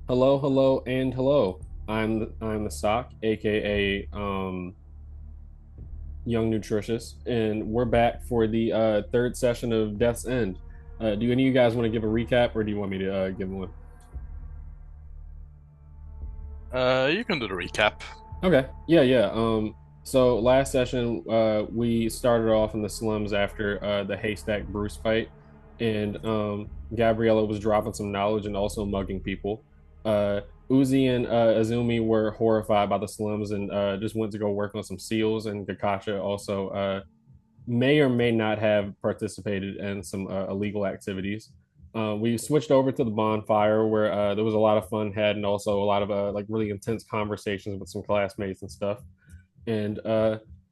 Hello, hello, and hello. I'm the S.O.C.K, aka Young Nutritious, and we're back for the third session of Death's End. Do any of you guys want to give a recap, or do you want me to give one? You can do the recap. Okay, yeah. So last session, we started off in the slums after the haystack Bruce fight, and Gabriella was dropping some knowledge and also mugging people. Uh, Uzi and Azumi were horrified by the slums and just went to go work on some seals. And Gakasha also may or may not have participated in some illegal activities. We switched over to the bonfire where there was a lot of fun had and also a lot of like really intense conversations with some classmates and stuff. And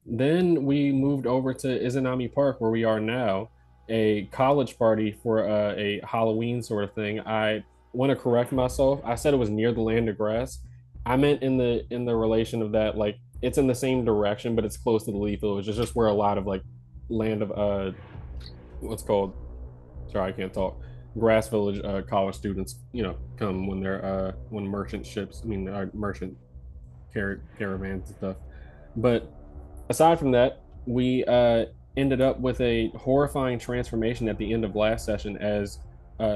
then we moved over to Izanami Park where we are now, a college party for a Halloween sort of thing. I want to correct myself. I said it was near the land of grass. I meant in the relation of that, like it's in the same direction, but it's close to the Leaf Village. It's just where a lot of like land of what's called, sorry, I can't talk, grass village college students, come when they're when merchant ships, merchant caravans and stuff. But aside from that, we ended up with a horrifying transformation at the end of last session as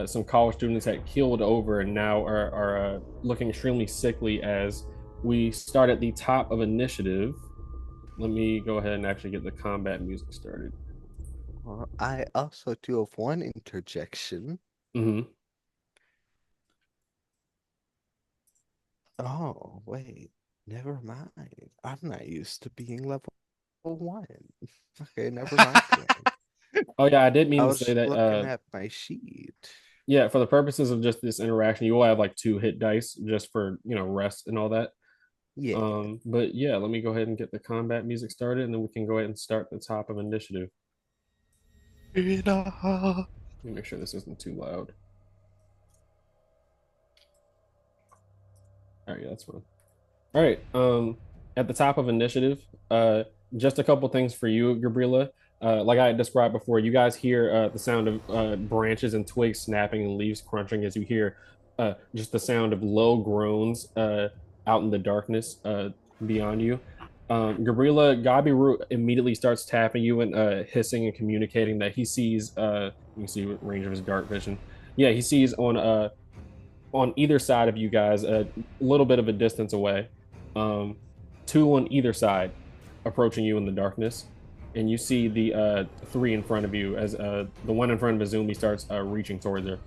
some college students had killed over and now are looking extremely sickly as we start at the top of initiative. Let me go ahead and actually get the combat music started. I also do have one interjection. Mm-hmm. Oh, wait. Never mind. I'm not used to being level one. Okay, never mind then. Oh yeah, I did I mean to say was that. looking at my sheet. Yeah, for the purposes of just this interaction, you will have like two hit dice just for rest and all that. Yeah. But yeah, let me go ahead and get the combat music started, and then we can go ahead and start the top of initiative. Enough. Let me make sure this isn't too loud. All right, yeah, that's fine. All right. At the top of initiative, uh, just a couple things for you, Gabriela. Like I described before, you guys hear the sound of branches and twigs snapping and leaves crunching as you hear just the sound of low groans out in the darkness beyond you. Gabriela Gabiru immediately starts tapping you and hissing and communicating that he sees. You can see what range of his dark vision. Yeah, he sees on either side of you guys, a little bit of a distance away, um, two on either side approaching you in the darkness. And you see the three in front of you as the one in front of Azumi starts reaching towards her.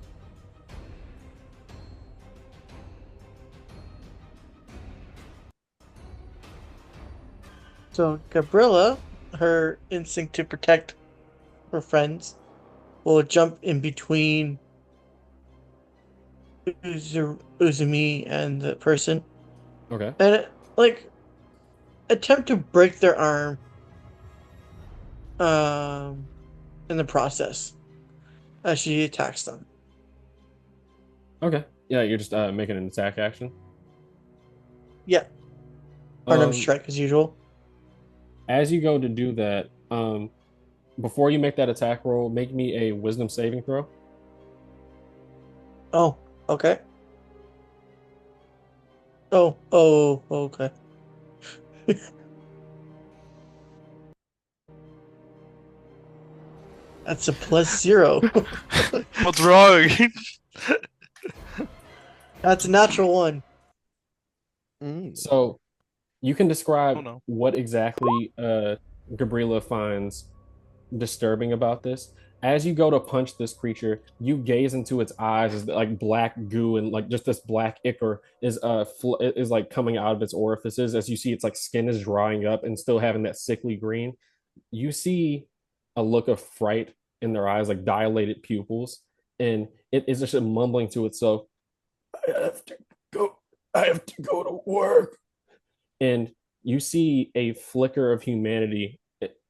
So Gabriella, her instinct to protect her friends, will jump in between Uzumi and the person, Okay. and like attempt to break their arm. Um, in the process, as she attacks them. Okay. Yeah, you're just making an attack action. Yeah, Arnhem Um, strike as usual. as you go to do that, before you make that attack roll, make me a wisdom saving throw. Oh, okay. Oh, okay. That's a +0. What's wrong? That's a natural one. Mm. So you can Oh describe no. what exactly Gabriela finds disturbing about this. As you go to punch this creature, you gaze into its eyes as like black goo and like just this black ichor is like coming out of its orifices as you see its like skin is drying up and still having that sickly green. You see a look of fright in their eyes, like dilated pupils, and it is just mumbling to itself, I have to go, I have to go to work. And you see a flicker of humanity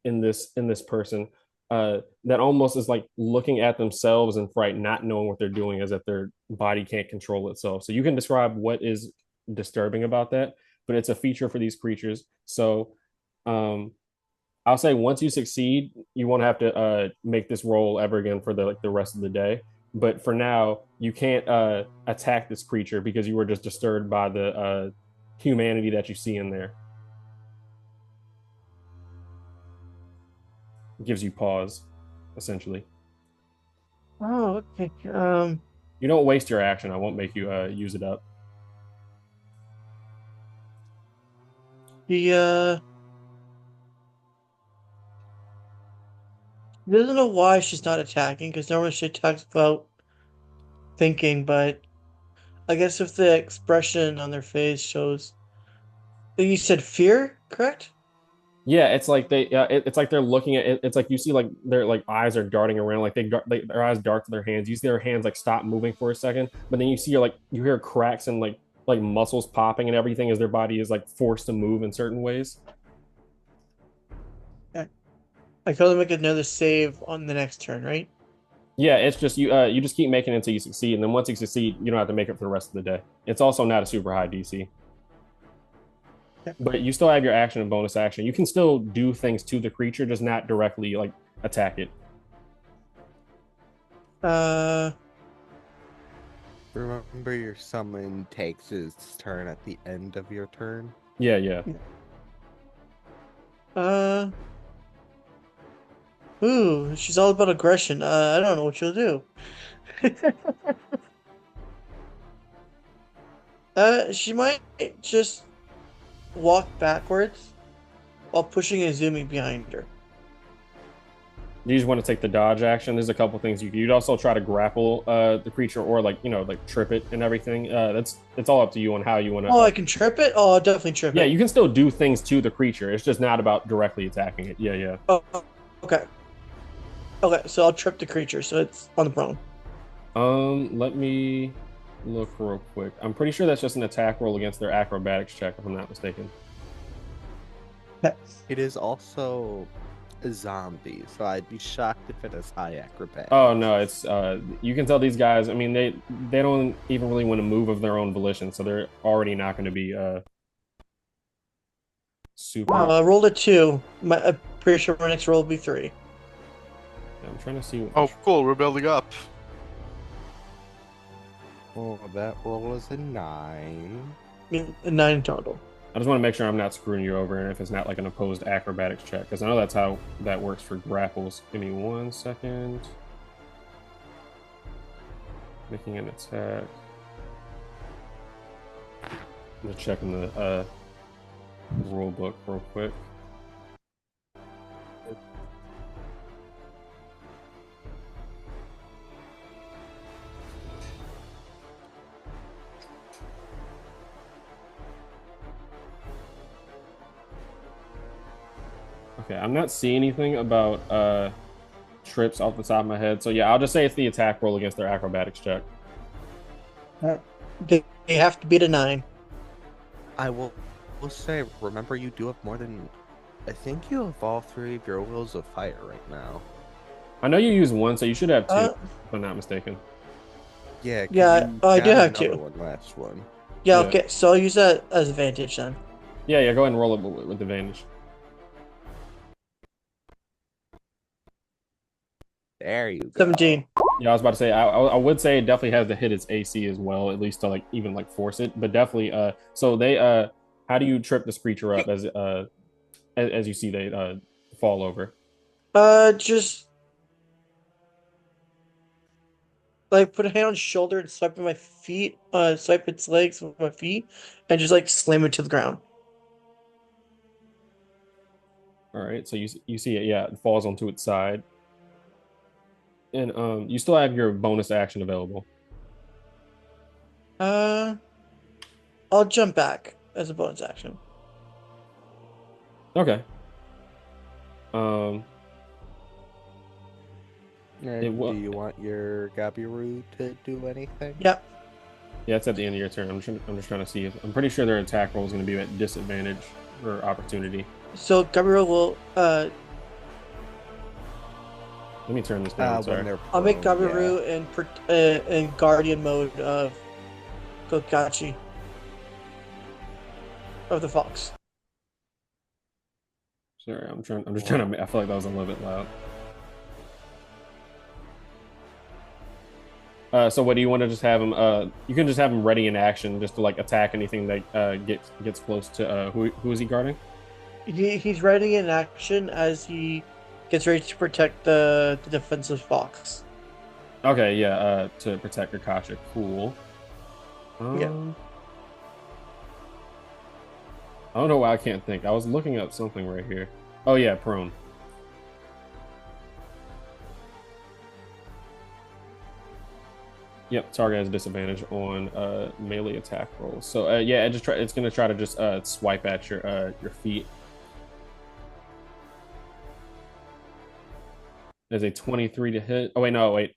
in this person that almost is like looking at themselves in fright, not knowing what they're doing, as if their body can't control itself. So you can describe what is disturbing about that, but it's a feature for these creatures. So um, I'll say once you succeed, you won't have to make this roll ever again for the rest of the day. But for now, you can't attack this creature because you were just disturbed by the humanity that you see in there. It gives you pause, essentially. Oh, okay. You don't waste your action. I won't make you use it up. The He doesn't know why she's not attacking, because normally she attacks without thinking, but I guess if the expression on their face shows. You said fear, correct? Yeah, it's like it's like they're looking at it. It's like you see like their like eyes are darting around, like their eyes dart to their hands. You see their hands like stop moving for a second, but then you see like you hear cracks and like muscles popping and everything as their body is like forced to move in certain ways. Yeah. I told them make another save on the next turn, right? Yeah, it's just you just keep making it until you succeed, and then once you succeed, you don't have to make it for the rest of the day. It's also not a super high DC, Yeah. but you still have your action and bonus action. You can still do things to the creature, just not directly like attack it. Uh, Remember, your summon takes its turn at the end of your turn. Yeah, yeah. uh, Ooh, she's all about aggression. I don't know what she'll do. She might just walk backwards while pushing and zooming behind her. You just want to take the dodge action. There's a couple things you'd also try to grapple the creature or like like trip it and everything. It's all up to you on how you want to. Oh, I can trip it? Oh, I'll definitely trip Yeah, it. you can still do things to the creature. It's just not about directly attacking it. Yeah, yeah. Oh, okay. Okay, so I'll trip the creature, so it's on the prone. Let me look real quick. I'm pretty sure that's just an attack roll against their acrobatics check, if I'm not mistaken. Okay. It is also a zombie, so I'd be shocked if it has high acrobatics. Oh no, it's you can tell these guys. I mean, they don't even really want to move of their own volition, so they're already not going to be super. Rolled a 2. I'm pretty sure my next roll will be 3. I'm trying to see. Oh, cool. We're building up. Oh, that roll is a 9. I mean, 9 total. I just want to make sure I'm not screwing you over, and if it's not like an opposed acrobatics check, because I know that's how that works for grapples. Give me 1 second. Making an attack. I'm just checking the rule book real quick. Okay, I'm not seeing anything about trips off the top of my head. So yeah, I'll just say it's the attack roll against their acrobatics check. They have to beat a 9. I will say, remember, you do have more than. I think you have all 3 of your wills of fire right now. I know you use 1, so you should have 2, if I'm not mistaken. Yeah, 'cause Yeah, you I got do have another 2. one last one. Yeah, Yeah. okay, so I'll use that as advantage then. Yeah, yeah, go ahead and roll it with advantage. There you go. 17. Yeah, I was about to say I would say it definitely has to hit its AC as well, at least to like even like force it. But definitely, so they how do you trip this creature up as you see they fall over? Just like put a hand on its shoulder and swipe at my feet, swipe its legs with my feet, and just like slam it to the ground. All right, so you see it, yeah, it falls onto its side, and you still have your bonus action available. Uh, I'll jump back as a bonus action. Okay. Um, And do you want your Gabiru to do anything? Yep. Yeah, it's at the end of your turn. I'm just trying to see if I'm pretty sure their attack roll is going to be at disadvantage or opportunity. So Gabriel will Let me turn this down. Sorry. I'll make Gabiru in guardian mode of Kokachi of the fox. Sorry, I'm just trying to. I feel like that was a little bit loud. So what do you want to just have him? You can just have him ready in action, just to like attack anything that gets close to. Who is he guarding? He's ready in action as he gets ready to protect the defensive fox. Okay, yeah. To protect Kakasha. Cool. Yeah. I don't know why I can't think. I was looking up something right here. Oh yeah, prone. Yep, target has disadvantage on melee attack rolls. So yeah, it's gonna try to just swipe at your feet. There's a 23 to hit. Oh wait, no, wait.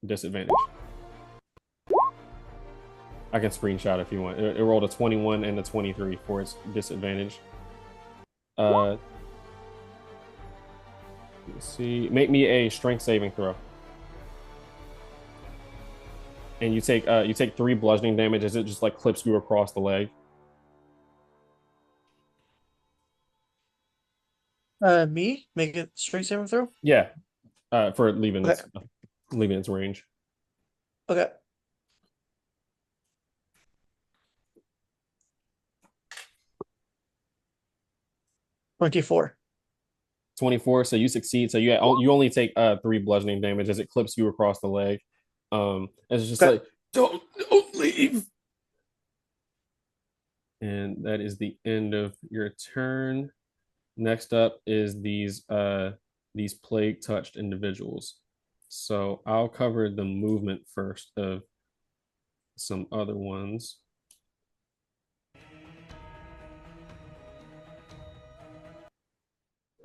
Disadvantage. I can screenshot if you want. It rolled a 21 and a 23 for its disadvantage. Let's see. Make me a strength saving throw. And you take 3 bludgeoning damage as it just like clips you across the leg. Me make it straight saving throw. Yeah, for leaving Okay. its range. Okay. 24. 24. So you succeed. So you only take 3 bludgeoning damage as it clips you across the leg. It's just Okay. like don't leave. And that is the end of your turn. Next up is these plague touched individuals. So I'll cover the movement first of some other ones.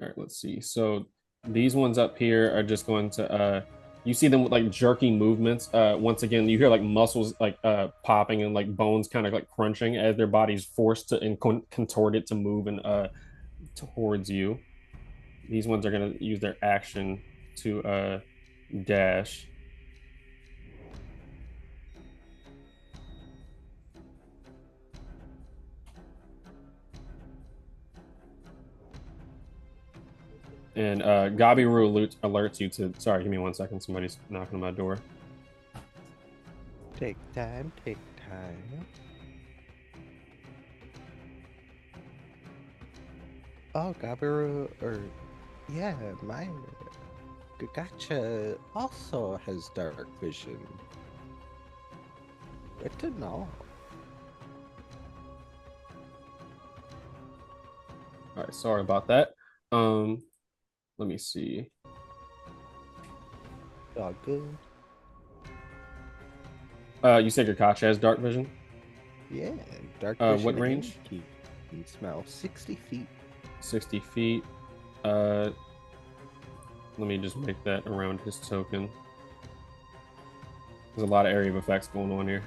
All right, let's see. So these ones up here are just going to you see them with like jerky movements. Once again, you hear like muscles like popping and like bones kind of like crunching as their body's forced to and contorted to move and towards you. These ones are going to use their action to dash. And Gabiru alerts you to. Sorry, give me 1 second. Somebody's knocking on my door. Take time, take time. Oh, Gabiru, or yeah, my Gagacha also has dark vision. Good to know. All right, sorry about that. Let me see. All good. You said Gakacha has dark vision. Yeah, dark vision. What and range? Keen smell. 60 feet. 60 feet. Let me just make that around his token. There's a lot of area of effects going on here.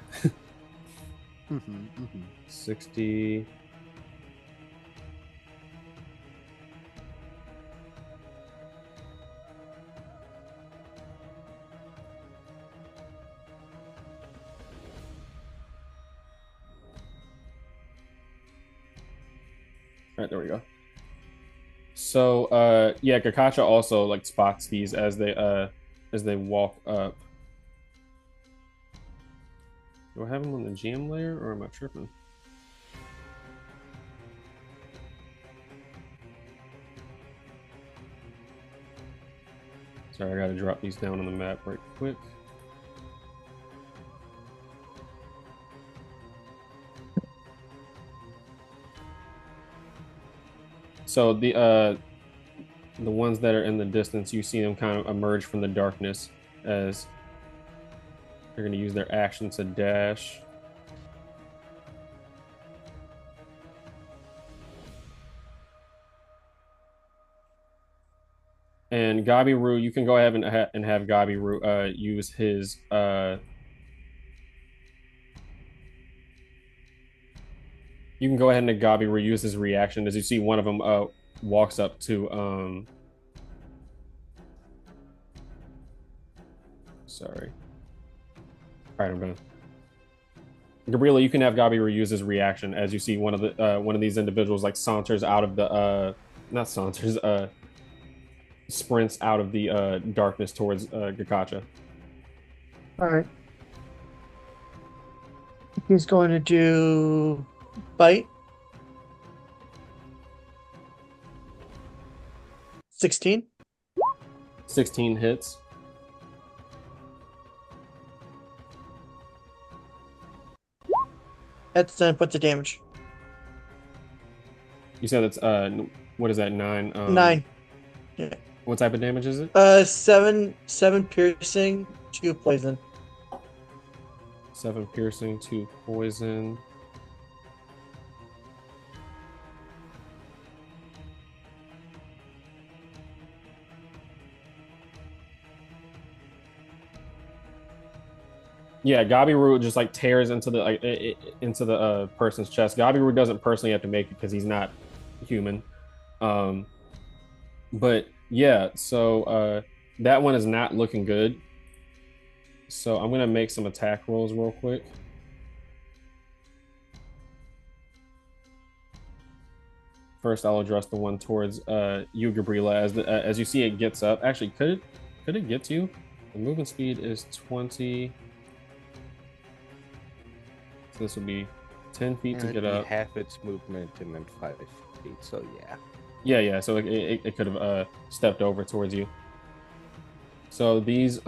60. All right, there we go. So yeah, Kakacha also like spots these as they walk up. Do I have them on the GM layer or am I tripping? Sorry, I gotta drop these down on the map right quick. So the ones that are in the distance, you see them kind of emerge from the darkness as they're going to use their action to dash. And Gabiru, you can go ahead and have Gabiru use his you can go ahead and have Gabiru use his reaction as you see one of them walks up to sorry. All right, I'm gonna. Gabriela, you can have Gabi use his reaction as you see one of these individuals like saunters out of the not saunters sprints out of the darkness towards Gakacha. All right. He's going to do bite. 16. 16 hits. That's 10 points of damage. You said it's what is that, 9? 9. Yeah. What type of damage is it? 7 piercing, 2 poison. 7 piercing, 2 poison. Yeah, Gabiru just like tears into the into the person's chest. Gabiru doesn't personally have to make it because he's not human. Um, but yeah, so that one is not looking good. So I'm gonna make some attack rolls real quick. First, I'll address the one towards you, Gabriela. As you see, it gets up. Actually, could it get to you? The movement speed is 20. So this would be 10 feet And to it'd get be up. half its movement and then 5 feet. So yeah. Yeah. So it could have stepped over towards you. So these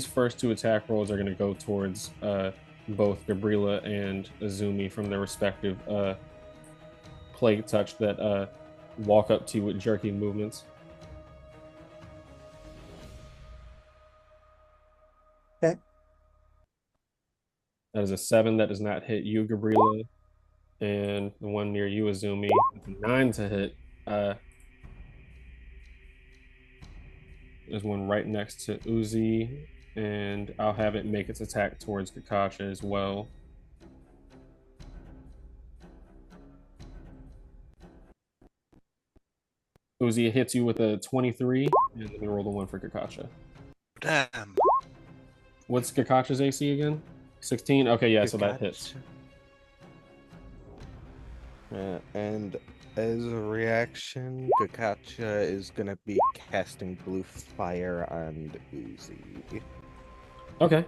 first 2 attack rolls are going to go towards both Gabriela and Azumi from their respective plague touch that walk up to you with jerky movements. Okay. That is a 7 that does not hit you, Gabriela, and the one near you, Azumi, with a 9 to hit. There's one right next to Uzi, and I'll have it make its attack towards Kakashi as well. Uzi hits you with a 23, and let me roll the one for Kakashi. Damn. What's Kakashi's AC again? 16? Okay, yeah, so that hits. And as a reaction, Kakacha is gonna be casting blue fire on Uzi. Okay.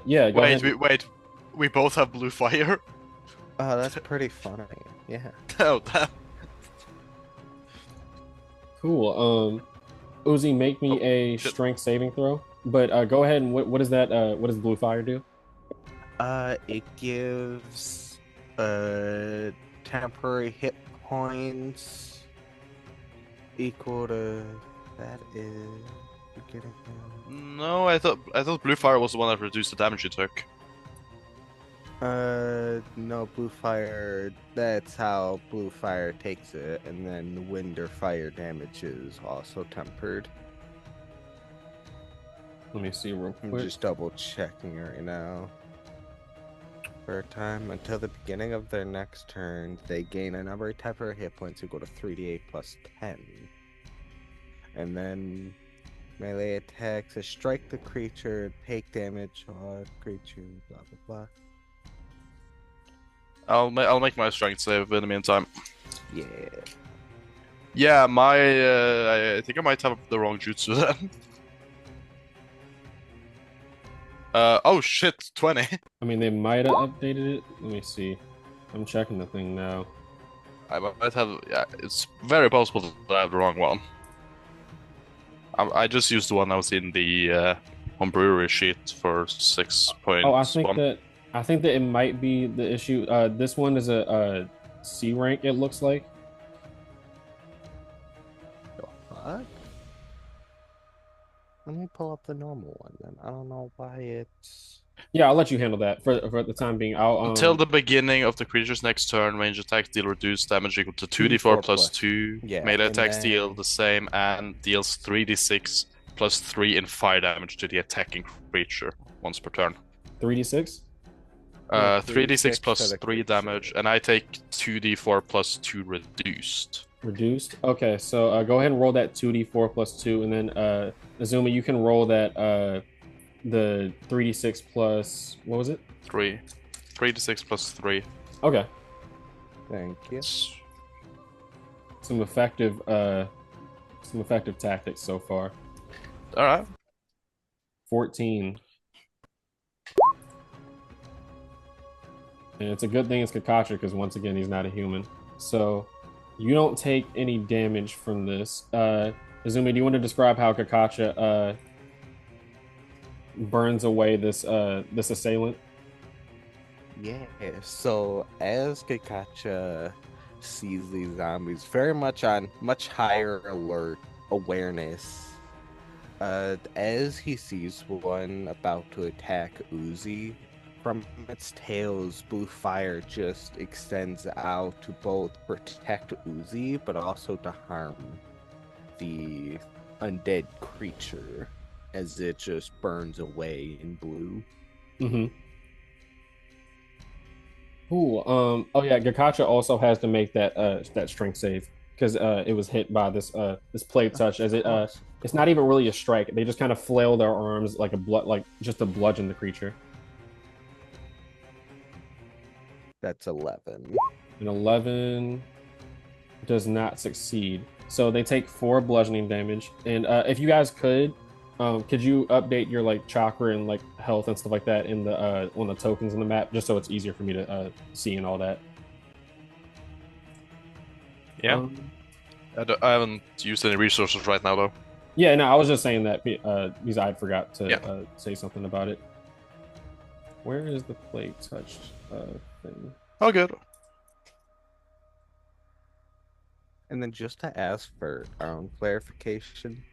Yeah, go ahead. Wait. We both have blue fire? Oh, that's pretty funny. Yeah. Oh, damn. Cool. Uzi, make me a shit. strength saving throw. But go ahead and what is that? What does blue fire do? It gives temporary hit points equal to that is getting No, I thought blue fire was the one that reduced the damage you took. no, blue fire, that's how blue fire takes it, and then wind or fire damage is also tempered. Let me see real I'm quick. just double checking right now. For a time until the beginning of their next turn, they gain a number of temporary hit points equal to 3d8 plus 10. And then melee attacks strike the creature, take damage on creature, blah blah blah. I'll make my strength save in the meantime. Yeah. Yeah, I think I might have the wrong jutsu then. Oh shit, 20. I mean, they might have updated it. Let me see. I'm checking the thing now. I might have, yeah, it's very possible that I have the wrong one. I just used the one that was in the homebrewery sheet for 6.1. Oh, I think that it might be the issue. This one is a C rank. It looks like. What? Let me pull up the normal one then. I don't know why it's. Yeah, I'll let you handle that for the time being. I'll Until the beginning of the creature's next turn, range attacks deal reduced damage equal to 2d4 plus 2. Yeah, Melee and attacks then- deal the same and deals 3d6 plus 3 in fire damage to the attacking creature once per turn. 3d6. 3d6 plus for the 3 creature. damage, and I take 2d4 plus 2 reduced. Reduced. Okay, so go ahead and roll that 2d4 plus 2, and then Azuma, you can roll that the 3d6 plus what was it? 3. 3d6 plus 3. Okay, Thank you. some effective tactics so far. Alright. 14. And it's a good thing it's Kakashi because once again he's not a human. So you don't take any damage from this. Izumi, do you want to describe how Kakashi burns away this assailant? Yeah, so as Kakacha sees these zombies, very much on much higher alert awareness, as he sees one about to attack Uzi, from its tails, blue fire just extends out to both protect Uzi, but also to harm the undead creature as it just burns away in blue. Mm-hmm. Cool. Oh yeah, Gakacha also has to make that strength save because it was hit by this plate touch. As Of course, it's not even really a strike. They just kind of flail their arms like a blood, like just to bludgeon the creature. that's 11. An 11 does not succeed. So they take 4 bludgeoning damage. And if you guys could you update your like chakra and like health and stuff like that in the on the tokens in the map, just so it's easier for me to see and all that. Yeah. Um, I haven't used any resources right now, though. yeah, no, I was just saying that because I forgot to Yeah. say something about it. Where is the plate touched thing? Oh, good. And then just to ask for our own clarification,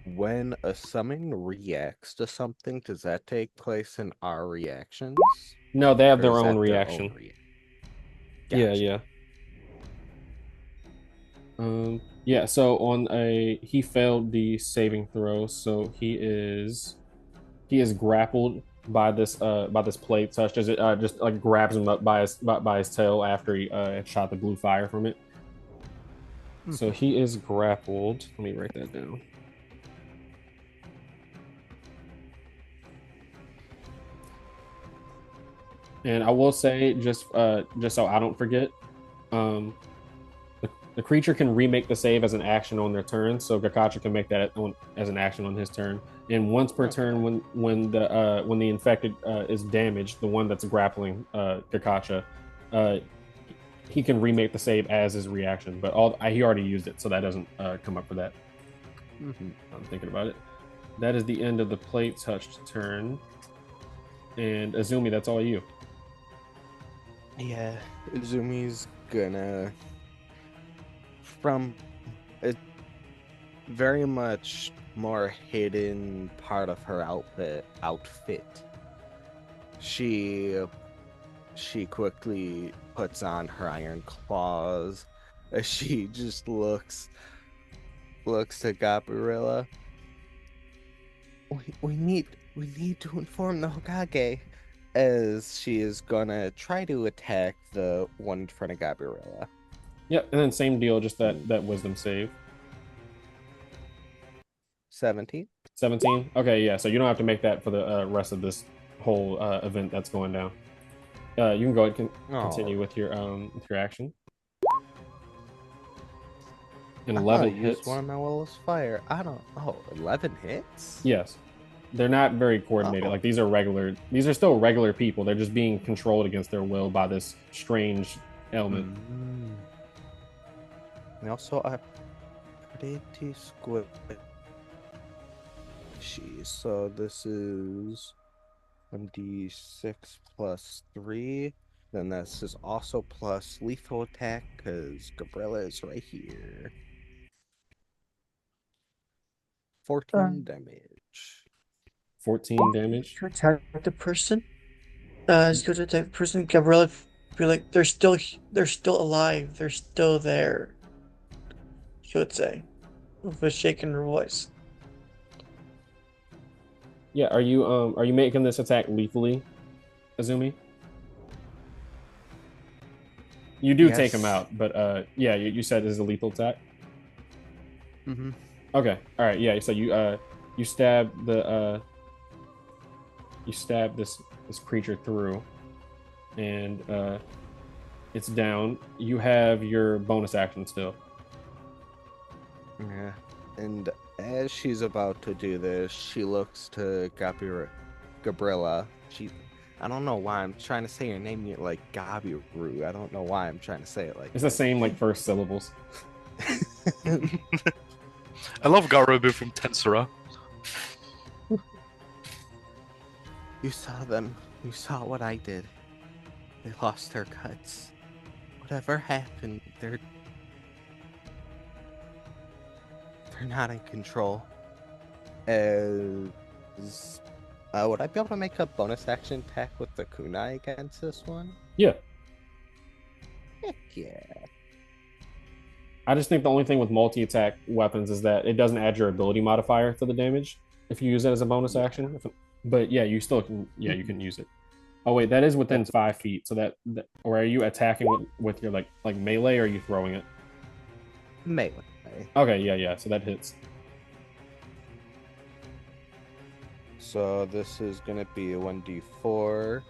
when a summon reacts to something, does that take place in our reactions? No, they have Or their is own that their own reaction. reaction? Yeah, Gotcha. yeah. Yeah, so he failed the saving throw, so he is grappled by this plate touch as it just like grabs him up by his tail after he had shot the blue fire from it. So Mhm. he is grappled. Let me write that down. And I will say just so I don't forget, um, the creature can remake the save as an action on their turn, so Gakacha can make that as an action on his turn. And once per Okay. turn, when the infected is damaged, the one that's grappling Gakacha, uh, he can remake the save as his reaction. But he already used it, so that doesn't come up for that. Mhm. I'm thinking about it. That is the end of the plate touched turn. And Azumi, that's all you. Yeah, Izumi's gonna, from a very much more hidden part of her outfit, she she quickly puts on her iron claws as she just looks to Gabriella. We need to inform the Hokage, as she is gonna try to attack the one in front of Gabriella. Yep, and then same deal, just Hmm. that wisdom save. 17. 17. Okay, yeah. So you don't have to make that for the rest of this whole event that's going down. You can go ahead and Oh, continue with your action. And I'm gonna 11 use hits. one of my will's fire. I don't. Oh, 11 hits? Yes, they're not very coordinated. Oh. Like these are regular. These are still regular people. They're just being controlled against their will by this strange ailment. Mm. And also, are pretty squishy. So this is 1d6 plus 3. Then this is also plus lethal attack because Gabriella is right here. 14 damage. 14 damage. To attack the person. As you go to attack the person, Gabriella feel like they're still alive. They're still there. She would say, with a shake in her voice. Yeah. Are you making this attack lethally, Azumi? You do take him Yes. out, but yeah. You said this is a lethal attack. Mm-hmm. Okay. All right. Yeah. So you stab you stab this creature through, and it's down. You have your bonus action still. Yeah. And as she's about to do this, she looks to Gabriella. I don't know why I'm trying to say your name like Gabiru. I don't know why I'm trying to say it like It's the same like first syllables. that. I love Garubu from Tensura. You saw them. You saw what I did. They lost their cuts. Whatever happened, they're not in control. As would I be able to make a bonus action attack with the kunai against this one? Yeah. Heck yeah. I just think the only thing with multi-attack weapons is that it doesn't add your ability modifier to the damage if you use it as a bonus Yeah. action. But yeah, you still can. Yeah, you can use it. Oh wait, that is within That's 5 feet. So or are you attacking with your like melee, or are you throwing it? melee. Okay, yeah. So that hits. So this is gonna be a 1d4.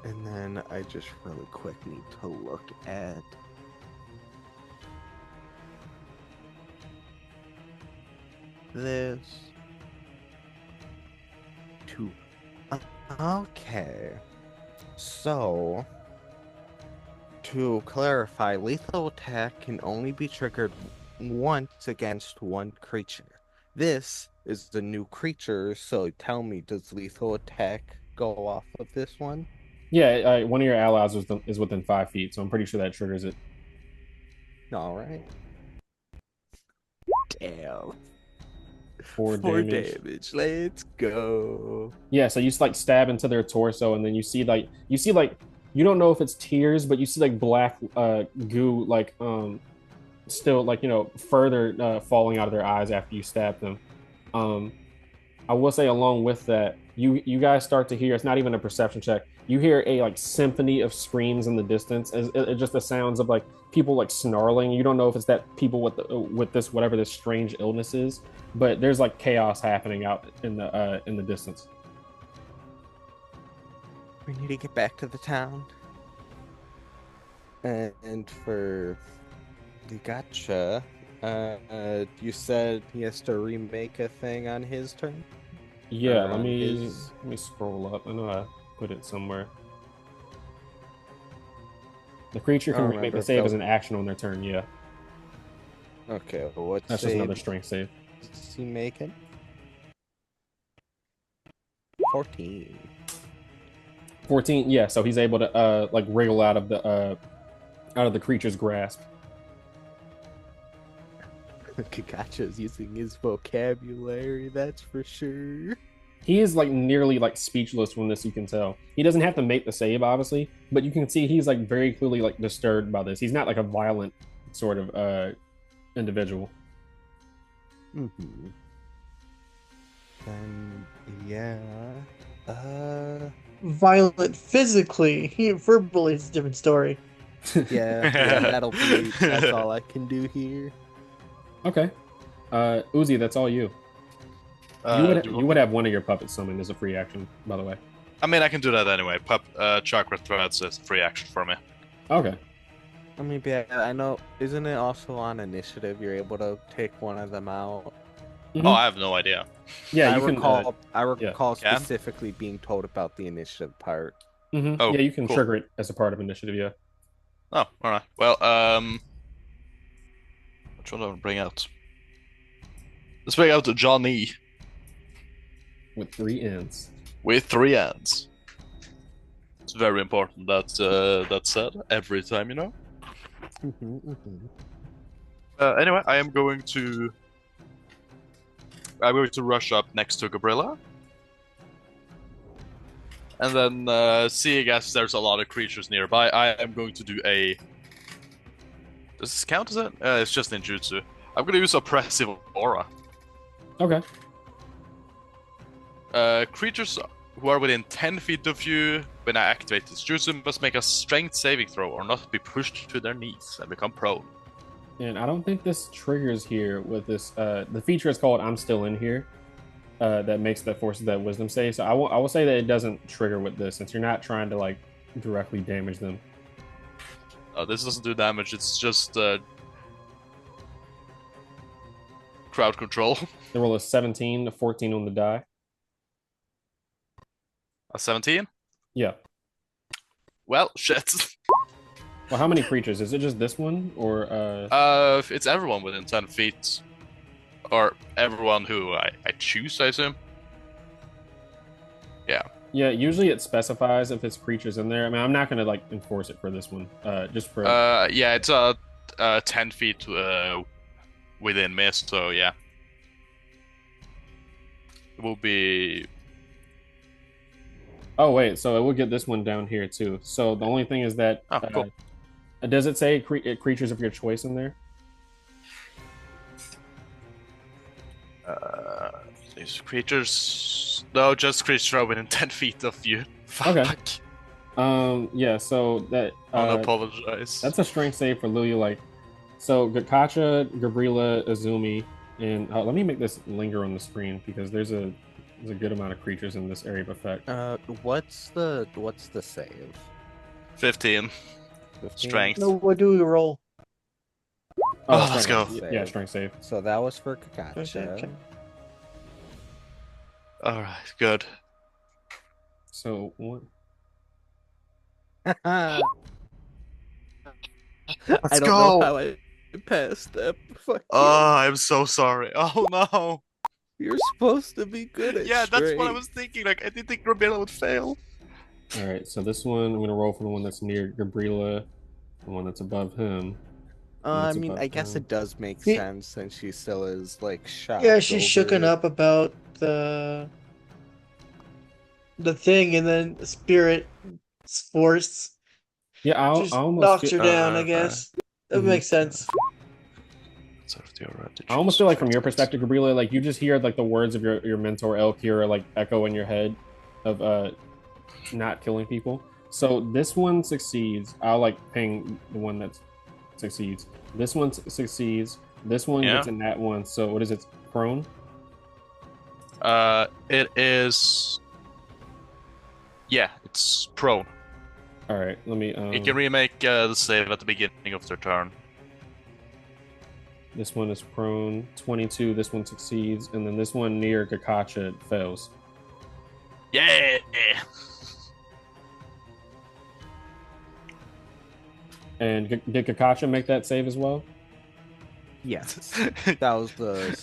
And then I just really quick need to look at this. Two. Okay. So, to clarify, lethal attack can only be triggered once against one creature. This is the new creature, so tell me, does lethal attack go off of this one? Yeah, one of your allies is within 5 feet, so I'm pretty sure that triggers it. All right. Damn. For 4 damage. damage. Let's go. Yeah, so you just like stab into their torso, and then you see like you don't know if it's tears, but you see like black goo like still like further falling out of their eyes after you stab them. Um, I will say along with that, you guys start to hear, it's not even a perception check. You hear a like symphony of screams in the distance. It just the sounds of like people like snarling. You don't know if it's that people with this whatever this strange illness is, but there's like chaos happening out in the distance. We need to get back to the town. And for the gotcha, you said he has to remake a thing on his turn? Yeah, Or on his... let me scroll up. I know I put it somewhere. The creature I can don't remake remember the if save that... as an action on their turn. Yeah, Okay, well, what that's just another save strength save. is he making? 14. 14. Yeah, so he's able to like wriggle out of the creature's grasp. Kakacha's using his vocabulary, that's for sure. He is like nearly like speechless from this. You can tell he doesn't have to make the save, obviously, but you can see he's like very clearly like disturbed by this. He's not like a violent sort of individual. Mm-hmm. Then yeah. Violent physically, verbally is a different story. Yeah, that's all I can do here. Okay, Uzi, that's all you. You would have one of your puppets summoned as a free action, by the way. I mean, I can do that anyway. Chakra Threads is free action for me. Okay. I mean, I know, isn't it also on initiative? You're able to take one of them out. Mm-hmm. Oh, I have no idea. Yeah, I you recall, can. I recall Can? specifically being told about the initiative part. Mm-hmm. Oh, yeah, you can cool. trigger it as a part of initiative. Yeah. Oh, all right. Well, which one do I want to bring out? Let's bring out Johnny With 3 ends. with 3 ends. It's very important that that's said every time, you know. Anyway, I'm going to rush up next to Gabriella, and then seeing as there's a lot of creatures nearby, I am going to do a. Does this count as it? It's just ninjutsu. I'm going to use oppressive aura. Okay. Creatures who are within 10 feet of you when I activate this jutsu must make a strength saving throw or not be pushed to their knees and become prone. And I don't think this triggers here with this. The feature is called "I'm Still in Here." That makes that forces that wisdom save. So I will say that it doesn't trigger with this since you're not trying to like directly damage them. This doesn't do damage. It's just crowd control. They roll a 17, a 14 on the die. A 17. Yeah. Well, shit. Well, how many creatures? Is it just this one or It's everyone within 10 feet. Or everyone who I choose, I assume. Yeah. Yeah, usually it specifies if it's creatures in there. I mean, I'm not gonna like enforce it for this one. Just for Yeah, it's 10 feet within mist, so yeah. It will be. Oh wait, so it will get this one down here too. So the only thing is that Oh, cool. does it say creatures of your choice in there? These creatures. No, just creatures are within 10 feet of you. Fuck. Okay. Yeah. So that I don't apologize. that's a strength save for Lilia. Like, so Gakacha, Gabriela, Azumi, and let me make this linger on the screen because there's a good amount of creatures in this area of effect. What's the save? 15. 15? Strength. No, what do we roll? Oh, let's go. Yeah, strength save. So that was for Kakacha. Okay. Alright, good. So what? I Let's don't go. know how I passed that. Fuck Oh, I'm so sorry. Oh no. You're supposed to be good at Yeah, that's what I strength. was thinking. Like, I didn't think Gabriela would fail. All right. So this one, I'm gonna roll for the one that's near Gabriela, the one that's above him. I mean, I guess it does make sense since she still is like shocked. Yeah, she's shooken over- up about the thing, and then the spirit force Yeah, I just almost knocks feel, her down. I guess that Mhm. makes sense. I almost feel like from your perspective, Gabriela, like you just hear like the words of your mentor Elkira like echo in your head of not killing people. So this one succeeds. I'll like ping the one that succeeds. This one succeeds. This one gets in that one. So what is it? Prone? It is. Yeah, it's prone. All right, let me. You can remake the save at the beginning of their turn. This one is prone. 22. This one succeeds, and then this one near Gakacha fails. Yeah. And did Gakacha make that save as well? Yes, that was the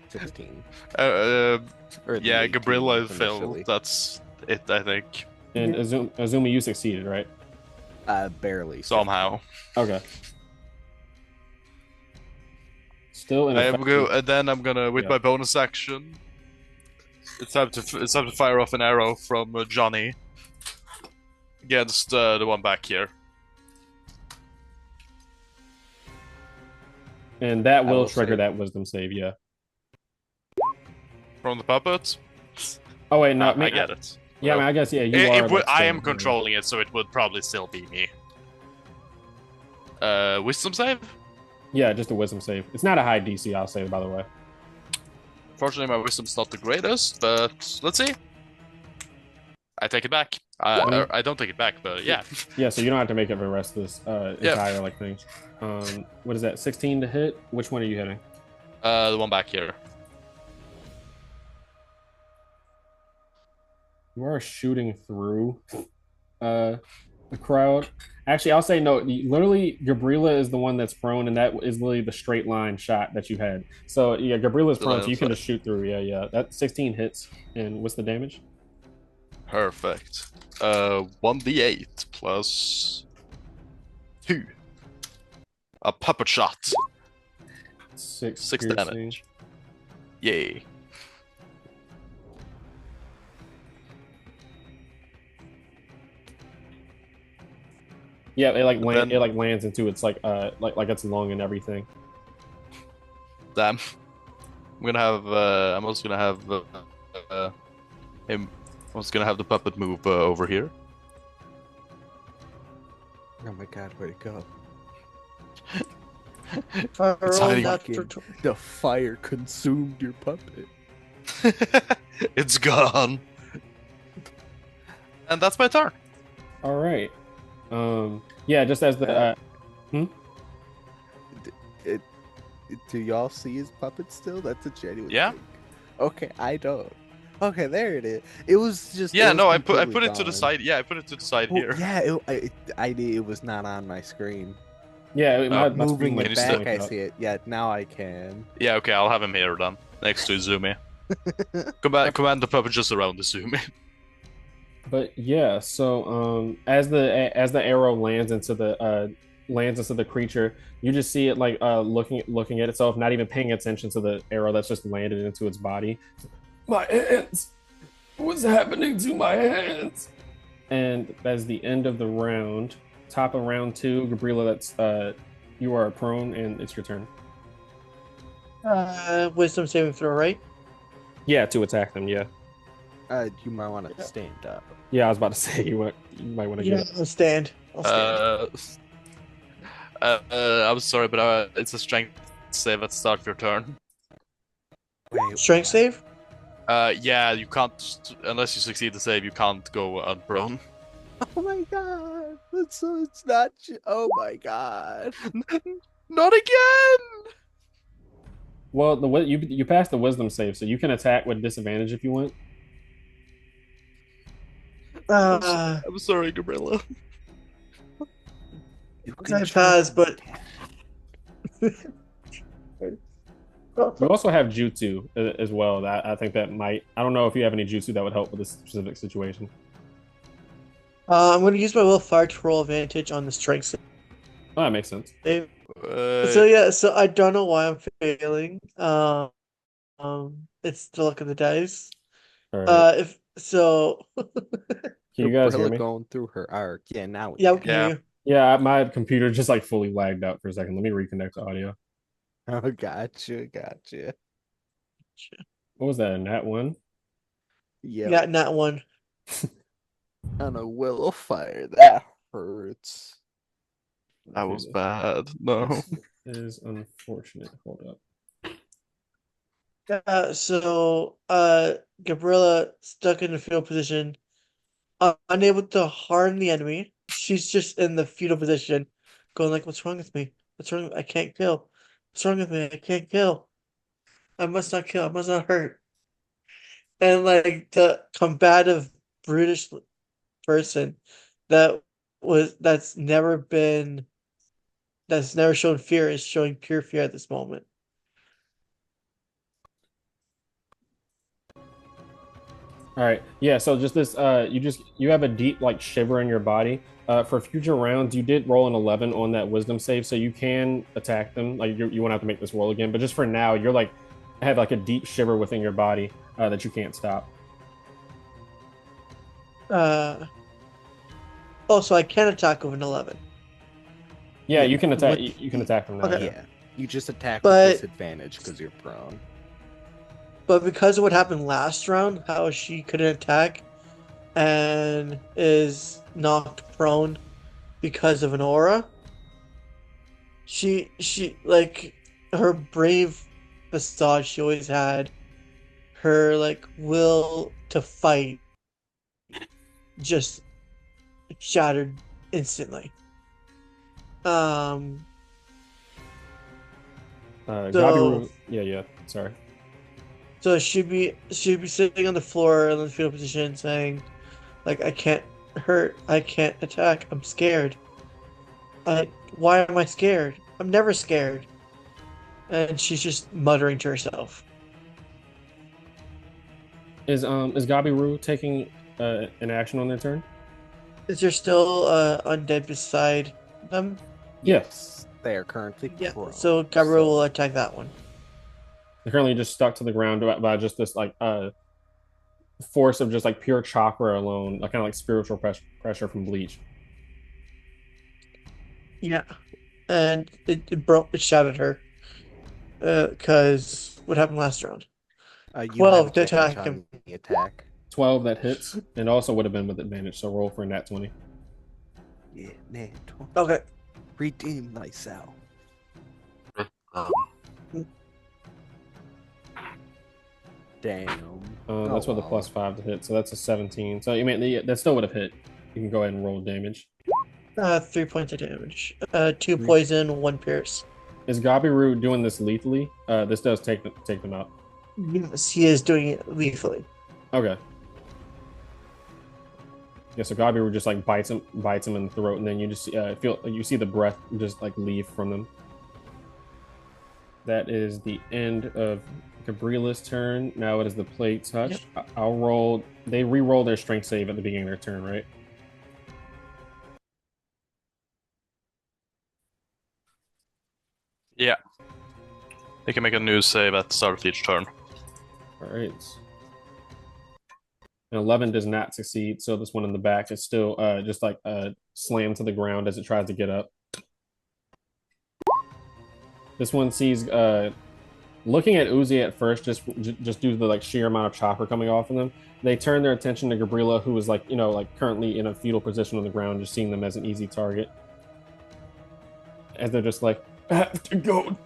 16. Or the yeah, 18 Gabriela failed. initially. That's it, I think. And Azumi, you succeeded, right? Barely. Somehow. Okay. Still in And then I'm gonna, with my bonus action, it's time to fire off an arrow from Johnny against the one back here. And that will trigger that wisdom save, yeah. From the puppet? Oh wait, no, I get it. Yeah, I mean, I guess you are. I am controlling it, so it would probably still be me. Wisdom save? Yeah, just a wisdom save. It's not a high DC, I'll say, by the way. Fortunately, my wisdom's not the greatest, but let's see. I take it back. I don't take it back, but yeah. Yeah, so you don't have to make up the rest of this entire like thing. What is that? 16 to hit? Which one are you hitting? The one back here. You are shooting through the crowd. Actually, I'll say no. Literally, Gabriela is the one that's prone, and that is literally the straight line shot that you had. So yeah, Gabriela's prone, so you can just shoot through. Yeah. That 16 hits. And what's the damage? Perfect. 1d8 plus 2. A puppet shot. 6 damage. Yay. Yeah, it lands into its like its lung and everything. Damn. I'm gonna have I'm also gonna have him. I'm just gonna have the puppet move over here. Oh my god, where'd it go? The fire consumed your puppet. It's gone. And that's my turn. All right. Yeah, just as the do y'all see his puppet still? That's a genuine Yeah. thing. Okay, I don't. Okay, there it is. It was just Yeah, it was no, I put completely it to the gone. side. Yeah, I put it to the side Well, here. yeah, it was not on my screen. Yeah, Oh, my screen Moving like can it you still? back, blanked I out. see it. Yeah, now I can. Yeah, okay, I'll have him here then, next to Izumi. Command the puppet just around Izumi. But yeah, so as the arrow lands into the creature, you just see it like looking at itself, not even paying attention to the arrow that's just landed into its body. My hands! What's happening to my hands? And that's the end of the round. Top of round two, Gabriela, that's you are prone and it's your turn. Wisdom saving throw, right? Yeah, to attack them, yeah. You might want to stand up. Yeah, I was about to say you might want to get Yeah, up. I'll stand. I'll stand. Uh, I'm sorry, but it's a strength save at the start of your turn. Wait, Strength what? save? Yeah, you can't unless you succeed the save. You can't go unprone. Oh my god! It's not. Oh my god! Not again. Well, you passed the wisdom save, so you can attack with disadvantage if you want. Uh, I'm sorry, Gabriella. You I can try pass, to but You also have jutsu as well. That I think that might. I don't know if you have any jutsu that would help with this specific situation. I'm going to use my willpower to roll advantage on the strength Oh, that makes sense. save. Uh, So yeah, so I don't know why I'm failing. It's the luck of the dice. All right. If so, Can you guys hear Umbrella me? going through her arc. Yeah, now we yeah, we can. can hear yeah. you. Yeah, my computer just like fully lagged out for a second. Let me reconnect the audio. Oh, gotcha. What was that? A nat one? Yep. Yeah, not one. On a willow fire. That hurts. That was bad. No. This is unfortunate. Hold up. Gabriella stuck in the fetal position, unable to harm the enemy. She's just in the fetal position, going like, "What's wrong with me? What's wrong? I can't kill. What's wrong with me? I can't kill. I must not kill. I must not hurt." And like the combative, brutish person that that's never been that's never shown fear is showing pure fear at this moment. All right. Yeah. So just this. You have a deep like shiver in your body. For future rounds, you did roll an 11 on that wisdom save, so you can attack them. Like you won't have to make this roll again. But just for now, you're like have like a deep shiver within your body that you can't stop. Uh, Also, I can attack with an 11. Yeah, Yeah, you can attack. with- You can attack them now. Okay. Yeah. Yeah. You just attack But- with disadvantage because you're prone. But because of what happened last round, how she couldn't attack and is knocked prone because of an aura, she like her brave facade she always had, her like will to fight just shattered instantly. Um so Gabiru. Yeah. Sorry. so she'd be sitting on the floor in the fetal position saying, like, I can't hurt, I can't attack, I'm scared. Why am I scared? I'm never scared. And she's just muttering to herself. Is Gabiru taking an action on their turn? Is there still undead beside them? Yes. They are currently Yeah. prone. So Gabriel will attack that one. They're currently just stuck to the ground by just this like force of just like pure chakra alone, like kind of like spiritual pressure from Bleach. Yeah. And it broke, it shattered her. Because what happened last round? You 12 have to advantage attack on him. the attack. 12 that hits, and also would have been with advantage. So roll for a nat 20. Yeah, man. Okay. Redeem thyself. Um, Damn. That's with a wow. +5 to hit, so that's a 17. So you mean that still would have hit. You can go ahead and roll damage. 3 points of damage. 2 poison, 1 pierce. Is Gabiru doing this lethally? This does take them out. Yes, he is doing it lethally. Okay. Yeah, so Gabiru just like bites him in the throat, and then you just feel you see the breath just like leave from them. That is the end of Gabriella's turn. Now it is the plate touch. Yep. I'll roll. They re-roll their strength save at the beginning of their turn, right? Yeah. They can make a new save at the start of each turn. All right. And 11 does not succeed, so this one in the back is still just like slammed to the ground as it tries to get up. This one sees looking at Uzi at first, just due to the like sheer amount of chopper coming off of them. They turn their attention to Gabriela, who is like like currently in a fetal position on the ground, just seeing them as an easy target. As they're just like, I have to go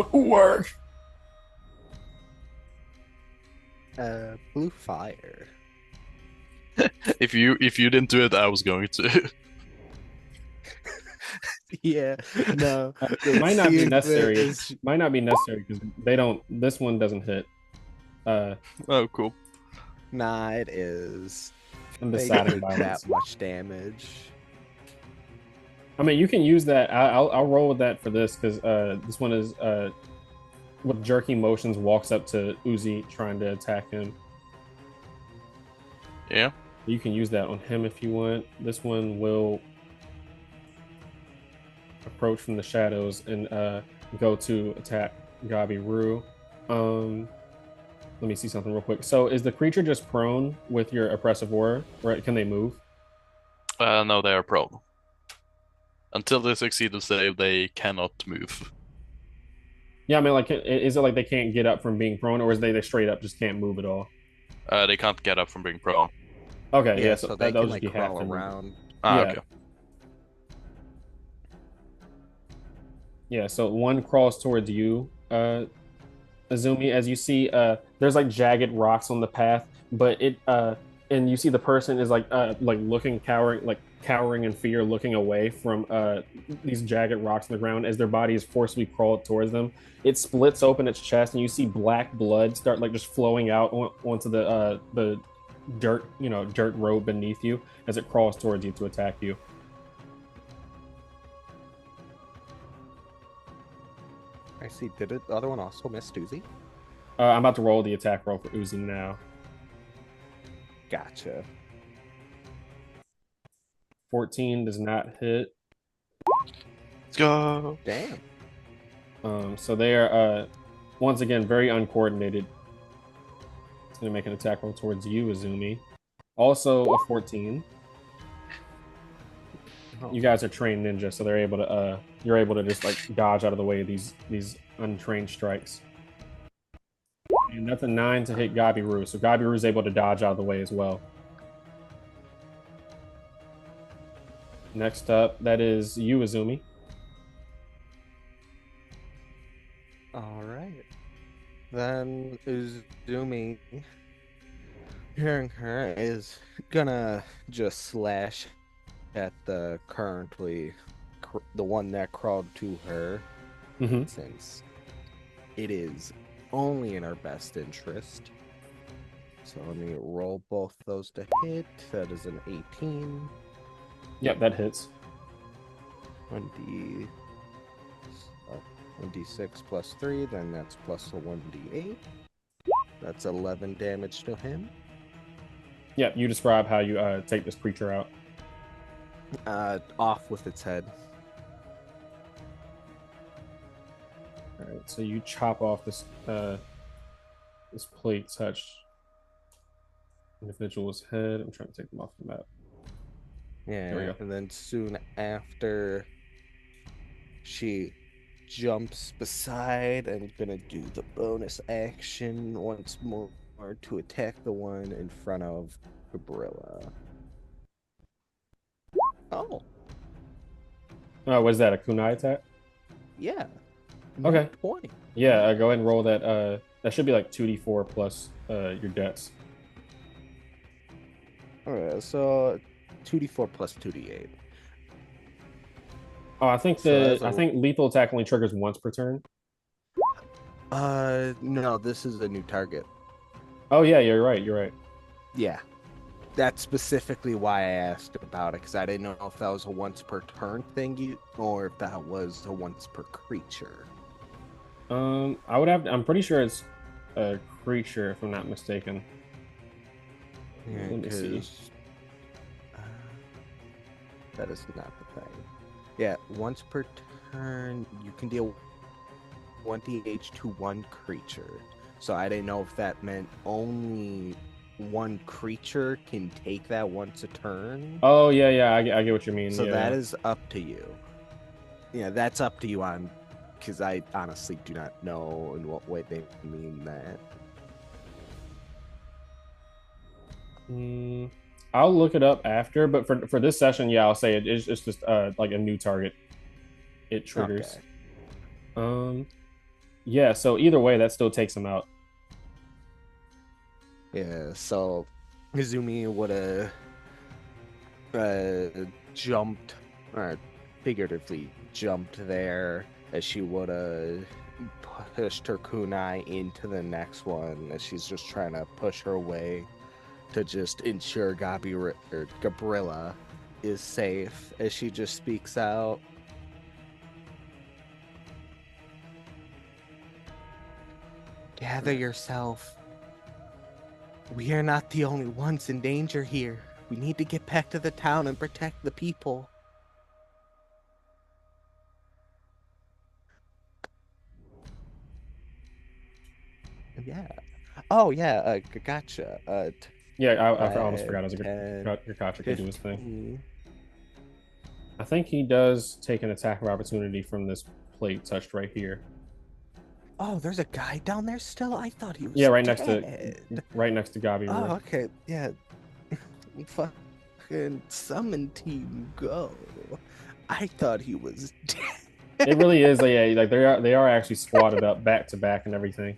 to work. Blue fire. If you didn't do it, I was going to. Yeah, no. It might not be necessary. Is... Might not be necessary because they don't. This one doesn't hit. Oh, cool. Nah, it is. I'm They deciding take that much damage. I mean, you can use that. I'll roll with that for this because this one is with jerky motions walks up to Uzi trying to attack him. Yeah. You can use that on him if you want. This one will approach from the shadows and go to attack Gabiru. Let me see something real quick. So is the creature just prone with your oppressive aura? Right? Can they move? No, they are prone. Until they succeed the save, they cannot move. Yeah, I mean, like, is it like they can't get up from being prone, or is they straight up just can't move at all? They can't get up from being prone. Okay, Yeah, so they that'll can just like be half crawl their movement. around. Ah, Yeah. okay. Yeah, so one crawls towards you, Azumi, as you see there's like jagged rocks on the path, but it and you see the person is like looking cowering in fear, looking away from these jagged rocks on the ground as their body is forcibly crawled towards them. It splits open its chest and you see black blood start like just flowing out onto the dirt road beneath you as it crawls towards you to attack you. I see. Did the other one also miss Uzi? I'm about to roll the attack roll for Uzi now. Gotcha. 14 does not hit. Let's go. Damn. So they are once again very uncoordinated. It's gonna make an attack roll towards you, Azumi. Also a 14. You guys are trained ninja, so they're able to you're able to just like dodge out of the way of these untrained strikes. And that's a 9 to hit Gabiru, so Gabiru is able to dodge out of the way as well. Next up, that is you, Azumi. All right. Then Uzumi, hearing her, is gonna just slash at the one that crawled to her, since it is only in her best interest. So let me roll both those to hit. That is an 18. Yep, that hits. 1d6 plus 3, then that's plus a 1d8. That's 11 damage to him. Yep, you describe how you take this creature out. Off with its head. All right, so you chop off this plate touch individual's head. I'm trying to take them off the map. Yeah, and then soon after, she jumps beside and gonna do the bonus action once more to attack the one in front of Gabrilla. Oh. Was that a kunai attack? Yeah. Okay. 20. Yeah, go ahead and roll that. That should be like 2d4 plus your dex. Alright, so 2d4 plus 2d8. Oh, I think I think lethal attack only triggers once per turn. No, this is a new target. Oh yeah, you're right. You're right. Yeah, that's specifically why I asked about it, because I didn't know if that was a once per turn thing or if that was a once per creature. I would have. I'm pretty sure it's a creature, if I'm not mistaken. Yeah, Let me see. because that is not the thing. Yeah, once per turn, you can deal 1 DH to one creature. So I didn't know if that meant only one creature can take that once a turn. Oh yeah, yeah. I get what you mean. So Yeah, that yeah. is up to you. Yeah, that's up to you on, because I honestly do not know in what way they mean that. Mm, I'll look it up after, but for this session, yeah, I'll say it's just like a new target. It triggers. Okay. Um, yeah. So either way, that still takes him out. Yeah, so Izumi would have jumped, or figuratively jumped there, as she would have pushed her kunai into the next one, as she's just trying to push her way to just ensure Gabriella is safe, as she just speaks out. Gather yourself. We are not the only ones in danger here. We need to get back to the town and protect the people. Yeah. Oh, yeah. Gotcha. Yeah, I almost 5, forgot. As a 10, Gakacha could do his thing. 15. I think he does take an attack of opportunity from this plate touched right here. Oh, there's a guy down there still? I thought he Yeah, was dead. right next to Oh, Gabiru. okay. Yeah. Fucking summon team go. I thought he was dead. It really is. Like, yeah, like they are actually squatted up back to back and everything.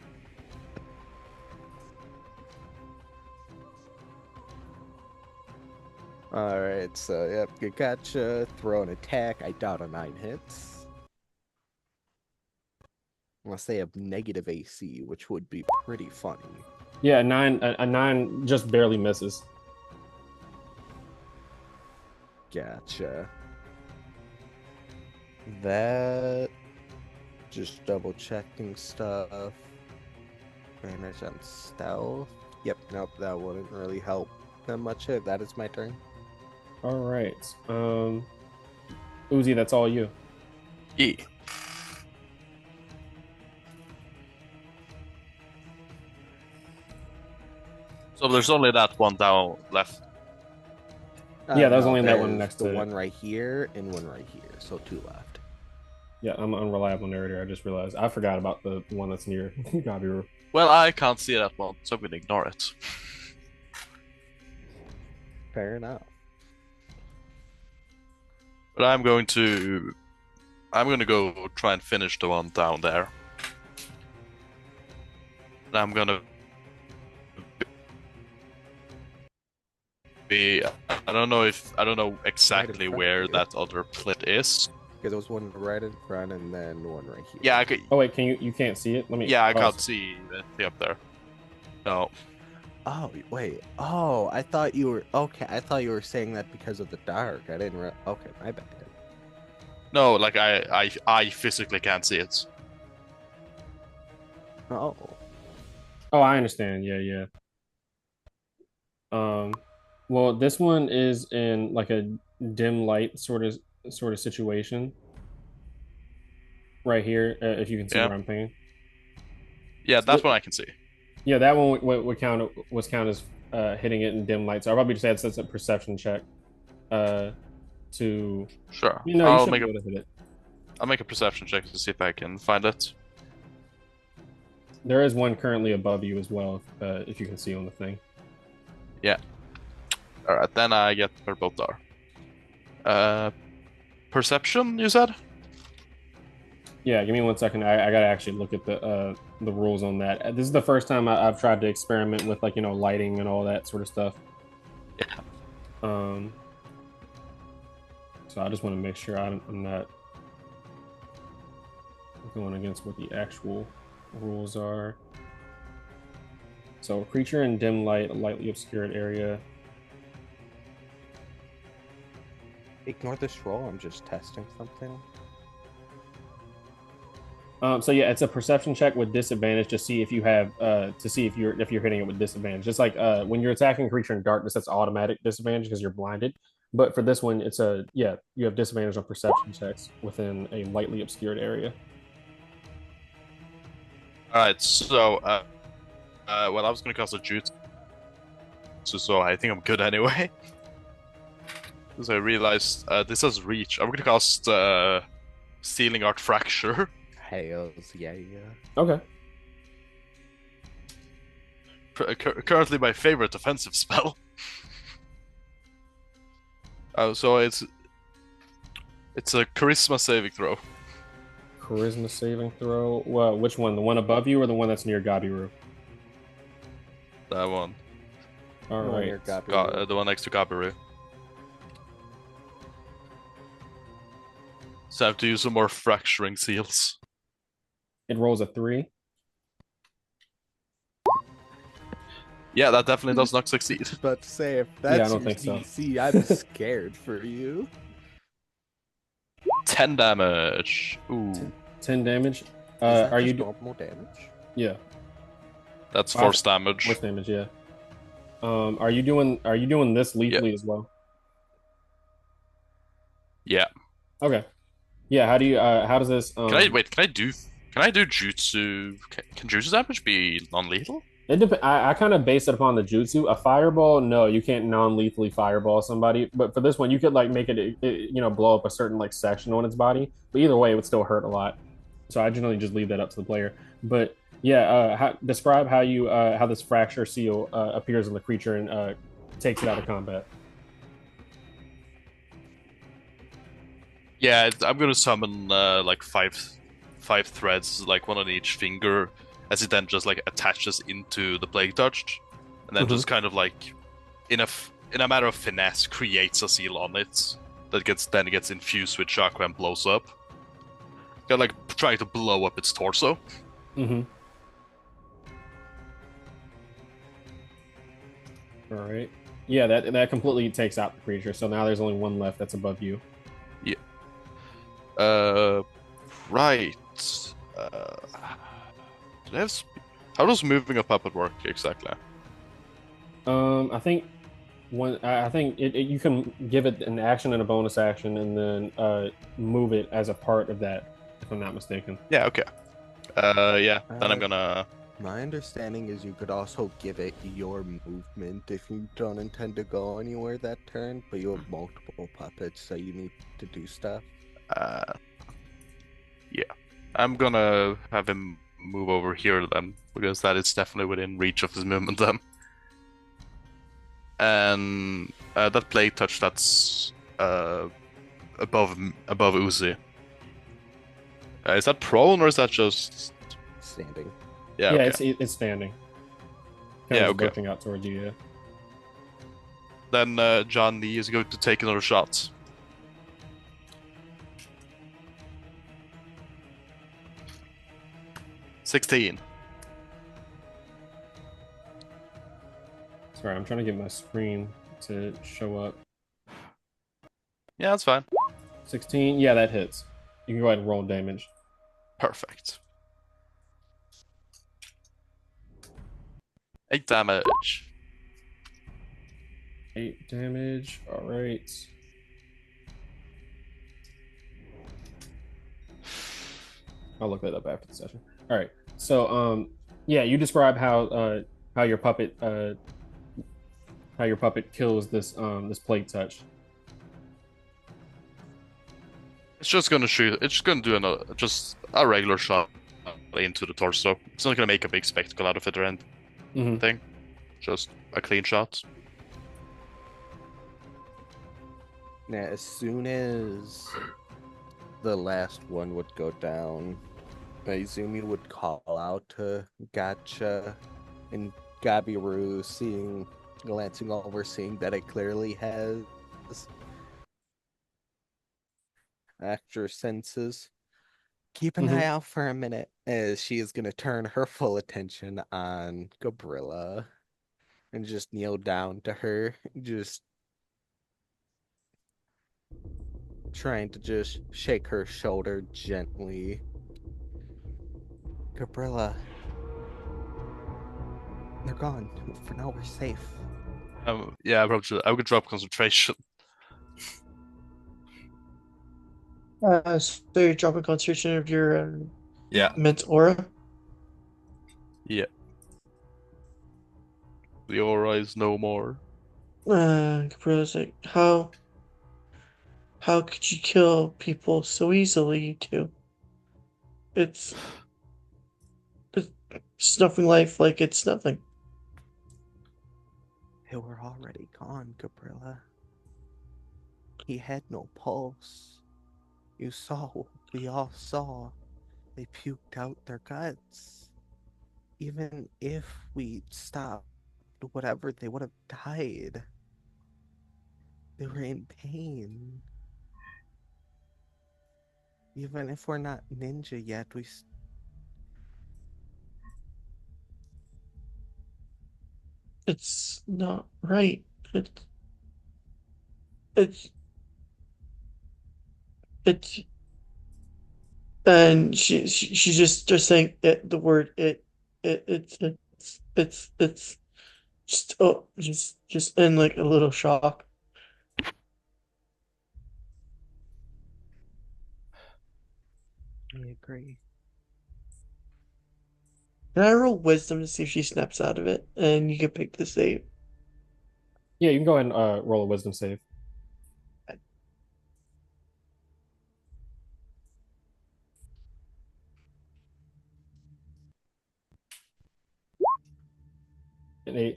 All right, so yep, gotcha. Throw an attack. I doubt a 9 hits. Unless they have negative AC, which would be pretty funny. Yeah, a nine just barely misses. Gotcha. That, just double checking stuff. Damage on stealth. Yep, nope, that wouldn't really help that much. That is my turn. All right. Uzi, that's all you. Yeah. So there's only that one down left. Yeah, that was No, only that one there's next the to it. one right here and one right here, so 2 left. Yeah, I'm an unreliable narrator. I just realized I forgot about the one that's near Gabiru. Well, I can't see that one, so I'm gonna ignore it. Fair enough. But I'm gonna go try and finish the one down there. And I'm gonna be. I don't know exactly front where of you. that other plit is. Because there was one right in front and then one right here. Yeah, I could. Oh wait, you can't see it? Let me. Yeah, I oh, can't see anything up there. No. Oh, wait. Oh, I thought you were... Okay, I thought you were saying that because of the dark. I didn't... Okay, my bad. No, like I physically can't see it. Oh. Oh, I understand. Yeah, yeah. Well, this one is in like a dim light sort of situation right here. If you can see Yeah. where I'm thinking. Yeah, So that one I can see. yeah, that one would count as hitting it in dim light. So I probably just had such a perception check. To Sure. you should be able to hit it. I'll make a perception check to see if I can find it. There is one currently above you as well, if you can see on the thing. Yeah. Alright, then I get where both are. Perception, you said? Yeah, give me 1 second. I gotta actually look at the rules on that. This is the first time I've tried to experiment with like lighting and all that sort of stuff. Yeah. So I just want to make sure I'm not going against what the actual rules are. So creature in dim light, a lightly obscured area. Ignore this roll. I'm just testing something. So yeah, it's a perception check with disadvantage to see if you have to see if you're hitting it with disadvantage. Just like when you're attacking a creature in darkness, that's automatic disadvantage because you're blinded. But for this one, it's a yeah, you have disadvantage on perception checks within a lightly obscured area. All right, so well, I was gonna cast a jutsu, so I think I'm good anyway. Because I realized this has reach. I'm gonna cast Sealing Art Fracture. Hails, yeah. Okay. Currently my favorite offensive spell. So it's a charisma saving throw. Charisma saving throw. Well, which one? The one above you or the one that's near Gabiru? That one. All The one right. near Gabiru. The one next to Gabiru. So I have to use some more fracturing seals. It rolls a 3. Yeah, that definitely does not succeed. About to say, if Yeah, I that's don't your think so. DC, I'm scared for you. 10 damage. Ooh. 10 damage. Is that Are just you normal damage? yeah, That's force damage. force damage, yeah. Are you doing this lethally as well? Yeah. Okay. Yeah, how does this Can I do jutsu? Can jutsu damage be non-lethal? I kind of base it upon the jutsu. A fireball, no, you can't non-lethally fireball somebody. But for this one, you could like make it blow up a certain like section on its body. But either way, it would still hurt a lot. So I generally just leave that up to the player. But yeah, describe how this fracture seal appears in the creature and takes it out of combat. Yeah, I'm gonna summon like five threads, like one on each finger, as it then just like attaches into the plague touch, and then just kind of like in a matter of finesse creates a seal on it that gets infused with chakra and blows up. Kind of like trying to blow up its torso. Mm-hmm. All right. Yeah, that completely takes out the creature. So now there's only one left that's above you. Yeah. Right. Uh, do they have how does moving a puppet work exactly? I think you can give it an action and a bonus action, and then move it as a part of that, if I'm not mistaken. Yeah. Okay. Yeah. Then I'm gonna. My understanding is you could also give it your movement if you don't intend to go anywhere that turn, but you have multiple puppets, so you need to do stuff. Yeah. I'm gonna have him move over here then, because that is definitely within reach of his movement then. And that plague touch that's above Uzi. Is that prone or is that just Standing. yeah? Yeah, Okay. it's standing. Kind Yeah, of okay. lurching out towards you. Yeah. Then John Lee is going to take another shot. $16. Sorry, I'm trying to get my screen to show up. Yeah, that's fine. 16. Yeah, that hits. You can go ahead and roll damage. Perfect. 8 damage. 8 damage. All right. I'll look that up after the session. All right. So, yeah, you describe how your puppet kills this plague touch. It's just gonna shoot. It's just gonna do just a regular shot into the torso. It's not gonna make a big spectacle out of it or anything. Just a clean shot. Now, as soon as the last one would go down, Izumi would call out to Gotcha and Gabiru, glancing over, seeing that it clearly has extra senses, Keep an eye Hmm. out for a minute as she is gonna turn her full attention on Gabrilla and just kneel down to her, just trying to just shake her shoulder gently. Gabrilla, they're gone. For now, we're safe. Yeah, I would drop concentration. So you're dropping concentration of your Yeah, immense aura. yeah. The aura is no more. Gabriel's like, how could you kill people so easily, you two? It's it's snuffing life like it's nothing. They were already gone, Gabrilla. He had no pulse. You saw what we all saw. They puked out their guts. Even if we stopped whatever, they would have died. They were in pain. Even if we're not ninja yet, It's not right. It's it's and she's just saying it, the word it's just just in like a little shock. I agree. Can I roll wisdom to see if she snaps out of it? And you can pick the save. Yeah, you can go ahead and roll a wisdom save. And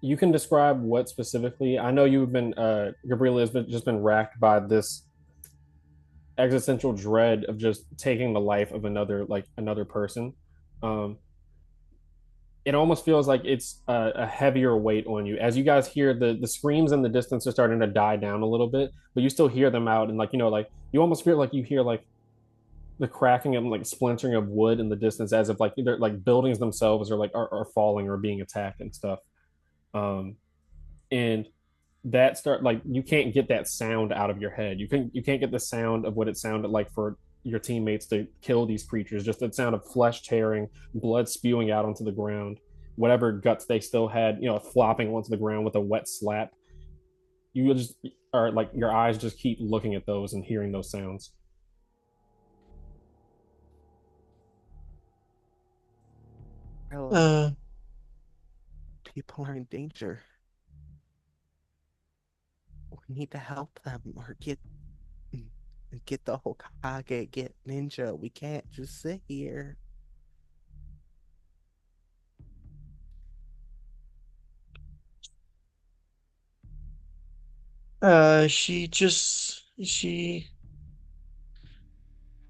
you can describe what specifically. I know you've been Gabriela has been just been racked by this existential dread of just taking the life of another person. Um, it almost feels like it's a heavier weight on you as you guys hear the screams in the distance are starting to die down a little bit, but you still hear them out, and like you almost feel like you hear like the cracking and like splintering of wood in the distance, as if like either like buildings themselves are falling or being attacked and stuff. And that start like you can't get that sound out of your head. You can't get the sound of what it sounded like for your teammates to kill these creatures. Just the sound of flesh tearing, blood spewing out onto the ground, whatever guts they still had, flopping onto the ground with a wet slap. You just are like your eyes just keep looking at those and hearing those sounds. Gabrilla, Uh, people are in danger. We need to help them or get the Hokage, get ninja. We can't just sit here. she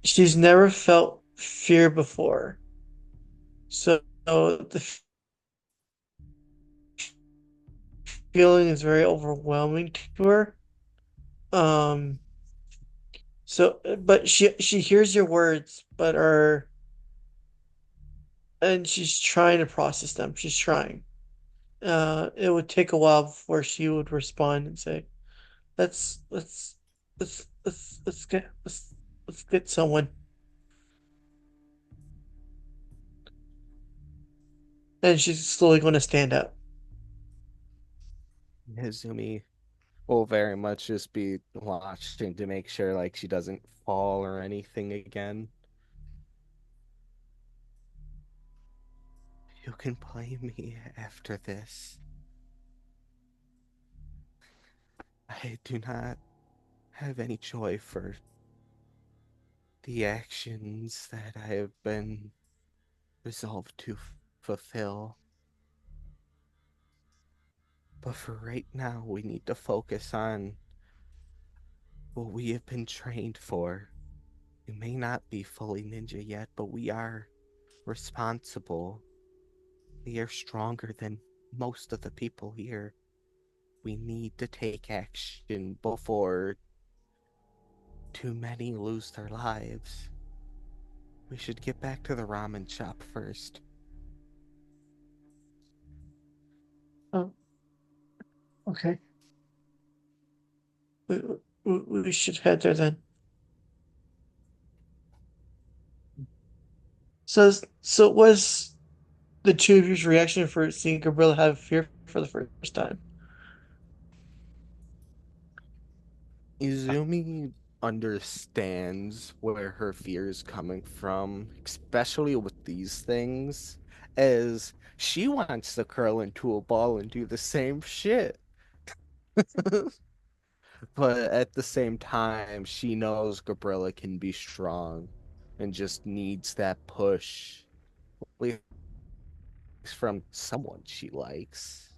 she's never felt fear before, so the feeling is very overwhelming to her. Um, but she hears your words, and she's trying to process them. She's trying. It would take a while before she would respond and say, "Let's let's let's get someone." And she's slowly going to stand up. Izumi will very much just be watching to make sure like she doesn't fall or anything again. You can blame me after this. I do not have any joy for the actions that I have been resolved to fulfill. But for right now, we need to focus on what we have been trained for. We may not be fully ninja yet, but we are responsible. We are stronger than most of the people here. We need to take action before Too many lose their lives. We should get back to the ramen shop first. Oh, okay. We, we should head there then. So was the two of your reaction for seeing Gabriella have fear for the first time? Izumi understands where her fear is coming from, especially with these things, as she wants to curl into a ball and do the same shit. But at the same time, she knows Gabriella can be strong and just needs that push, at least from someone she likes.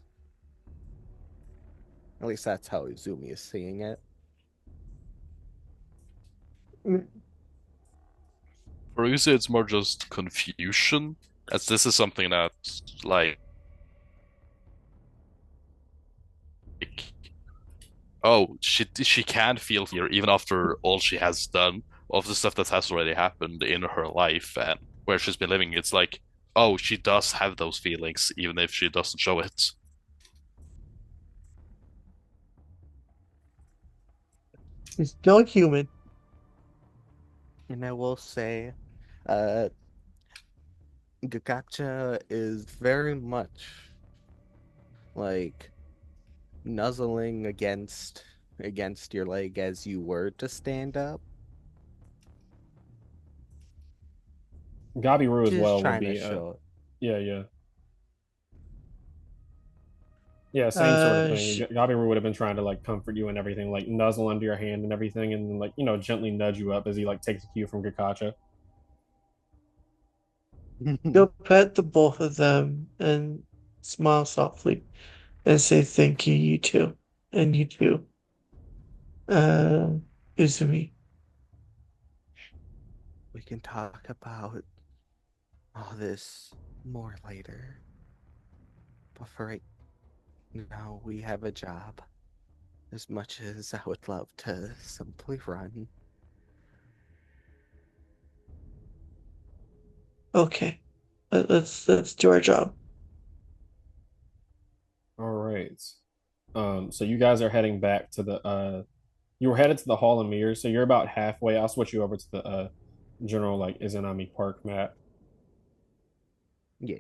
At least that's how Izumi is seeing it. Mm, For Uzi, it's more just confusion, as this is something that, like, oh, she can feel fear even after all she has done, of the stuff that has already happened in her life and where she's been living. It's like, oh, she does have those feelings, even if she doesn't show it. He's still human. And I will say, uh, Gagacha is very much like nuzzling against your leg as you were to stand up, Gabiru as just well would trying to be show yeah, yeah. Yeah, same sort of Uh, thing. sh Gabiru would have been trying to like comfort you and everything, like nuzzle under your hand and everything, and like gently nudge you up as he like takes a cue from Gakacha. it. Go pet the both of them and smile softly and say thank you, you too. And you too. Uh, Izumi. We can talk about all this more later, but for right now, we have a job. As much as I would love to simply run, Okay. Let's do our job. All right. So you guys are heading back to the you were headed to the Hall of Mirrors, so you're about halfway. I'll switch you over to the general like Izanami Park map. yeah.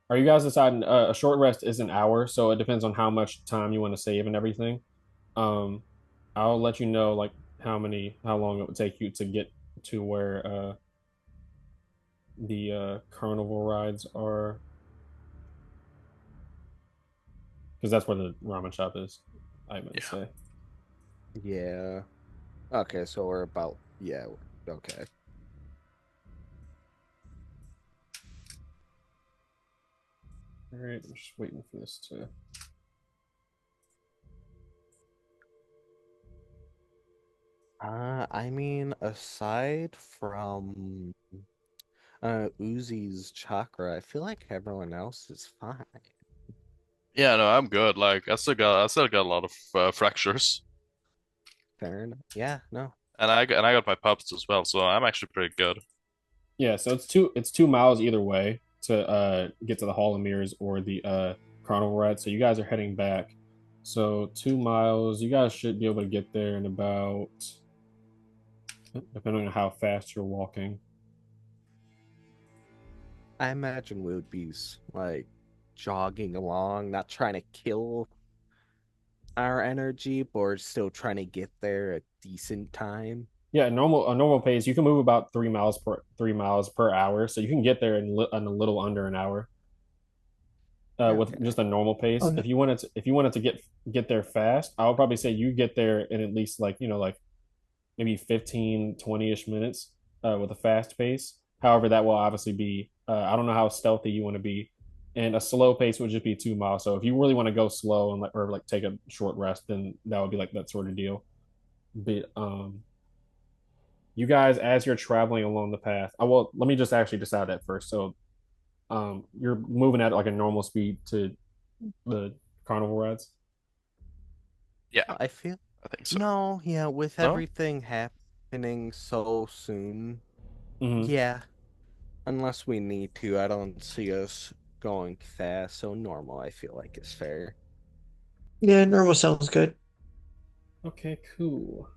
Are you guys deciding a short rest is an hour, so it depends on how much time you want to save and everything. Um, I'll let you know like how long it would take you to get to where the carnival rides are, because that's where the ramen shop is. I meant to Yeah. say. Yeah. Okay, so we're about, yeah, okay. All right, I'm just waiting for this to. I mean, aside from Uzi's chakra, I feel like everyone else is fine. Yeah, no, I'm good. Like, I still got a lot of fractures, Fair enough. Yeah, no. and I got my pups as well, so I'm actually pretty good. Yeah, so it's 2 miles either way to get to the Hall of Mirrors or the carnival ride. So you guys are heading back. So 2 miles, you guys should be able to get there in about, depending on how fast you're walking. I imagine we would be like jogging along, not trying to kill our energy, but we're still trying to get there a decent time. Yeah, a normal pace. You can move about 3 miles per hour, so you can get there in a little under an hour with Okay. just a normal Oh pace. no. If you wanted to get there fast, I would probably say you get there in at least like like maybe 15, 20-ish minutes with a fast pace. However, that will obviously be I don't know how stealthy you want to be, and a slow pace would just be 2 miles. So if you really want to go slow and or like take a short rest, then that would be like that sort of deal. But you guys, as you're traveling along the path, I will let me just actually decide that first. So you're moving at like a normal speed to the carnival rides. Yeah, I feel I think so. no, yeah, with No? everything happening so soon, Hmm. yeah, unless we need to, I don't see us going fast, so normal I feel like is fair. Yeah, normal sounds good. Okay, cool.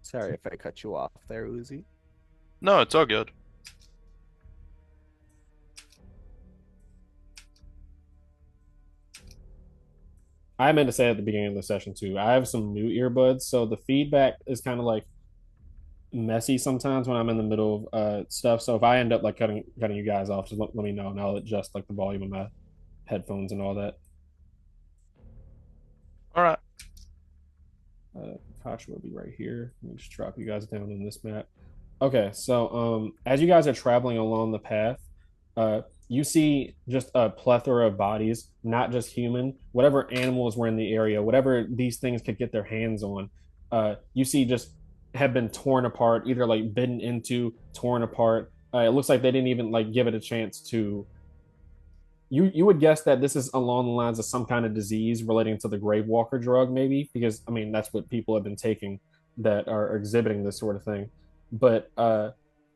Sorry if I cut you off there, Uzi. No, it's all good. I meant to say at the beginning of the session too. I have some new earbuds, so the feedback is kind of like messy sometimes when I'm in the middle of stuff. So if I end up like cutting you guys off, just let me know and I'll adjust like the volume of my headphones and all that. All right. Kasha will be right here. Let me just drop you guys down on this map. Okay, so as you guys are traveling along the path, you see just a plethora of bodies, not just human, whatever animals were in the area, whatever these things could get their hands on. You see just have been torn apart, either like bitten into, torn apart. It looks like they didn't even like give it a chance to you would guess that this is along the lines of some kind of disease relating to the grave walker drug, maybe, because I mean that's what people have been taking that are exhibiting this sort of thing. But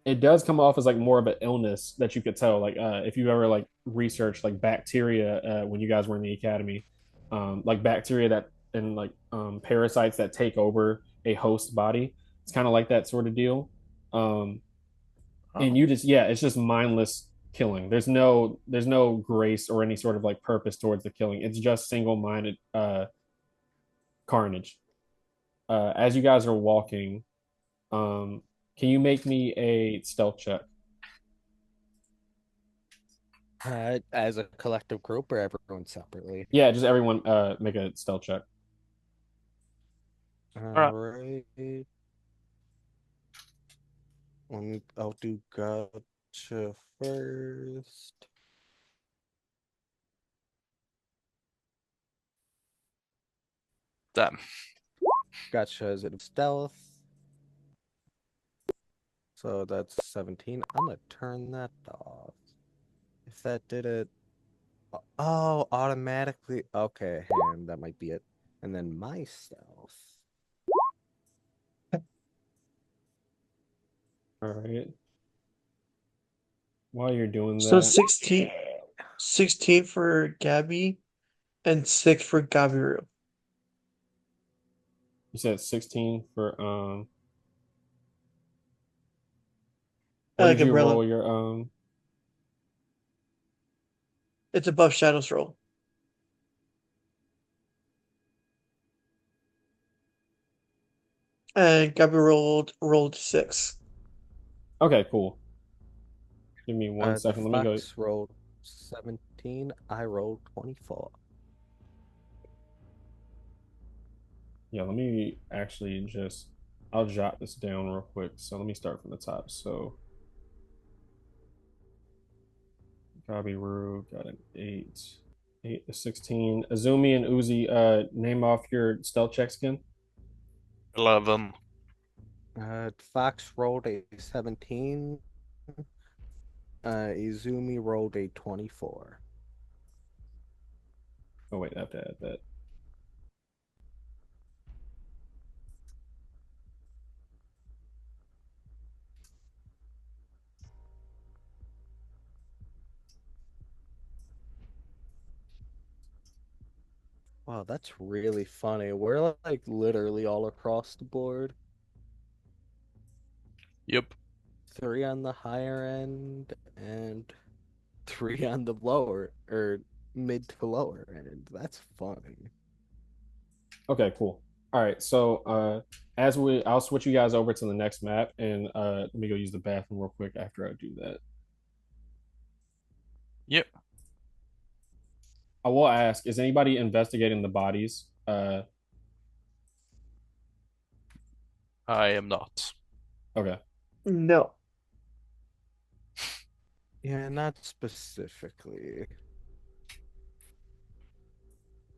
it does come off as like more of an illness that you could tell. Like if you ever like researched like bacteria when you guys were in the academy, like bacteria that and like parasites that take over a host body. It's kind of like that sort of deal. Um, and Oh. you just yeah, it's just mindless killing. There's no grace or any sort of like purpose towards the killing. It's just single-minded carnage. As you guys are walking, um can you make me a stealth check? As a collective group or everyone separately? Yeah, just everyone make a stealth check. All right. Alright. I'll do gotcha first. Damn. Gotcha is it stealth? So that's 17. I'm gonna turn that off. If that did it. Oh, automatically. Okay, that might be it. And then my stealth. All right. While you're doing So that, 16 for Gabby and 6 for Gabiru. you said 16 for what did you Gabriella. roll your It's above Shadow's roll. And Gabby rolled 6. okay, cool. Give me one The second. Let me go. fox rolled 17. I rolled 24. Yeah, let me actually just I'll jot this down real quick. So let me start from the top. So Gabiru got an 8. 8 to 16. Azumi and Uzi, name off your stealth checks again. 11. Fox rolled a 17. Izumi rolled a 24. Oh wait, I have to add that. Wow, that's really funny. We're like literally all across the board. Yep. 3 on the higher end and 3 on the lower or mid to lower end. That's funny. Okay, cool. All right, so I'll switch you guys over to the next map, and let me go use the bathroom real quick after I do that. Yep. I will ask: is anybody investigating the bodies? I am not. Okay. No. Yeah, not specifically.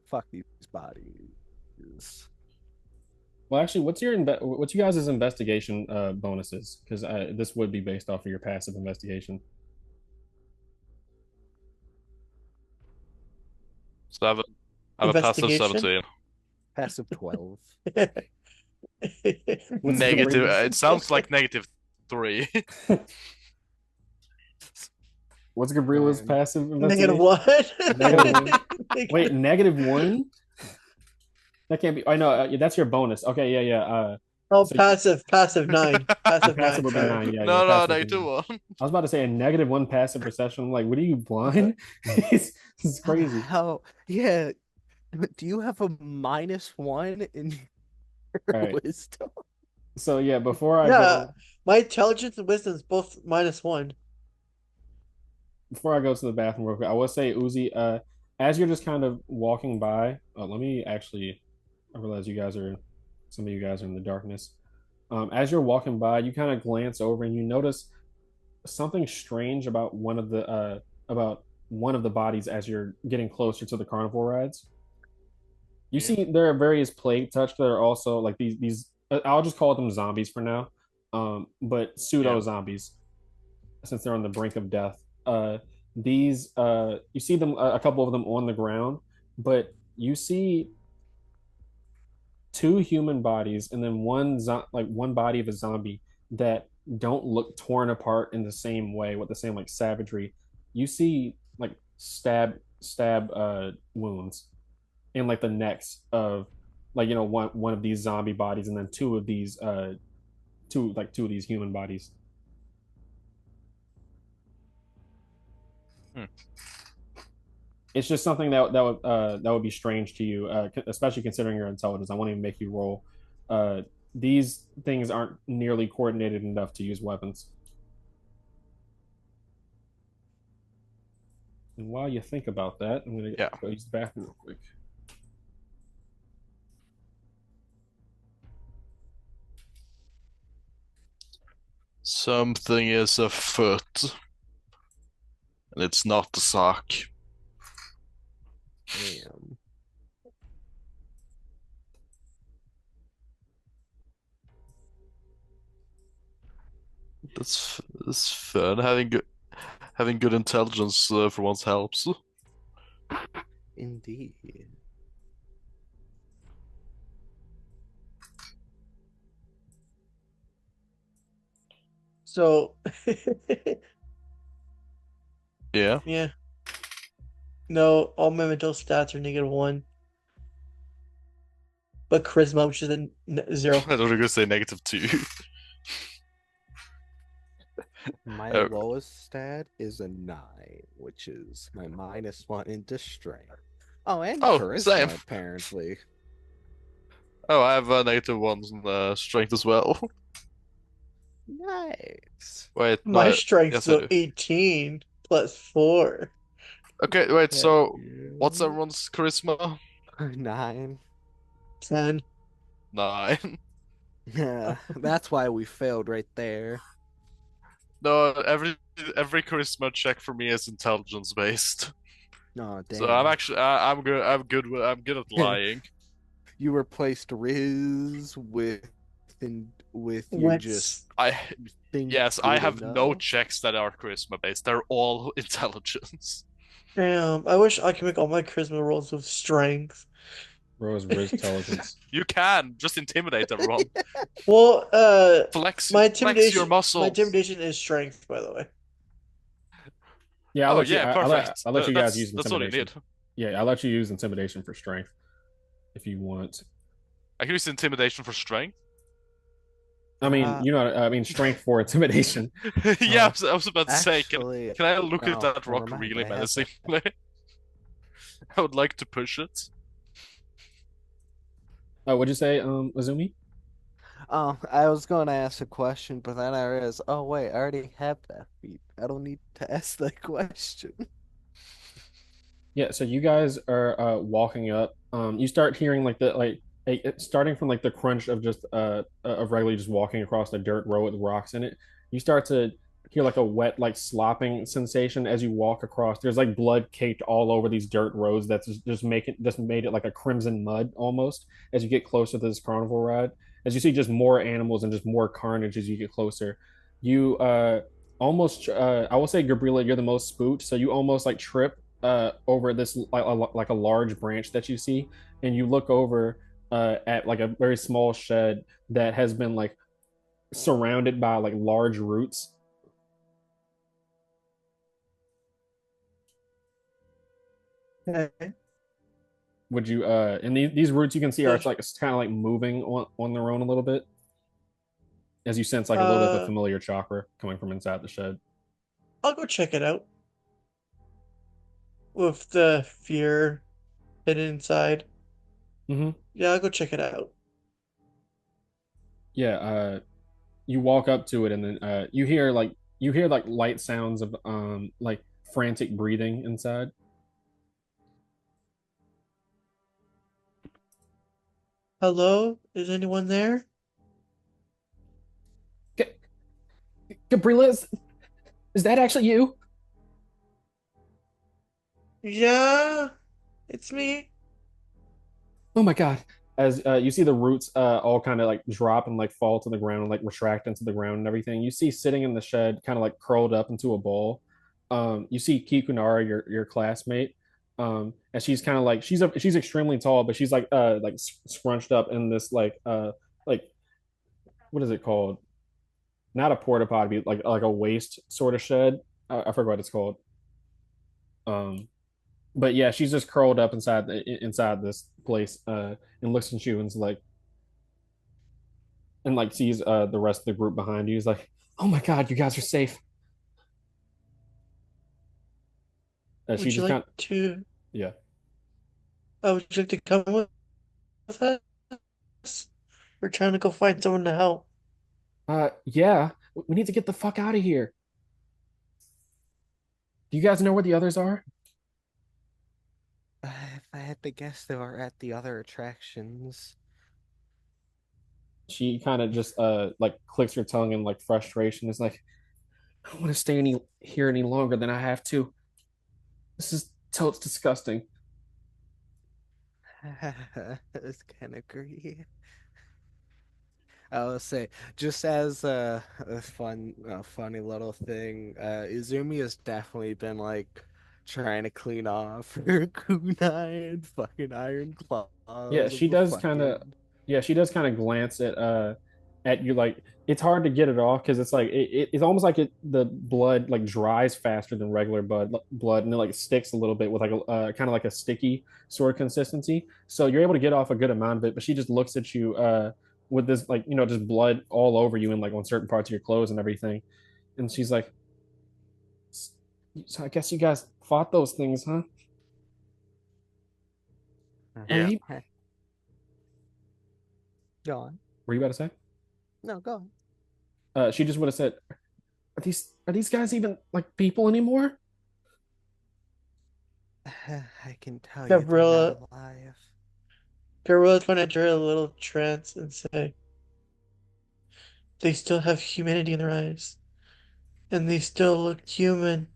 Fuck these bodies. Well, actually, what's you guys' investigation bonuses? Because this would be based off of your passive investigation. 7. I have a passive Investigation. 17. Passive 12. What's Negative. Gabriel's It sounds like -3. what's Gabriela's And passive Negative investigation? what? -1. Wait, Negative. -1? That can't be. I know that's your bonus. Okay, yeah, yeah. Oh, So passive 9. your Passive passive 9, would be sorry. 9. Yeah, yeah, No, no, passive would be 9. -1. I was about to say a -1 passive perception. I'm like, what are you blind? It's crazy. how, yeah, do you have a -1 in All your right. wisdom? So yeah, before I Yeah, go my intelligence and wisdom is both -1. before I go to the bathroom real quick, I will say, Uzi, as you're just kind of walking by, let me actually. I realize some of you guys are in the darkness. As you're walking by, you kind of glance over and you notice something strange about one of the bodies as you're getting closer to the carnival rides. You Yeah. see, there are various plague touch that are also like these. I'll just call them zombies for now, but Yeah. pseudo zombies since they're on the brink of death. These you see them a couple of them on the ground, but you see two human bodies and then one body of a zombie that don't look torn apart in the same way with the same like savagery. You see like stab wounds in like the necks of like one of these zombie bodies and then two of these human bodies. Hmm. It's just something that would be strange to you, especially considering your intelligence. I won't even make you roll. Uh, these things aren't nearly coordinated enough to use weapons. And while you think about that, I'm gonna Yeah. go use the bathroom real quick. Something is afoot, and it's not the sock. Damn. That's fun. Having good intelligence for once helps. Indeed. So, Yeah. yeah. No, all my mental stats are -1. But charisma, which is a 0. I don't want to say -2. My Uh, lowest stat is a 9, which is my -1 into strength. Oh, and oh, same. charisma, apparently. Oh, I have a -1 in strength as well. Nice. Wait, My no. strength's Yes, I so do. 18 plus 4. Okay, wait. Heck So, what's yeah. everyone's charisma? 9. 10. 9. Yeah, that's why we failed right there. No, every charisma check for me is intelligence based. Oh, So I'm damn. actually I'm good. I'm good at lying. You replaced Riz with you're just What's I think yes, I good have no enough. checks that are charisma based. They're all intelligence. damn? I wish I could make all my charisma rolls with strength. Rose Riz intelligence. You can just intimidate everyone. Well, Flex your my muscles. intimidation is strength, by the way. Yeah, Oh yeah, perfect. I'll let you guys use That's all you intimidation. need. Yeah, I'll let you use intimidation for strength if you want. I can use intimidation for strength. I mean, Uh, I mean, strength for intimidation. Yeah, Uh, I was about to say, actually, can I look at no, that never rock mind. really I have menacingly? that. I would like to push it. what'd you say, Azumi? Oh, I was going to ask a question, but then I realized, oh wait, I already have that feat. I don't need to ask that question. Yeah, so you guys are walking up. You start hearing like starting from like the crunch of just of regularly just walking across the dirt road with rocks in it. You start to hear like a wet like slopping sensation as you walk across. There's like blood caked all over these dirt roads that's just made it like a crimson mud almost as you get closer to this carnival ride. As you see just more animals and just more carnage as you get closer. You almost I will say Gabriela, you're the most spooked, so you almost like trip over this like a large branch that you see, and you look over. at like a very small shed that has been like surrounded by like large roots. Okay. Would you and these roots you can see are So, it's like it's kind of like moving on their own a little bit as you sense like a little bit of a uh, familiar chakra coming from inside the shed. I'll go check it out with the fear hidden inside. Mm-hmm. Yeah, I'll go check it out. Yeah, you walk up to it and then you hear like light sounds of like frantic breathing inside. Hello? Is anyone there? G- Gabriela, is that actually you? Yeah, it's me. Oh my god! As you see the roots all kind of like drop and like fall to the ground and like retract into the ground and everything. You see sitting in the shed, kind of like curled up into a ball. You see Kikunara, your classmate, and she's kind of like she's extremely tall, but she's like scrunched up in this like what is it called? Not a porta potty, like a waste sort of shed. I forgot what it's called. Um, but yeah, she's just curled up inside this place, and looks at you and's like, and like sees the rest of the group behind you. He's like, "Oh my god, you guys are safe." She Would you just like kind of, to? yeah, Would you like to come with us? We're trying to go find someone to help. yeah. We need to get the fuck out of here. Do you guys know where the others are? If I had to guess, they were at the other attractions. She kind of just like clicks her tongue in like frustration. It's like, I don't want to stay here any longer than I have to. This is totes disgusting. I can agree. I will say, just as a funny little thing, Izumi has definitely been like trying to clean off her kunai and fucking iron Yeah, claws of she the does kind of. fucking. Yeah, she does kind of glance at you. Like it's hard to get it off because it's like it's almost like the blood like dries faster than regular blood, and it like sticks a little bit with like a kind of like a sticky sort of consistency. So you're able to get off a good amount of it, but she just looks at you with this like just blood all over you and like on certain parts of your clothes and everything, and she's like, "So I guess you guys fought those things, huh?" Yeah. Hey, Go on. were you about to say? No, go on. She just would have said, are these guys even like people anymore? I can tell you they're not Gabriella, alive. Gorilla's going to enter a little trance and say, they still have humanity in their eyes, and they still look human.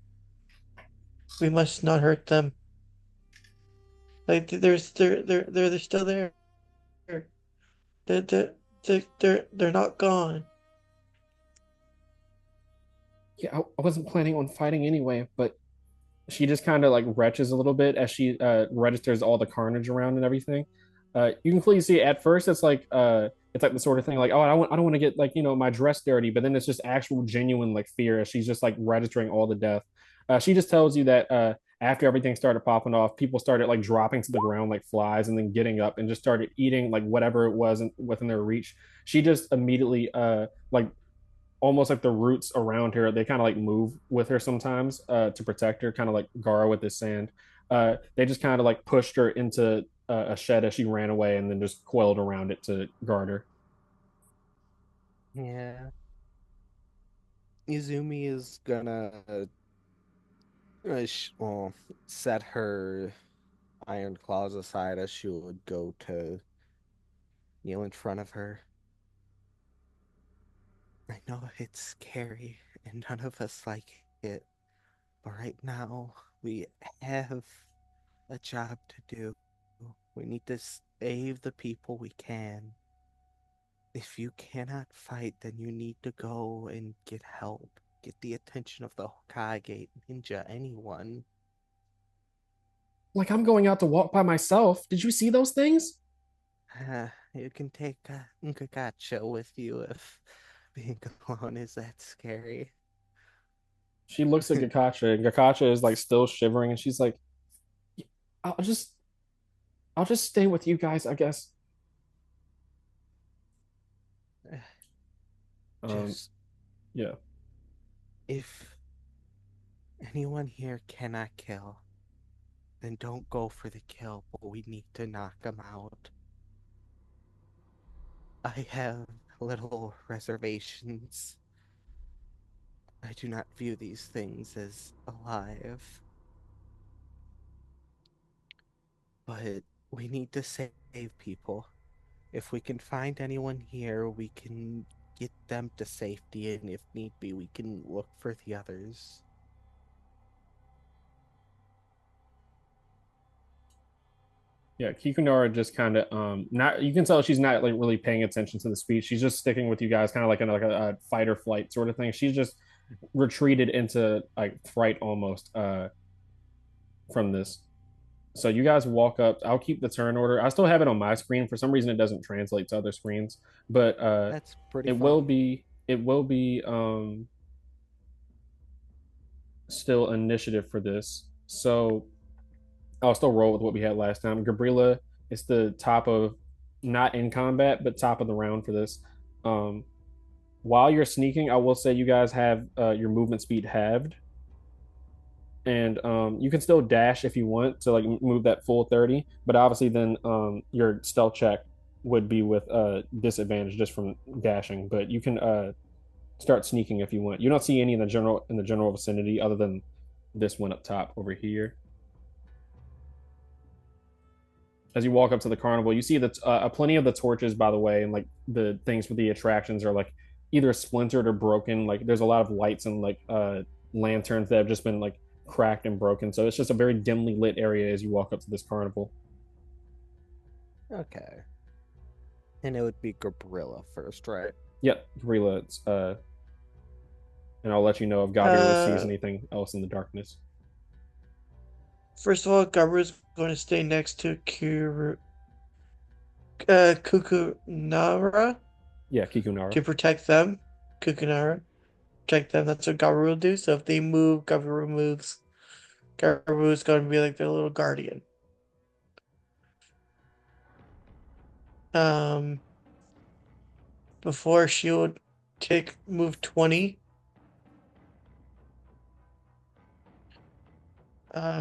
We must not hurt them. Like they're still there. They're they're they're not gone. Yeah, I wasn't planning on fighting anyway, but she just kind of like retches a little bit as she registers all the carnage around and everything. You can clearly see at first it's like the sort of thing like, oh, I don't want to get like my dress dirty, but then it's just actual genuine like fear as she's just like registering all the death. She just tells you that after everything started popping off, people started like dropping to the ground like flies and then getting up and just started eating like whatever it was within their reach. She just immediately like almost like the roots around her, they kind of like move with her sometimes to protect her, kind of like Gara with this sand. They just kind of like pushed her into a shed as she ran away and then just coiled around it to guard her. Yeah. Izumi is gonna well, set her iron claws aside as she would go to kneel in front of her. I know it's scary and none of us like it, but right now we have a job to do. We need to save the people we can. If you cannot fight, then you need to go and get help. Get the attention of the Hokage, ninja, anyone. Like I'm going out to walk by myself. Did you see those things? You can take Kakacho with you if being alone is that scary. She looks at Gakacha, and Gakacha is like still shivering, and she's like, "I'll just, I'll just stay with you guys, I guess." Um, Just yeah, if anyone here cannot kill, then don't go for the kill, but we need to knock them out. I have little reservations. I do not view these things as alive, but we need to save people. If we can find anyone here, we can get them to safety, and if need be, we can look for the others. yeah. Kikunara just kind of not. You can tell she's not like really paying attention to the speech. She's just sticking with you guys, kind of like a fight or flight sort of thing. She's just retreated into like fright almost from this. So you guys walk up. I'll keep the turn order. I still have it on my screen. For some reason, it doesn't translate to other screens, but That's pretty it will fun. be it will be still initiative for this. So I'll still roll with what we had last time. Gabriela is the top of not in combat, but top of the round for this. Um, while you're sneaking, I will say you guys have your movement speed halved, and you can still dash if you want to like move that full 30, but obviously then your stealth check would be with disadvantage just from dashing, but you can start sneaking if you want. You don't see any in the general vicinity other than this one up top over here. As you walk up to the carnival, you see that plenty of the torches, by the way, and like the things for the attractions are like either splintered or broken. Like there's a lot of lights and like lanterns that have just been like cracked and broken. So it's just a very dimly lit area as you walk up to this carnival. Okay. And it would be Gabrilla first, right? Yep, Gorilla. And I'll let you know if Gabriela sees Uh, anything else in the darkness. First of all, Garu's going to stay next to Kukunara Yeah, Kikunara. to protect them. Kukunara, protect them. That's what Garu will do. So if they move, Garu moves. Garu is going to be like their little guardian. Um, Before she would take move 20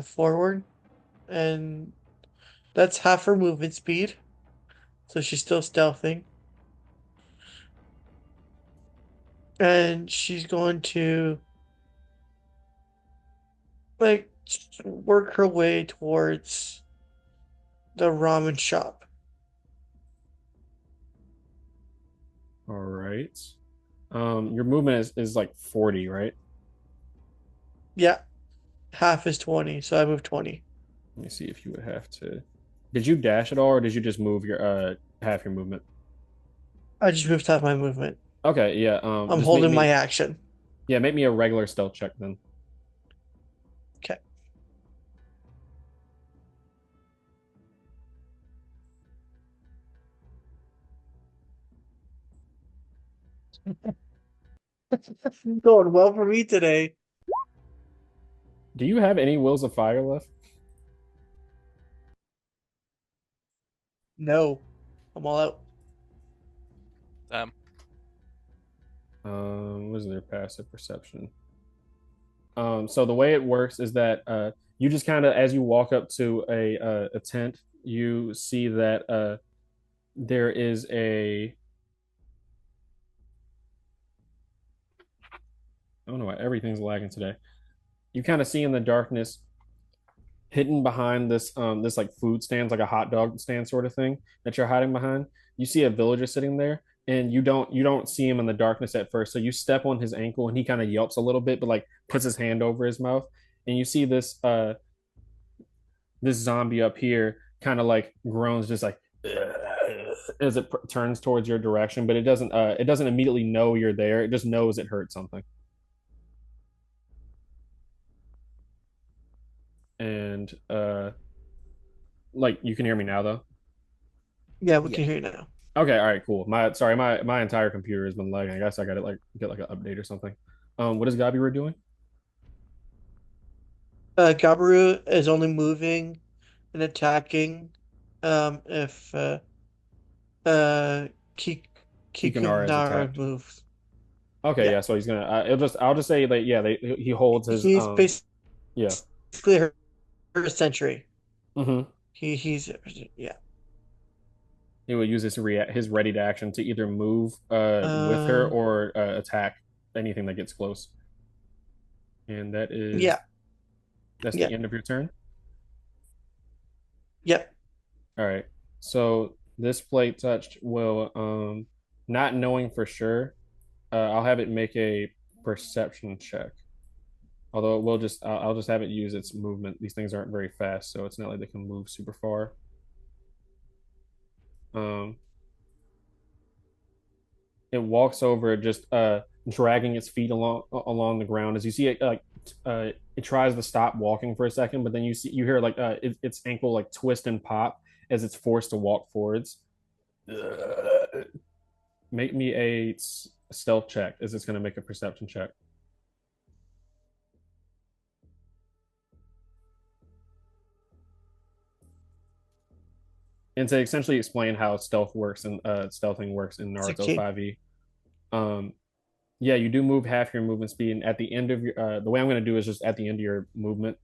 forward, and that's half her movement speed. So she's still stealthing, and she's going to like work her way towards the ramen shop. All right. Your movement is like 40, right? Yeah, half is 20, so I move 20. Let me see if you would have to. Did you dash at all, or did you just move your half your movement? I just moved half my movement. Okay, yeah. I'm Just make holding my me action. yeah, make me a regular stealth check then. Okay. Going well for me today. Do you have any wills of fire left? No, I'm all out. Damn. What is their passive perception? So the way it works is that you just kind of, as you walk up to a tent, you see that there is a. I don't know why everything's lagging today. You kind of see in the darkness, hidden behind this like food stands, like a hot dog stand sort of thing that you're hiding behind. You see a villager sitting there, and you don't see him in the darkness at first. So you step on his ankle, and he kind of yelps a little bit, but like puts his hand over his mouth, and you see this zombie up here kind of like groans just like as it turns towards your direction, but it doesn't immediately know you're there. It just knows it hurt something. And like you can hear me now though. Yeah, we Yeah. can hear you now. Okay, all right, cool. My entire computer has been lagging. I guess I got to like get like an update or something. What is Gabi doing? Gabaru is only moving and attacking if uh Ki Kikanara is Kikunara attacked. moves. Okay, Yeah. yeah. So he's gonna. I'll just say that. Yeah, he holds his. He's Yeah. basically her sentry. Mm-hmm. He's yeah. He will use his ready to action to either move with her Uh or attack anything that gets close. And yeah. that's Yeah. the end of your turn. Yep. All right. So this plate touched will not knowing for sure, I'll have it make a perception check. Although it will just I'll just have it use its movement. These things aren't very fast, so it's not like they can move super far. Um, it walks over, just dragging its feet along the ground. As you see it, it tries to stop walking for a second, but then you hear like its ankle like twist and pop as it's forced to walk forwards. Make me a stealth check. Is this going to make a perception check? And to essentially explain how stealthing works in Naruto 16. 5e. Um, yeah, you do move half your movement speed, and at the end of your the way I'm going to do is just at the end of your movement,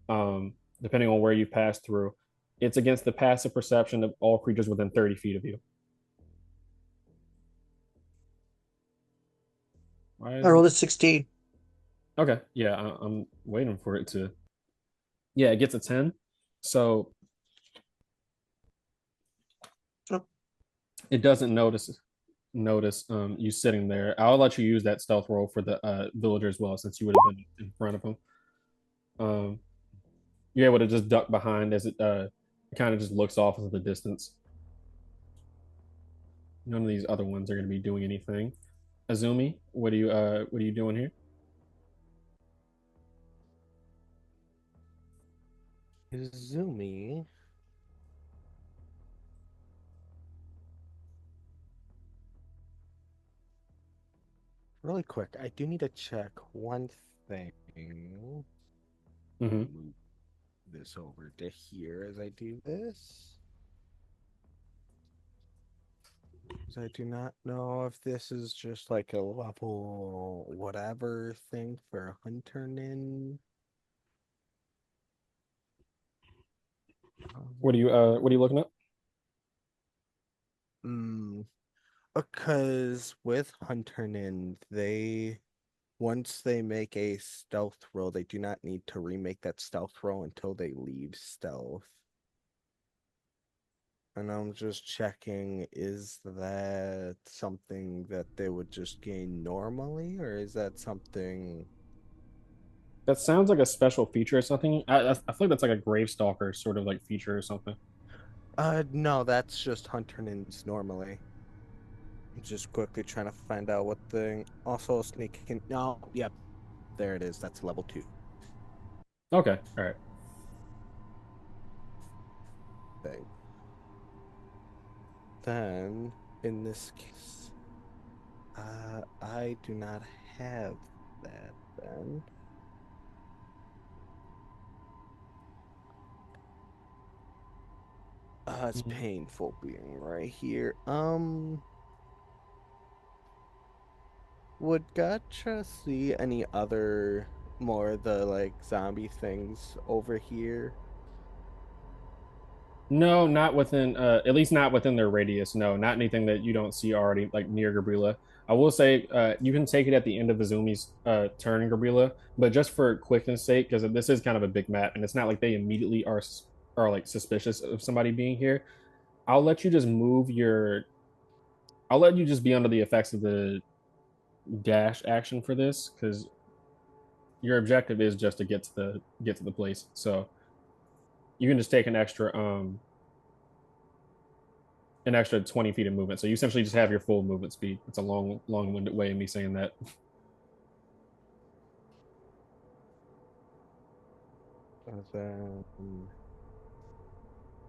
depending on where you pass through, it's against the passive perception of all creatures within 30 feet of you. Why I is rolled it a 16. okay? Yeah, I'm waiting for it to. Yeah, it gets a 10, so Oh, it doesn't notice you sitting there. I'll let you use that stealth roll for the villager as well, since you would have been in front of him. Um, you're able to just duck behind as it kind of just looks off into the distance. None of these other ones are going to be doing anything. Azumi, what are you doing here? Izumi. Really quick, I do need to check one thing. Mm-hmm. Move this over to here as I do this. Because I do not know if this is just like a level whatever thing for Hunter Nin. What are you looking at? Mm, because with Hunter Nin, once they make a stealth roll, they do not need to remake that stealth roll until they leave stealth. And I'm just checking, is that something that they would just gain normally, or is that something? That sounds like a special feature or something. I feel like that's like a grave stalker sort of like feature or something. No, that's just Hunter Nin's normally. I'm just quickly trying to find out what thing. Also, sneaking. No, yep, there it is. That's level 2 Okay, all right. thing. Then, in this case, I do not have that then. It's Mhm. painful being right here. Would Gotcha see any other more the like zombie things over here? No, not within at least not within their radius. No, not anything that you don't see already like near Gabriela. I will say you can take it at the end of Azumi's turn, Gabriela, but just for quickness sake, because this is kind of a big map, and it's not like they immediately are like suspicious of somebody being here. I'll let you just move your. I'll let you just be under the effects of the dash action for this, because your objective is just to get to the place. So you can just take an extra 20 feet of movement. So you essentially just have your full movement speed. It's a long-winded way of me saying that. And then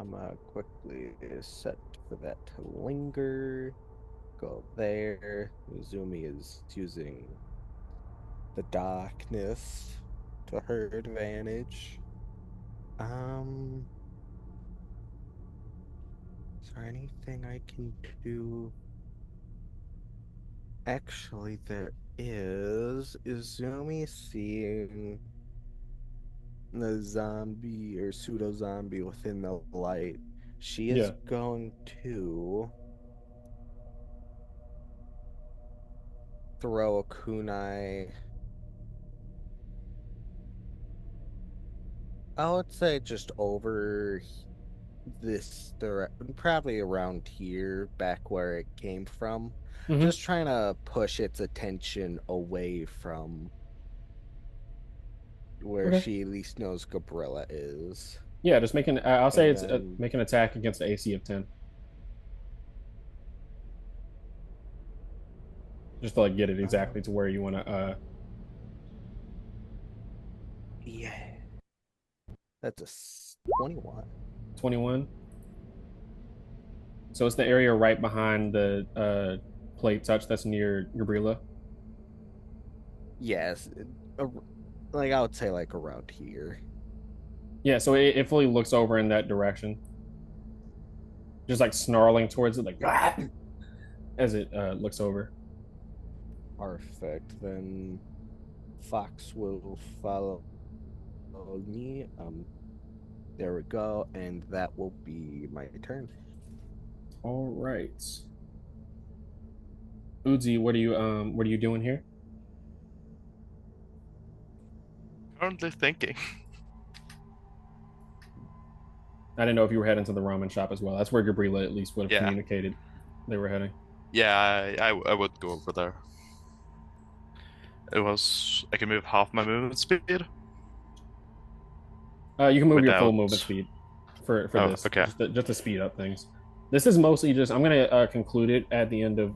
I'm gonna quickly set for that to linger. Go there. Uzumi is using the darkness to her advantage. Um, is there anything I can do? Actually, there is. Izumi seeing the zombie or pseudo zombie within the light. She is Yeah. going to throw a kunai. I would say just over this direction, probably around here, back where it came from. Hmm. Just trying to push its attention away from where Okay. she at least knows Gabriella is. Yeah, just making. I'll say And it's then, make an attack against the AC of 10, just to like get it um, exactly to where you want to. yeah, that's a 21. 21. So it's the area right behind the plate touch that's near Gabriela. Yes, like I would say like around here. Yeah, so it fully looks over in that direction, just like snarling towards it, like "Ah!" as it looks over. Perfect. Then Fox will follow me. There we go, and that will be my turn. All right, Uzi, what are you doing here? Currently thinking. I didn't know if you were heading to the ramen shop as well. That's where Gabriela at least would have Yeah, communicated they were heading. yeah, I would go over there. It was I can move half my movement speed You can move your full movement without. speed for Oh, this, okay. just to speed up things. This is mostly just I'm gonna conclude it at the end of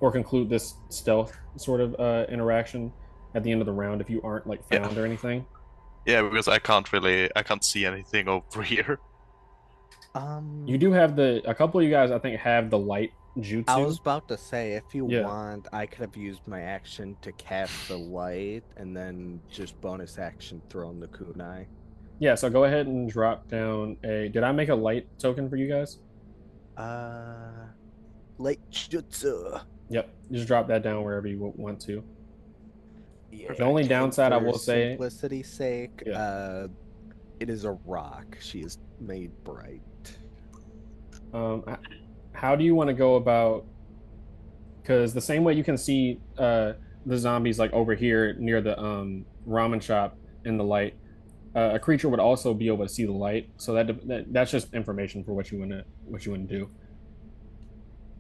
or conclude this stealth sort of interaction at the end of the round if you aren't like Yeah, found or anything. yeah, because I can't see anything over here. You Um, do have the a couple of you guys I think have the light I jutsu. was about to say, if you Yeah, want, I could have used my action to cast the light and then just bonus action thrown the kunai. yeah. So go ahead and drop down a. Did I make a light token for you guys? Uh, Light jutsu. Yep. Just drop that down wherever you want to. The Yeah, only Perfect. and downside I for will say, simplicity's sake, yeah, it is a rock. She is made bright. um, how do you want to go about? Because the same way you can see the zombies like over here near the ramen shop in the light, a creature would also be able to see the light. So that's just information for what you want to do.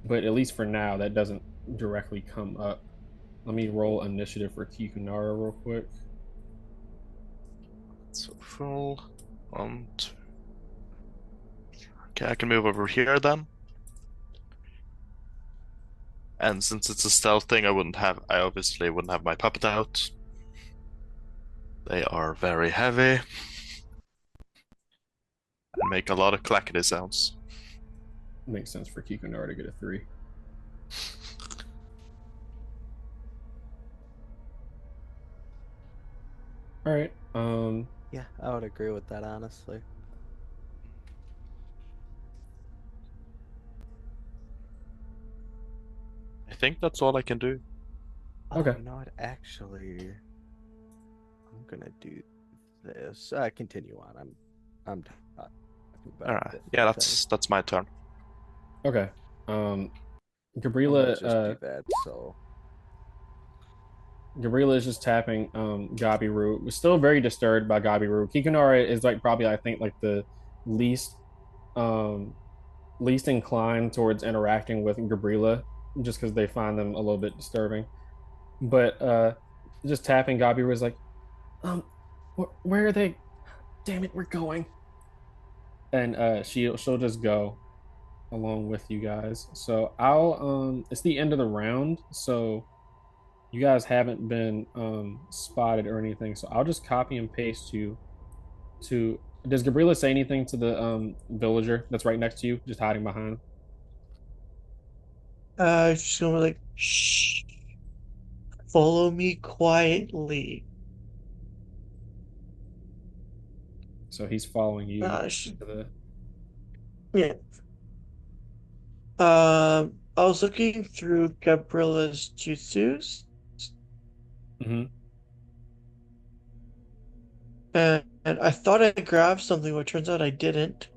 But at least for now, that doesn't directly come up. Let me roll initiative for Kikunara real quick. So full. Okay, I can move over here then. And since it's a stealth thing, I obviously wouldn't have my puppet out. They are very heavy and make a lot of clackety sounds. Makes sense for Kikunara to get a 3. All right. Yeah, I would agree with that, honestly. I think that's all I can do. Oh, Okay. you know what? Actually, I'm gonna do this. Continue on. I'm talking All about a right. Yeah, different thing. that's my turn. Okay. I'm gonna Gabriela just do that. So, Gabriela is just tapping Gabiru. Was still very disturbed by Gabiru. Kikunara is like probably I think like the least um least inclined towards interacting with Gabriela just because they find them a little bit disturbing. But just tapping Gabiru is like, um, where are they? Damn it, we're going. And she'll just go along with you guys. So I'll it's the end of the round, so you guys haven't been spotted or anything. So I'll just copy and paste you to Does Gabriela say anything to the villager that's right next to you, just hiding behind? She's gonna be like, shh, follow me quietly. So he's following you She, to the. yeah. I was looking through Gabriella's jutsus, Mhm. and I thought I grabbed something, but it turns out I didn't.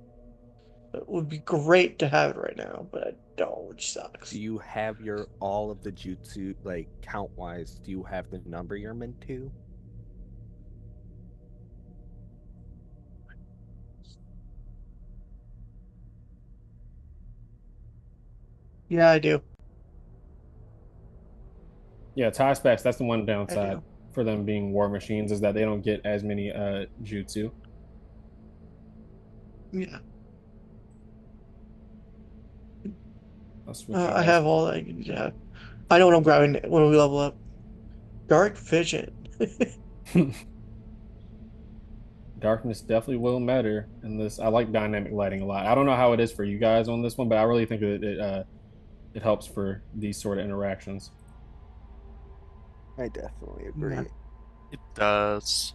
It would be great to have it right now, but I don't, which Do sucks. you have your all of the jutsu like count wise? Do you have the number you're meant to? Yeah, I do. Yeah, tie specs. That's the one I downside do. for them being war machines is that they don't get as many jutsu. Yeah. I'll switch you I guys. have all that I need to have. I know what I'm grabbing when we level up. Dark vision. Darkness definitely will matter in this. I like dynamic lighting a lot. I don't know how it is for you guys on this one, but I really think that it helps for these sort of interactions. I definitely Yeah. agree. It does.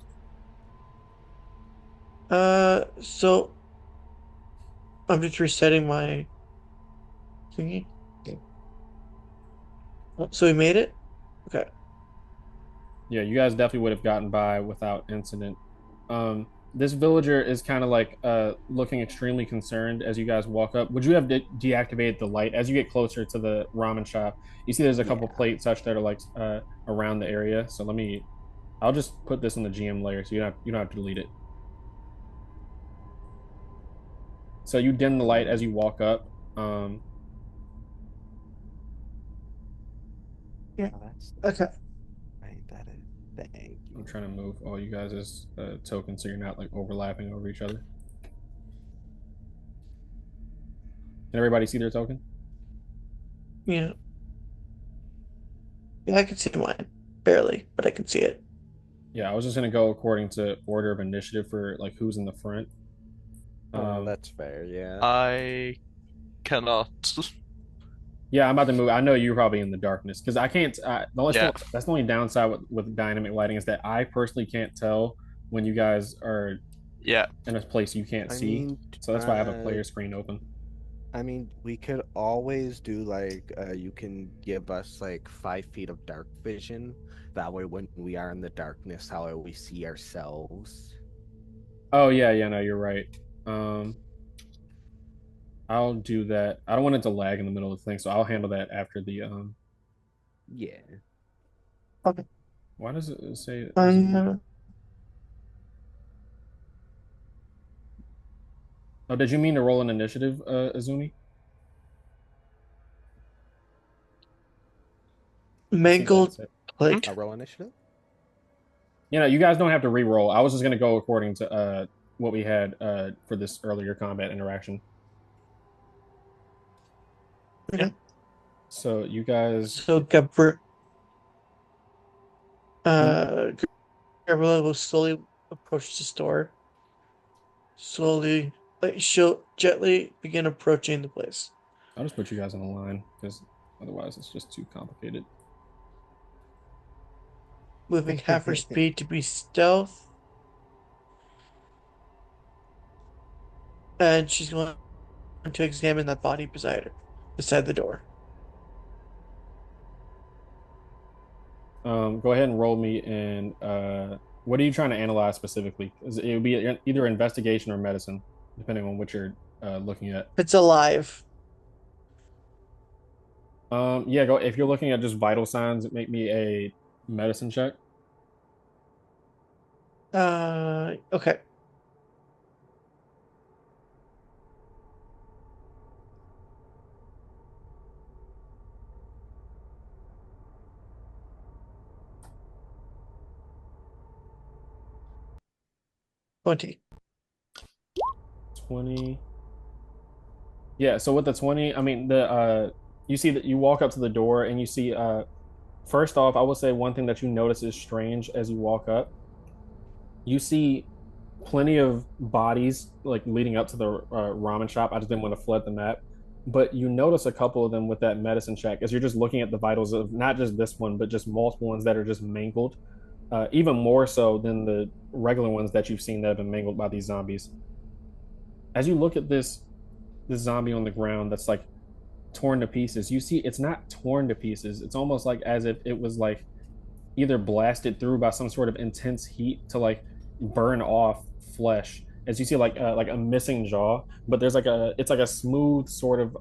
So I'm just resetting my thingy. So we made it? Okay. Yeah, you guys definitely would have gotten by without incident. This villager is kind of like looking extremely concerned as you guys walk up. Would you have deactivated the light as you get closer to the ramen shop? You see, there's a couple Yeah. plates such that are like around the area. So let me. I'll just put this in the GM layer, so you don't have to delete it. So you dim the light as Mm, you walk up. Um, Yeah. oh, that's Okay. right. That is. Thank I'm you. trying to move all you guys as tokens so you're not like overlapping over each other. Can everybody see their token? Yeah. Yeah, I can see mine. Barely, but I can see it. Yeah, I was just gonna go according to order of initiative for like who's in the front. Oh, Um, that's fair. Yeah. I cannot. yeah, I'm about to move. I know you're probably in the darkness because I can't. Yeah, That's the only downside with dynamic lighting is that I personally can't tell when you guys are yeah, in a place you can't I see. mean, So that's why I have a player screen open. we could always do like you can give us like 5 feet of dark vision. That way, when we are in the darkness, how we see ourselves. Oh yeah, yeah, no, you're right. Um, I'll do that. I don't want it to lag in the middle of the thing, so I'll handle that after the. Yeah. Okay. Why does it say Zoom? Um, Oh, did you mean to roll an initiative, Azumi? I see that it mangled said. hmm? plate. A roll initiative. You guys don't have to re-roll. I was just gonna go according to what we had for this earlier combat interaction. Yeah. Okay. So you guys, So uh, Gabriella will slowly approach the store. Slowly, like she'll gently begin approaching the place, I'll just put you guys on the line because otherwise it's just too complicated. moving half her speed to be stealth, and she's going to examine that body beside the door. Go ahead and roll me in. What are you trying to analyze specifically? It would be either investigation or medicine, depending on what you're looking at. It's alive. Yeah, go if you're looking at just vital signs, make me a medicine check. Okay. 20. 20. Yeah, so with the 20, I mean the you see that you walk up to the door and you see first off, I would say one thing that you notice is strange as you walk up. You see plenty of bodies like leading up to the ramen shop. I just didn't want to flood the map. But you notice a couple of them with that medicine check as you're just looking at the vitals of not just this one, but just multiple ones that are just mangled, even more so than the regular ones that you've seen that have been mangled by these zombies. As you look at this zombie on the ground that's like torn to pieces, you see it's not torn to pieces. It's almost like as if it was like either blasted through by some sort of intense heat to like burn off flesh. As you see like a missing jaw, but there's like a it's like a smooth sort of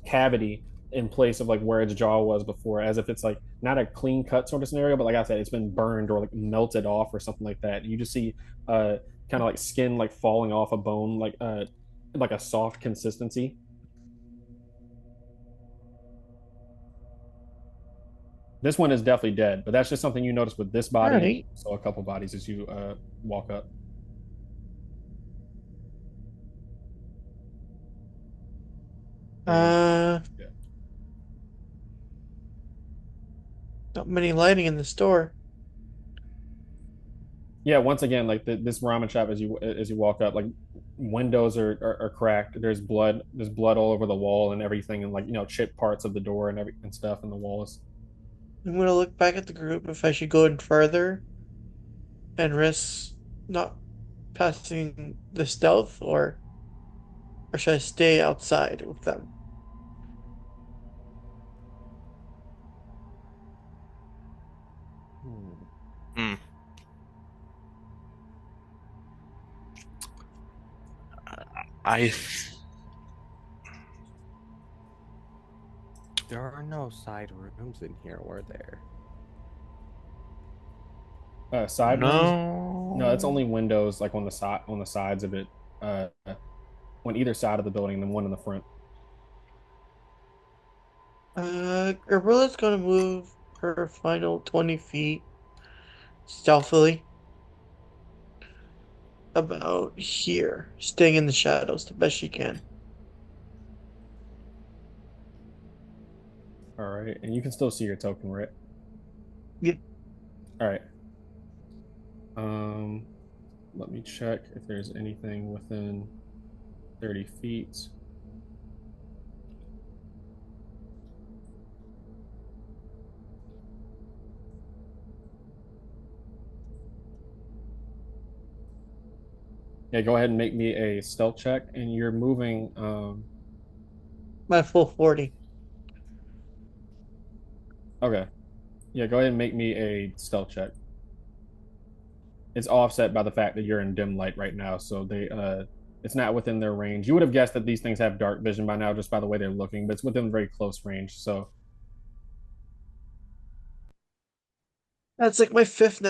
cavity in place of like where its jaw was before, as if it's like not a clean cut sort of scenario, but like I said, it's been burned or like melted off or something like that. You just see kind of like skin like falling off a bone, like a soft consistency. This one is definitely dead, but that's just something you notice with this All body and right. so a couple bodies as you walk up. And Uh, yeah, not many lighting in the store. yeah. Once again, like this ramen shop, as you walk up, like windows are cracked. There's blood all over the wall and everything, and like chip parts of the door and every and stuff in the walls. I'm gonna look back at the group if I should go in further and risk not passing the stealth, or should I stay outside with them? Hmm. Hmm. I There are no side rooms in here, were there? Side rooms? No, it's no. only windows like on the sides of it, on either side of the building, and then one in the front. Gorilla's gonna move her final 20 feet stealthily about here, staying in the shadows the best she can. All right, and you can still see your token, right? Yeah. All right. Um, Let me check if there's anything within 30 feet. Yeah, go ahead and make me a stealth check, and you're moving. My full 40. Okay, yeah, go ahead and make me a stealth check. It's offset by the fact that you're in dim light right now, so it's not within their range. You would have guessed that these things have dark vision by now just by the way they're looking, but it's within very close range. So That's like my fifth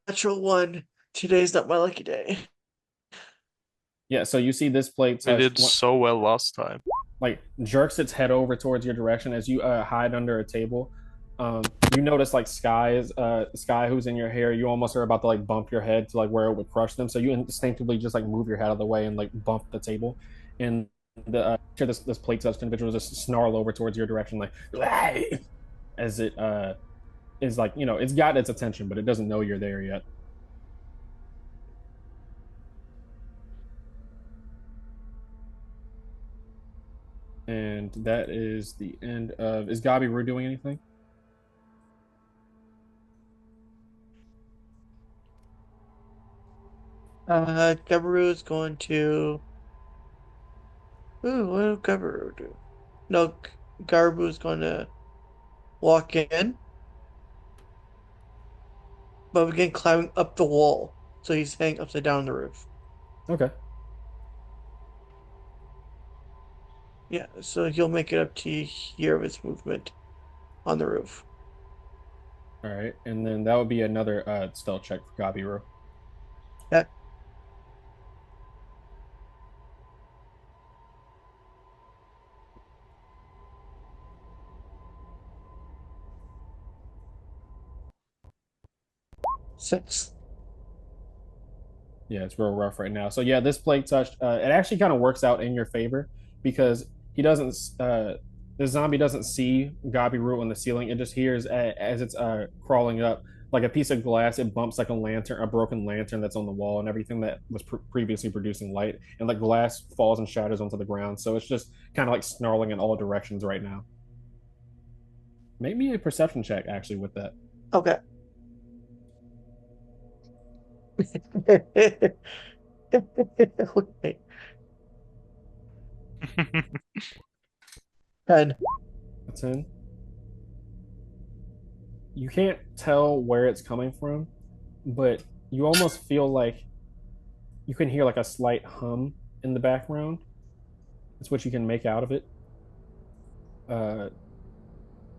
natural one. Today's not my lucky day. yeah, so you see this plate We touch did so well last time. like jerks its head over towards your direction as you hide under a table. You notice like Sky who's in your hair. You almost are about to like bump your head to like where it would crush them. So you instinctively just like move your head out of the way and like bump the table. And the this plate touched individual just snarl over towards your direction like as it is like it's got its attention, but it doesn't know you're there yet. And that is the end of. Is Gabi Rue doing anything? Gabaru is going to. Ooh, what did Gabaru do? No, Gabaru is going to walk in, but begin climbing up the wall. So he's hanging upside down on the roof. Okay. Yeah, so he'll make it up to here of his movement on the roof. All right, and then that would be another stealth check for Gabiru. Yeah, 6. Yeah, it's real rough right now. So yeah, this plague touch, it actually kind of works out in your favor because he doesn't. The zombie doesn't see Gabiru on the ceiling. It just hears as it's crawling up. like a piece of glass, it bumps like a lantern, a broken lantern that's on the wall, and everything that was previously producing light, and like glass falls and shatters onto the ground. So it's just kind of like snarling in all directions right now. Make me a perception check actually with that. Okay. Okay. 10. A 10. You can't tell where it's coming from, but you almost feel like you can hear like a slight hum in the background. That's what you can make out of it. Uh,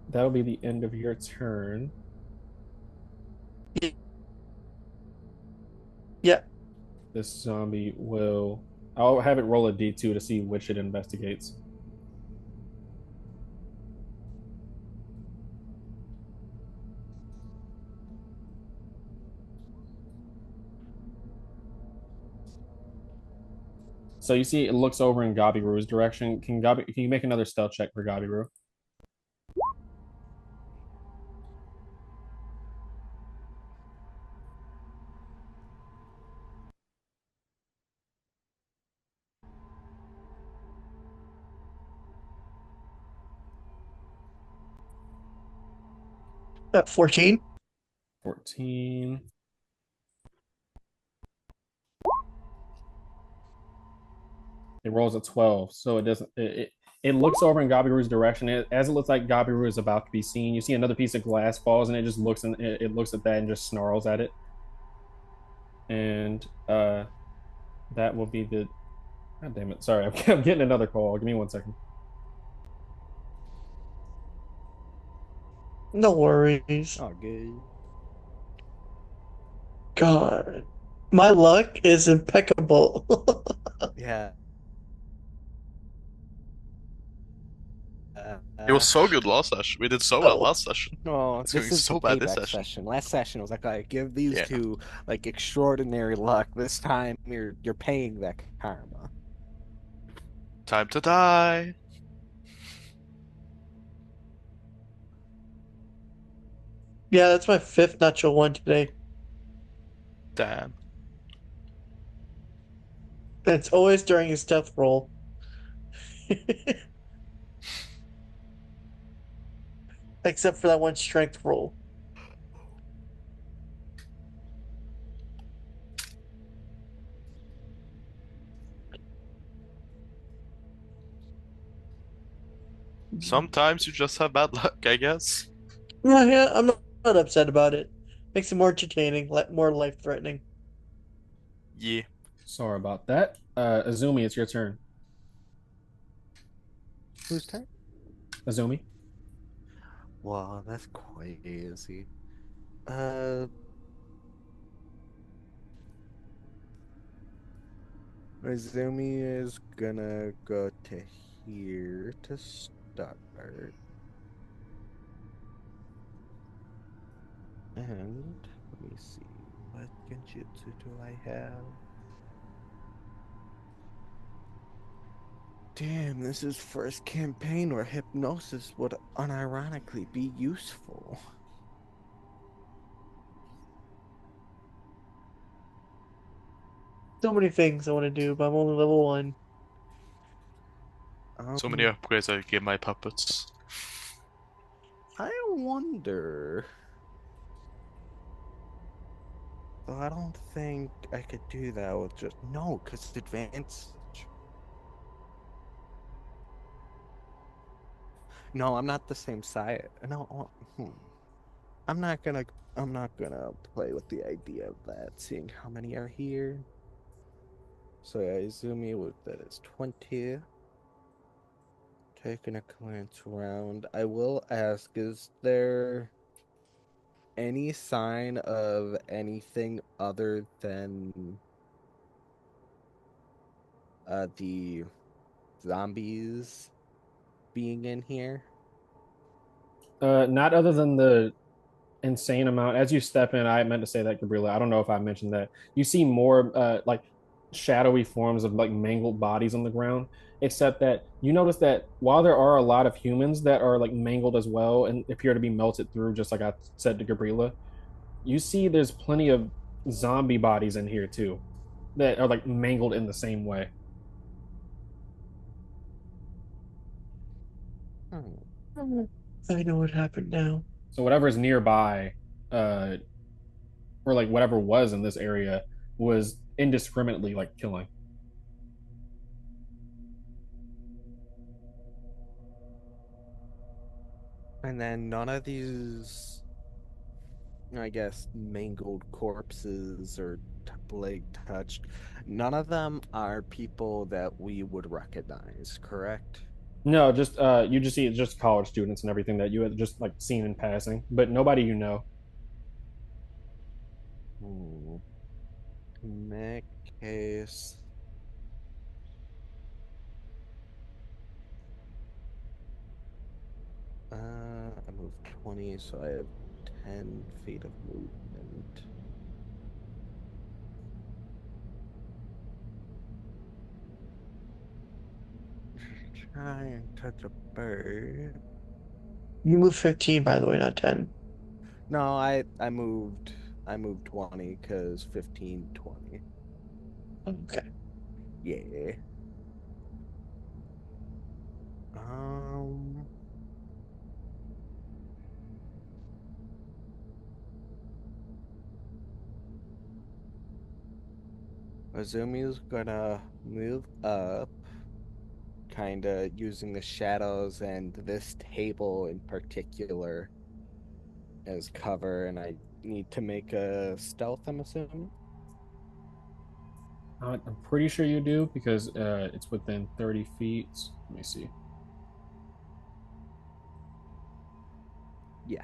that'll be the end of your turn. Yeah. This zombie will. I'll have it roll a d2 to see which it investigates. So you see, it looks over in Gabiru's direction. Can you make another stealth check for Gabiru? At 14. 14. It rolls a 12, so it doesn't. It looks over in Gabiru's direction. As it looks like Gabiru is about to be seen, you see another piece of glass falls, and it just looks and it looks at that and just snarls at it. And that will be the. God damn it! Sorry, I'm getting another call. Give me 1 second. No worries. Oh, good. God. My luck is impeccable. Yeah. It was so good last session. We did so well Oh. last session. No, It's going this is so the bad this payback session. session. Last session was like, I give these Yeah. two like extraordinary luck. This time you're paying that karma. Time to die. Yeah, that's my 5th natural one today. Damn. And it's always during a stealth roll. Except for that one strength roll. Sometimes you just have bad luck, I guess. Yeah, I'm not upset about it. Makes it more entertaining, more life threatening. Yeah. Sorry about that. Azumi, it's your turn. Whose turn? Azumi. Wow, that's crazy. Uh, Izumi is gonna go to here to start. And let me see, what genjutsu do I have? Damn, this is first campaign where hypnosis would unironically be useful. So many things I want to do, but I'm only level 1. So many upgrades I give my puppets. I wonder. Well, I don't think I could do that with just no, because it's advanced. No, I'm not the same side. No, I'm not gonna. I'm not gonna play with the idea of that. Seeing how many are here. So I assume you would that is 20. Taking a glance around, I will ask: is there any sign of anything other than the zombies being in here? Not other than the insane amount. As you step in, I meant to say that, Gabriela. I don't know if I mentioned that. You see more like shadowy forms of like mangled bodies on the ground, except that you notice that while there are a lot of humans that are like mangled as well and appear to be melted through, just like I said to Gabriela, You see there's plenty of zombie bodies in here too that are like mangled in the same way. Hmm. I know what happened now. So whatever's nearby, uh, or like whatever was in this area was indiscriminately like killing. And then none of these, I guess, mangled corpses or blade touched, none of them are people that we would recognize, correct? No, just you just see just college students and everything that you had just like seen in passing, but nobody you know. Hmm. In that case, I moved 20, so I have 10 feet of movement. Try and touch a bird. You moved 15, by the way, not 10. No, I moved 20 because 15, 20. Okay. Yeah. Um, Azumi's gonna move up, kinda using the shadows and this table in particular as cover, and I need to make a stealth, I'm assuming. I'm pretty sure you do because it's within 30 feet. Let me see. Yeah,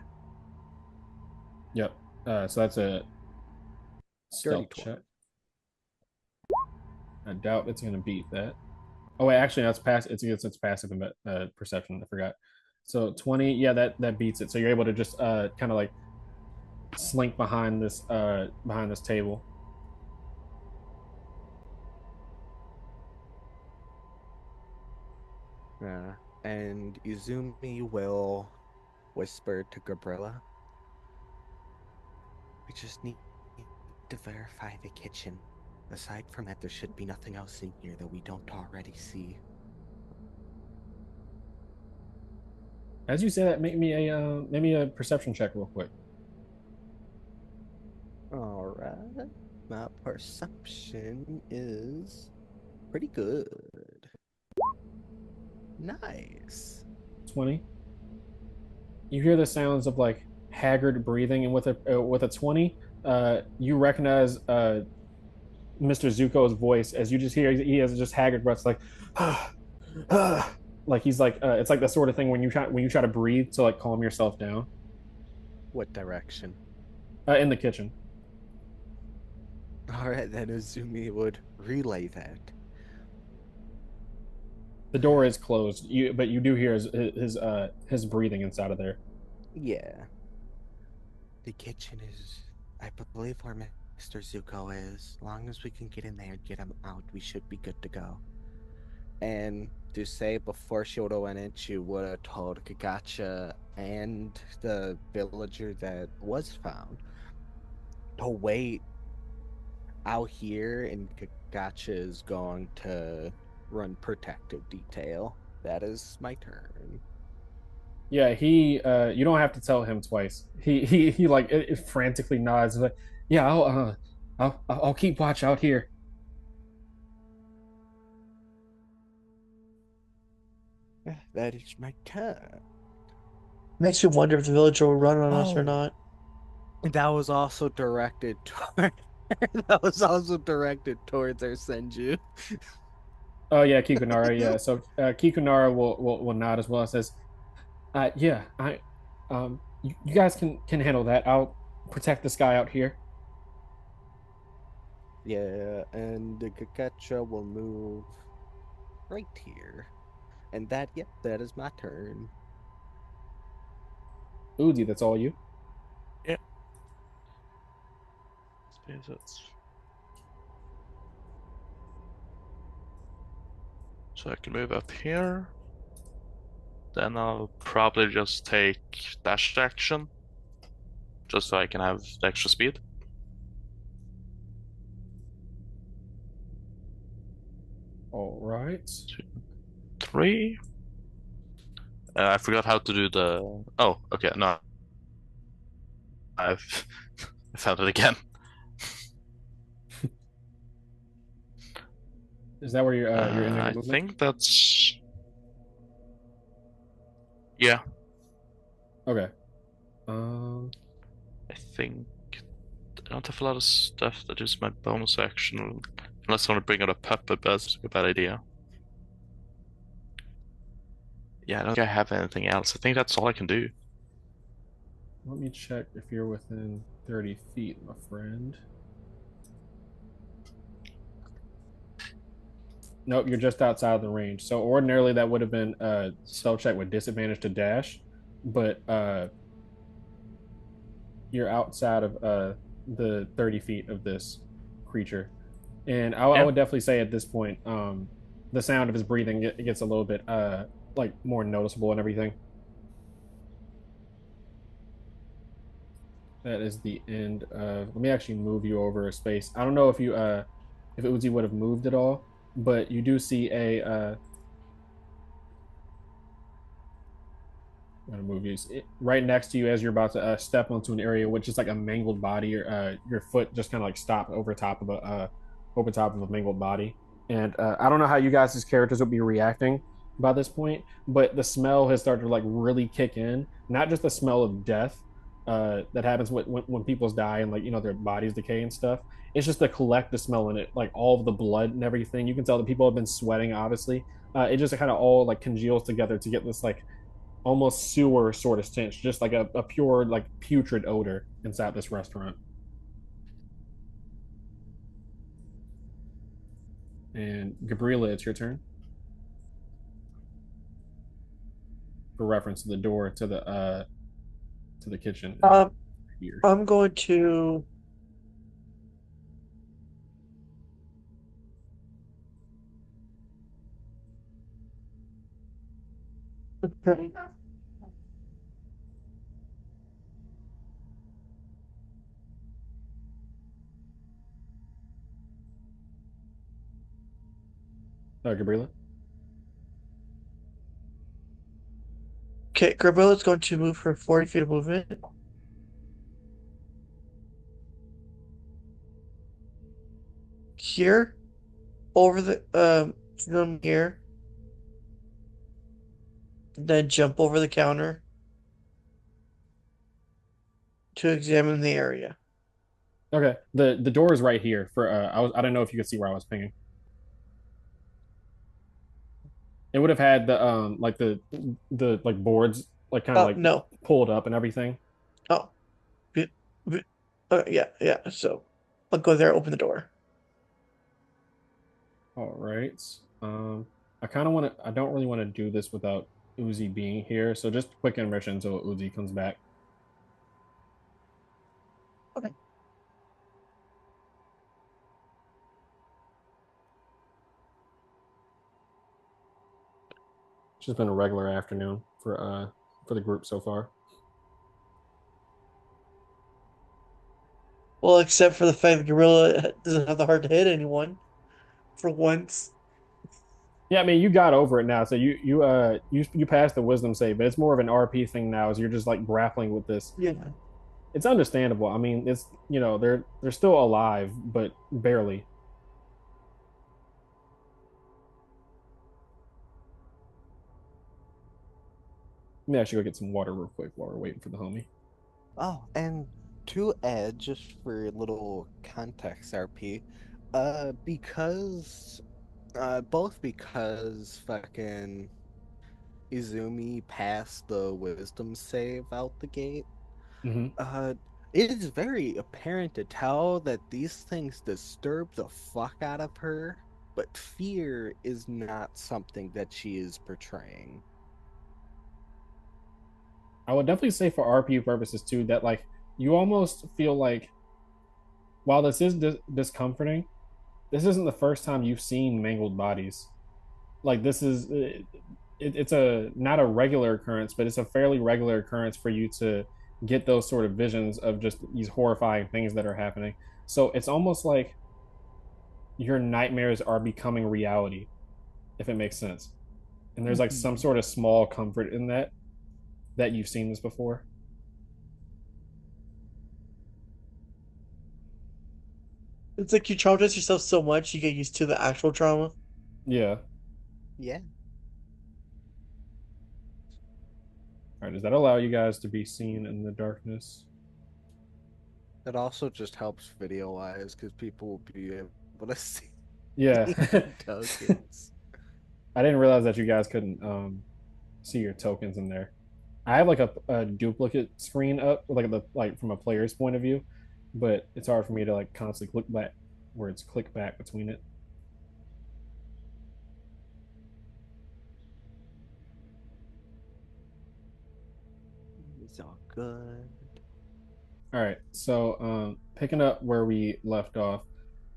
Yep. So that's a dirty stealth 20. check. I doubt it's going to beat that. Oh wait, actually, that's pass. It's passive perception. I forgot. So 20, yeah, that beats it. So you're able to just kind of like slink behind this table. Uh, and Izumi will whisper to Gabriella, we just need to verify the kitchen. Aside from that, there should be nothing else in here that we don't already see. As you say that, make me a perception check real quick. All right. My perception is pretty good. Nice. 20. You hear the sounds of like haggard breathing, and with a 20, you recognize Mr. Zuko's voice as you just hear he has just haggard breaths like like he's like it's like the sort of thing when you try to breathe to like calm yourself down What direction? in the kitchen. All right, then Azumi would relay that. The door is closed, but you do hear his breathing inside of there. Yeah, the kitchen is, I believe, where Mr. Zuko is. As long as we can get in there and get him out, we should be good to go. And to say before Shoto went in, she would have told Kagacha and the villager that was found to wait out here, and Kagacha is going to run protective detail. That is my turn. Yeah, he you don't have to tell him twice. He like it frantically nods like, yeah, I'll keep watch out here. That is my turn. Makes me wonder if the villager will run on us or Oh, not. that was also directed toward. That was also directed towards our Senju. Oh yeah, Kikunara. Yeah, so Kikunara will nod as well and says, yeah, you guys can handle that. I'll protect this guy out here. Yeah, and the Kakacha will move right here. And that, yep, that is my turn. Uzi, that's all you. Yeah. Spaces. So I can move up here. Then I'll probably just take dash action. just so I can have the extra speed. All right. 3. I forgot how to do the. Oh, okay. No, I've I found it again. Is that where you're ending the I movement? think that's. Yeah, Okay. Um, I think I don't have a lot of stuff that is my bonus action, unless I want to bring out a puppet, but that's a bad idea. Yeah, I don't think I have anything else. I think that's all I can do. let me check if you're within 30 feet, my friend. Nope, you're just outside of the range. So ordinarily that would have been a stealth check with disadvantage to dash, but you're outside of the 30 feet of this creature. And I Yeah. would definitely say at this point, the sound of his breathing it gets a little bit like more noticeable and everything. That is the end of. Let me actually move you over a space. I don't know if you if Uzi would have moved at all, but you do see a I'm gonna move you right next to you as you're about to step onto an area which is like a mangled body, or your foot just kind of like stopped over top of a mangled body. And I don't know how you guys as characters would be reacting by this point, but the smell has started to like really kick in. Not just the smell of death that happens when people die and like their bodies decay and stuff. It's just the collective smell in it, like all of the blood and everything. You can tell that people have been sweating. Obviously, it just kind of all like congeals together to get this like almost sewer sort of stench, just like a pure like putrid odor inside this restaurant. And Gabriela, it's your turn. For reference, the door to the kitchen is Um, here. I'm going to. Okay. Gabriela. Okay, Grabilla's going to move her 40 feet of movement here, over the from here, then jump over the counter to examine the area. Okay. The door is right here. For I don't know if you could see where I was pinging. It would have had the like the like boards like kind of Oh like no. pulled up and everything. Oh, b- b- yeah, yeah. So I'll go there, open the door. All right. I kind of want to. I don't really want to do this without Uzi being here. So just quick intermission until Uzi comes back. Okay. It's just been a regular afternoon for the group so far. Well, except for the fact that Gorilla doesn't have the heart to hit anyone for once. Yeah, I mean you got over it now, so you passed the wisdom save, but it's more of an RP thing now. As you're just like grappling with this. Yeah. It's understandable. I mean, it's they're still alive, but barely. Let me actually go get some water real quick while we're waiting for the homie. Oh, and to add, just for a little context, RP, because, both because fucking Izumi passed the wisdom save out the gate, Mm-hmm. uh, it is very apparent to tell that these things disturb the fuck out of her, but fear is not something that she is portraying. I would definitely say for RP purposes too that like you almost feel like while this is discomforting, this isn't the first time you've seen mangled bodies. Like this is it's a not a regular occurrence, but it's a fairly regular occurrence for you to get those sort of visions of just these horrifying things that are happening. So it's almost like your nightmares are becoming reality, if it makes sense. And there's like some Mhm. sort of small comfort in that, that you've seen this before. It's like you traumatize yourself so much you get used to the actual trauma. Yeah. Yeah. All right. Does that allow you guys to be seen in the darkness? It also just helps video wise because people will be able to see Yeah. your tokens. I didn't realize that you guys couldn't see your tokens in there. I have like a duplicate screen up, like from a player's point of view, but it's hard for me to like constantly click back where it's click back between it. It's all good. All right, so picking up where we left off,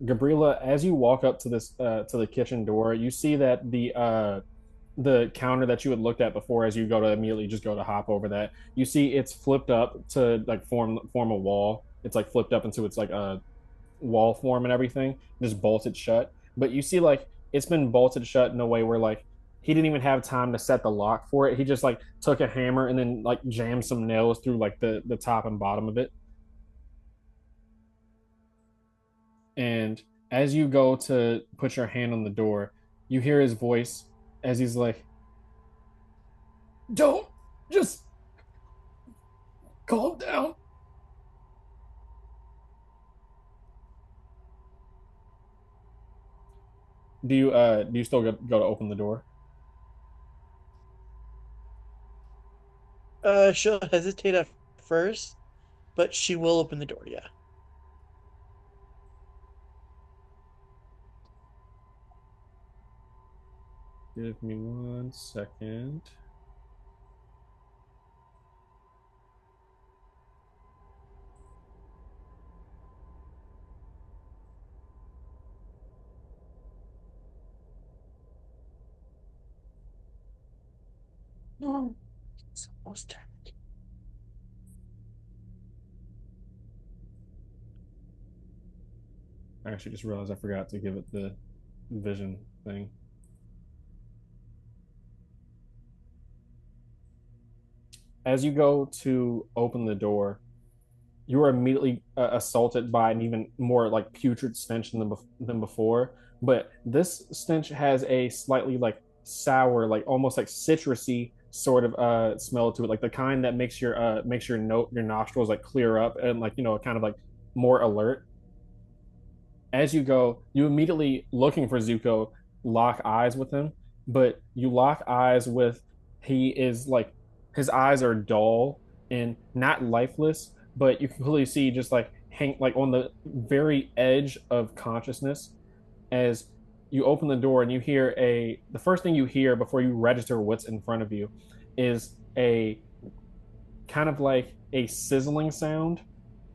Gabriela, as you walk up to this to the kitchen door, you see that the counter that you had looked at before, as you go to immediately just go to hop over that, you see it's flipped up to like form a wall. It's like flipped up into its like a wall form and everything, just bolted shut. But you see, like it's been bolted shut in a way where like he didn't even have time to set the lock for it. He just like took a hammer and then like jammed some nails through like the top and bottom of it. And as you go to put your hand on the door, you hear his voice as he's like, "Don't just calm down." Do you still go to open the door? She'll hesitate at first, but she will open the door, yeah. Give me 1 second. No, it's almost time. I actually just realized I forgot to give it the vision thing. As you go to open the door, you are immediately assaulted by an even more like putrid stench than before. But this stench has a slightly like sour, like almost like citrusy sort of smell to it, like the kind that makes your nostrils like clear up and like kind of like more alert. As you go, you immediately looking for Zuko, lock eyes with him, but you lock eyes with he is like his eyes are dull and not lifeless, but you can clearly see just like hang like on the very edge of consciousness as you open the door and you hear the first thing you hear before you register what's in front of you is a kind of like a sizzling sound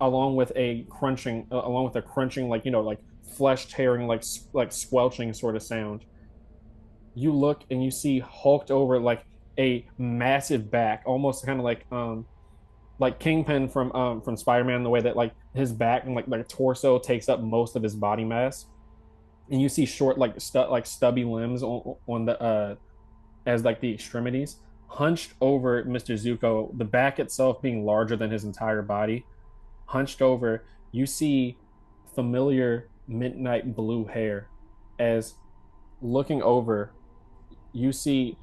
along with a crunching like like flesh tearing like squelching sort of sound. You look and you see hulked over like a massive back, almost kind of like Kingpin from Spider-Man, the way that like his back and like torso takes up most of his body mass, and you see short like stubby limbs on the as like the extremities, hunched over Mr. Zuko, the back itself being larger than his entire body. Hunched over, you see familiar midnight blue hair. As looking over, you see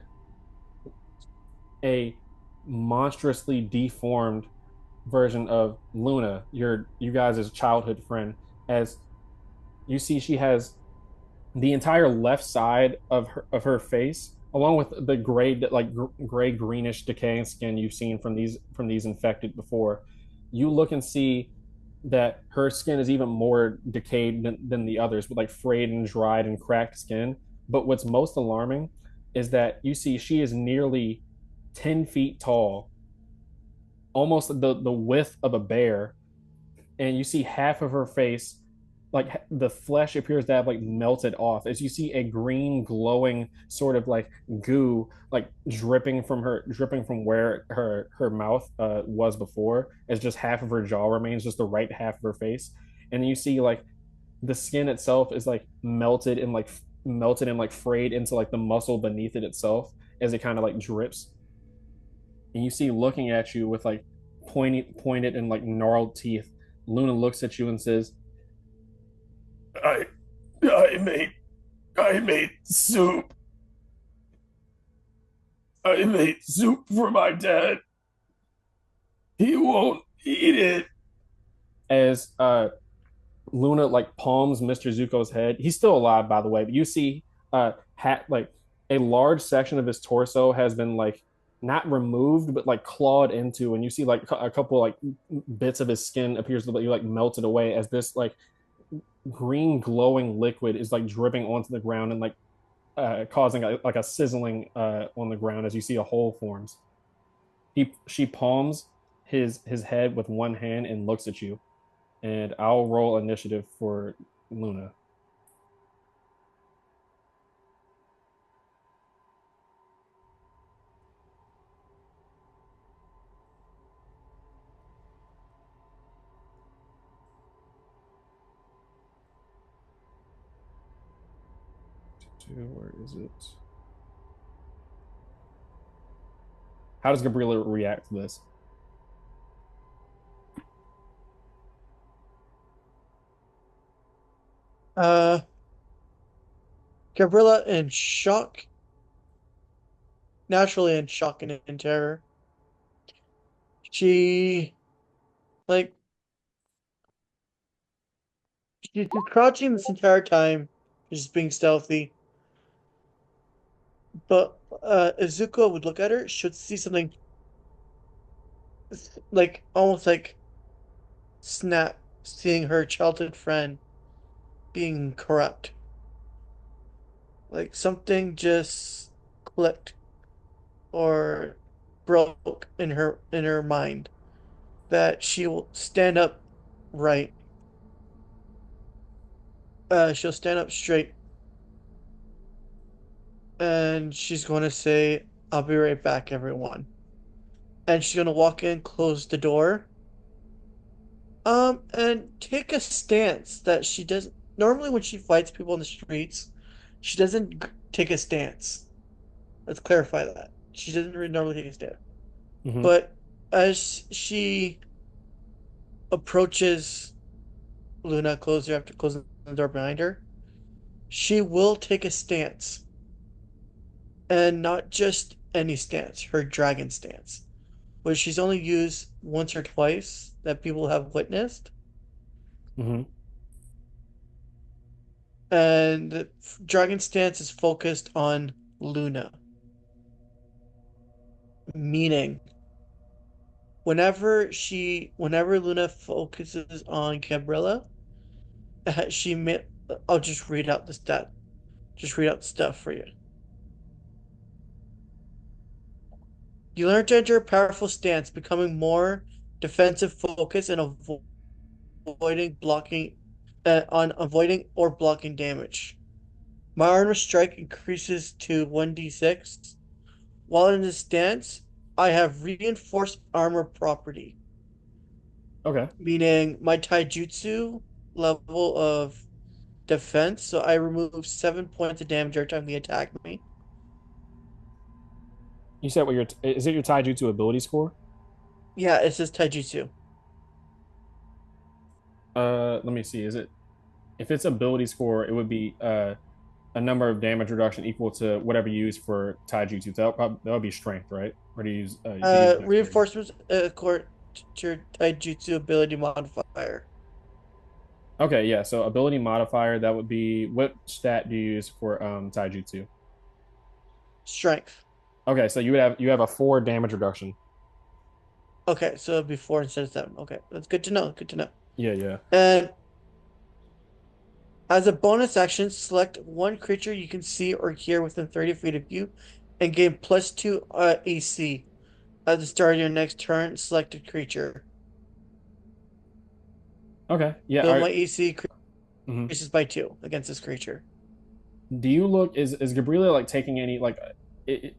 a monstrously deformed version of Luna, you guys' childhood friend. As you see, she has the entire left side of her face, along with the gray greenish decaying skin you've seen from these infected before. You look and see that her skin is even more decayed than the others, with like frayed and dried and cracked skin. But what's most alarming is that you see she is nearly 10 feet tall, almost the width of a bear, and you see half of her face like the flesh appears to have like melted off as you see a green glowing sort of like goo like dripping from where her mouth was before, as just half of her jaw remains, just the right half of her face. And then you see like the skin itself is like melted and like frayed into like the muscle beneath it itself, as it kind of like drips. And you see looking at you with like pointed and like gnarled teeth, Luna looks at you and says, I I made I made soup. I made soup for my dad. He won't eat it. As Luna like palms Mr. Zuko's head. He's still alive, by the way, but you see hat like a large section of his torso has been like not removed but like clawed into, and you see like a couple like bits of his skin appears to be like melted away, as this like green glowing liquid is like dripping onto the ground and like causing like a sizzling on the ground as you see a hole forms. She palms his head with one hand and looks at you, and I'll roll initiative for Luna. Where is it? How does Gabriela react to this? Uh, Gabriella in shock, naturally in shock and in terror. She like she's crouching this entire time, just being stealthy. But Izuku would look at her, should see something like almost like snap, seeing her childhood friend being corrupt. Like something just clicked or broke in her mind that she will stand up right. She'll stand up straight and she's going to say, "I'll be right back, everyone." And she's going to walk in, close the door, and take a stance that she doesn't normally when she fights people in the streets. She doesn't take a stance. Let's clarify that. She doesn't really normally take a stance. Mm-hmm. But as she approaches Luna closer after closing the door behind her, she will take a stance. And not just any stance, her dragon stance, which she's only used once or twice that people have witnessed. Mm-hmm. And the dragon stance is focused on Luna, meaning whenever Luna focuses on Gabriella, she may, I'll just read out the stat, just read out the stuff for you. You learn to enter a powerful stance, becoming more defensive focus and avoiding or blocking damage. My armor strike increases to 1d6. While in this stance, I have reinforced armor property, Okay. meaning my taijutsu level of defense, so I remove 7 points of damage every time they attack me. You said what your is it your taijutsu ability score? Yeah, it says taijutsu. Let me see. Is it if it's ability score, it would be a number of damage reduction equal to whatever you use for taijutsu. That would be strength, right? Or do you use you could use dexterity? Reinforcements according to your taijutsu ability modifier. Okay, yeah. So ability modifier, that would be what stat do you use for taijutsu? Strength. Okay, so you have a 4 damage reduction. Okay, so it'd be 4 instead of 7. Okay, that's good to know. Good to know. Yeah, yeah. And as a bonus action, select one creature you can see or hear within 30 feet of you and gain +2 AC. At the start of your next turn, select a creature. Okay. Yeah, So all right. my AC Mhm. Increases by 2 against this creature. Do you look is Gabriela like taking any like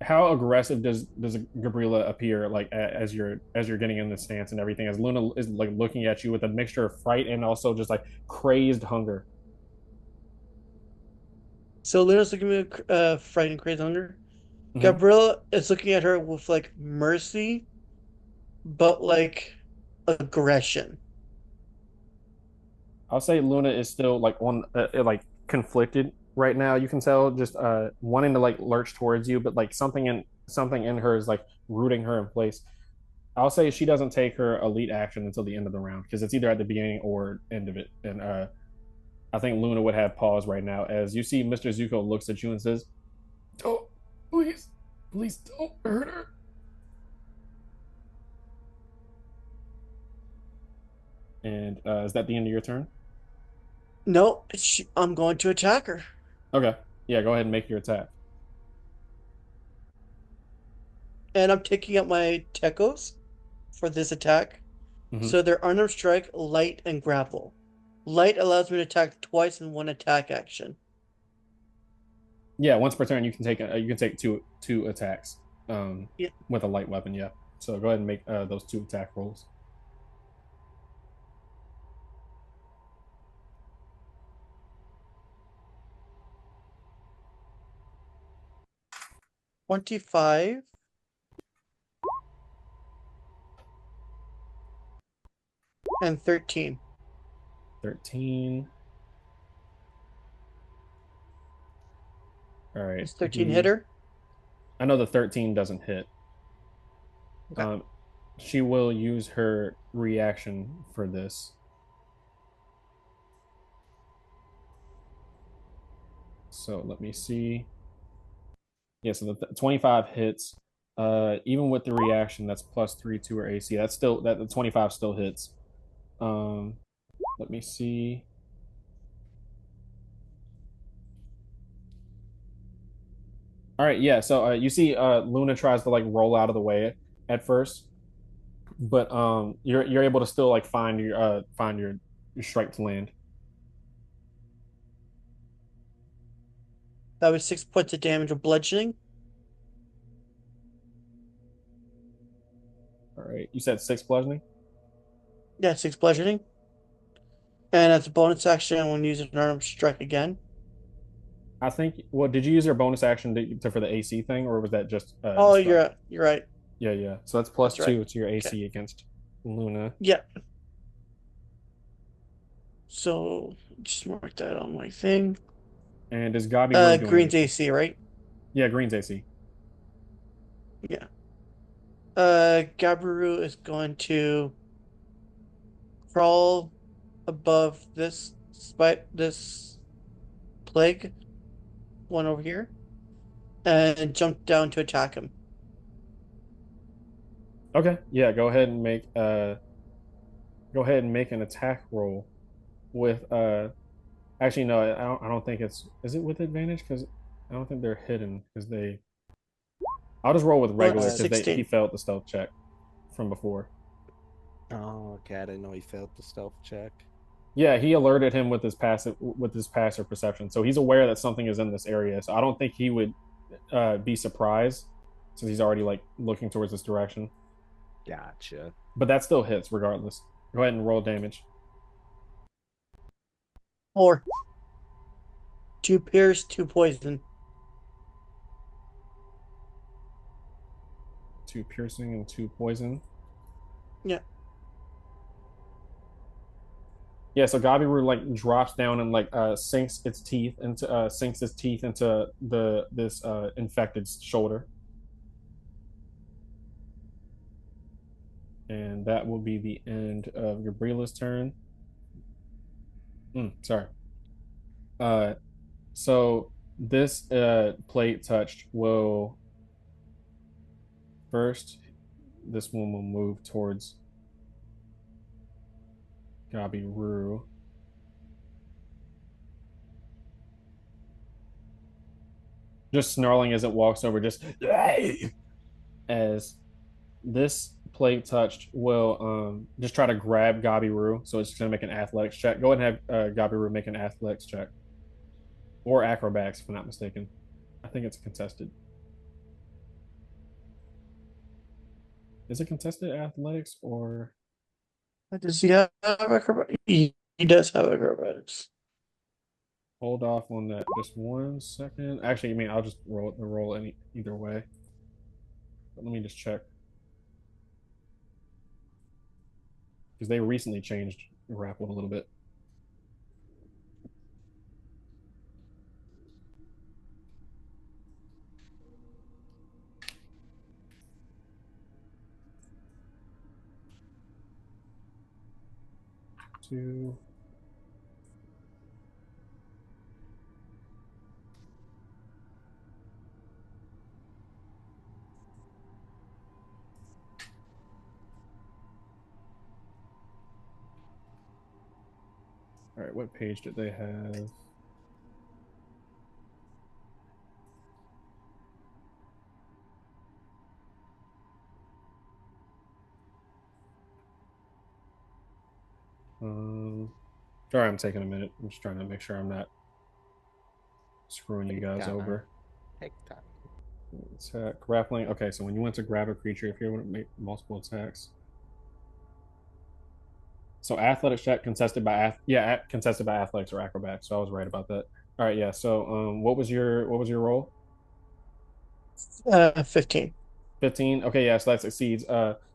how aggressive does Gabriela appear like as you're getting in the stance and everything as Luna is like looking at you with a mixture of fright and also just like crazed hunger. So Luna's looking at frightened, crazy hunger. Hmm. Gabriella is looking at her with like mercy, but like aggression. I'll say Luna is still like on like conflicted right now. You can tell just wanting to like lurch towards you, but like something in her is like rooting her in place. I'll say she doesn't take her elite action until the end of the round because it's either at the beginning or end of it. And I think Luna would have pause right now as you see Mr. Zuko looks at you and says, "Don't, please, please don't hurt her." And is that the end of your turn? No, I'm going to attack her. Okay, yeah, go ahead and make your attack. And I'm taking out my techos for this attack. Hmm. So they're unarmed strike, light, and grapple. Light allows me to attack twice in one attack action. Yeah, once per turn you can take two attacks Yeah. with a light weapon. Yeah, so go ahead and make those two attack rolls. 25 and 13. 13. All right, Is 13 the hitter? I know the 13 doesn't hit. Okay. Um, she will use her reaction for this. So let me see. Yeah, so the 25 hits. Even with the reaction, that's plus three to her AC. That's still that the 25 still hits. Um, let me see. All right, yeah. So you see, Luna tries to like roll out of the way at first, but you're able to still like find your strike to land. That was 6 points of damage of bludgeoning. All right, you said six bludgeoning. Yeah, 6 bludgeoning. And as a bonus action, I'm going to use an unarmed strike again. I think. Well, did you use your bonus action for the AC thing, or was that just Oh, strike? you're right. Yeah, yeah. So that's plus That's right. two to your Okay. AC against Luna. Yeah. So just mark that on my thing. And is Gabi Rue doing Green's anything? AC, right? Yeah, Green's AC. Yeah. Gabiru is going to crawl above this plague one over here and jump down to attack him. Okay, yeah. Go ahead and make an attack roll with actually no, I don't think it's is it with advantage because I don't think they're hidden because they I'll just roll with Well, it's regular Uh, because they he 16. failed the stealth check from before. oh, okay. I didn't know he failed the stealth check. Yeah, he alerted him with his passive perception, so he's aware that something is in this area. So I don't think he would be surprised since he's already like looking towards this direction. Gotcha. But that still hits regardless. Go ahead and roll damage. 4. 2 pierce, 2 poison. Two piercing and two poison. Yeah. Yeah, so Gabiru like drops down and like sinks its teeth into the this infected shoulder, and that will be the end of Gabriella's turn. Sorry. Uh, so this plate touched will first. This one will move towards Gabiru. Just snarling as it walks over, just as this plague touched will just try to grab Gabiru. So it's just gonna make an athletics check. Go ahead and have Gabiru make an athletics check or acrobatics, if I'm not mistaken. I think it's contested. Is it contested athletics or Does he have acrobatics? He does have acrobatics. hold off on that just 1 second? Actually, I mean, I'll just roll either way. But let me just check because they recently changed grapple a little bit. Two. All right, what page did they have? Sorry, I'm taking a minute. I'm just trying to make sure I'm not screwing you guys over. Take time. Attack, grappling. Okay, so when you want to grab a creature, if you want to make multiple attacks. So athletics check contested by contested by athletics or acrobatics. So I was right about that. All right, yeah. So what was your roll? 15. 15. Okay, yeah, so that succeeds.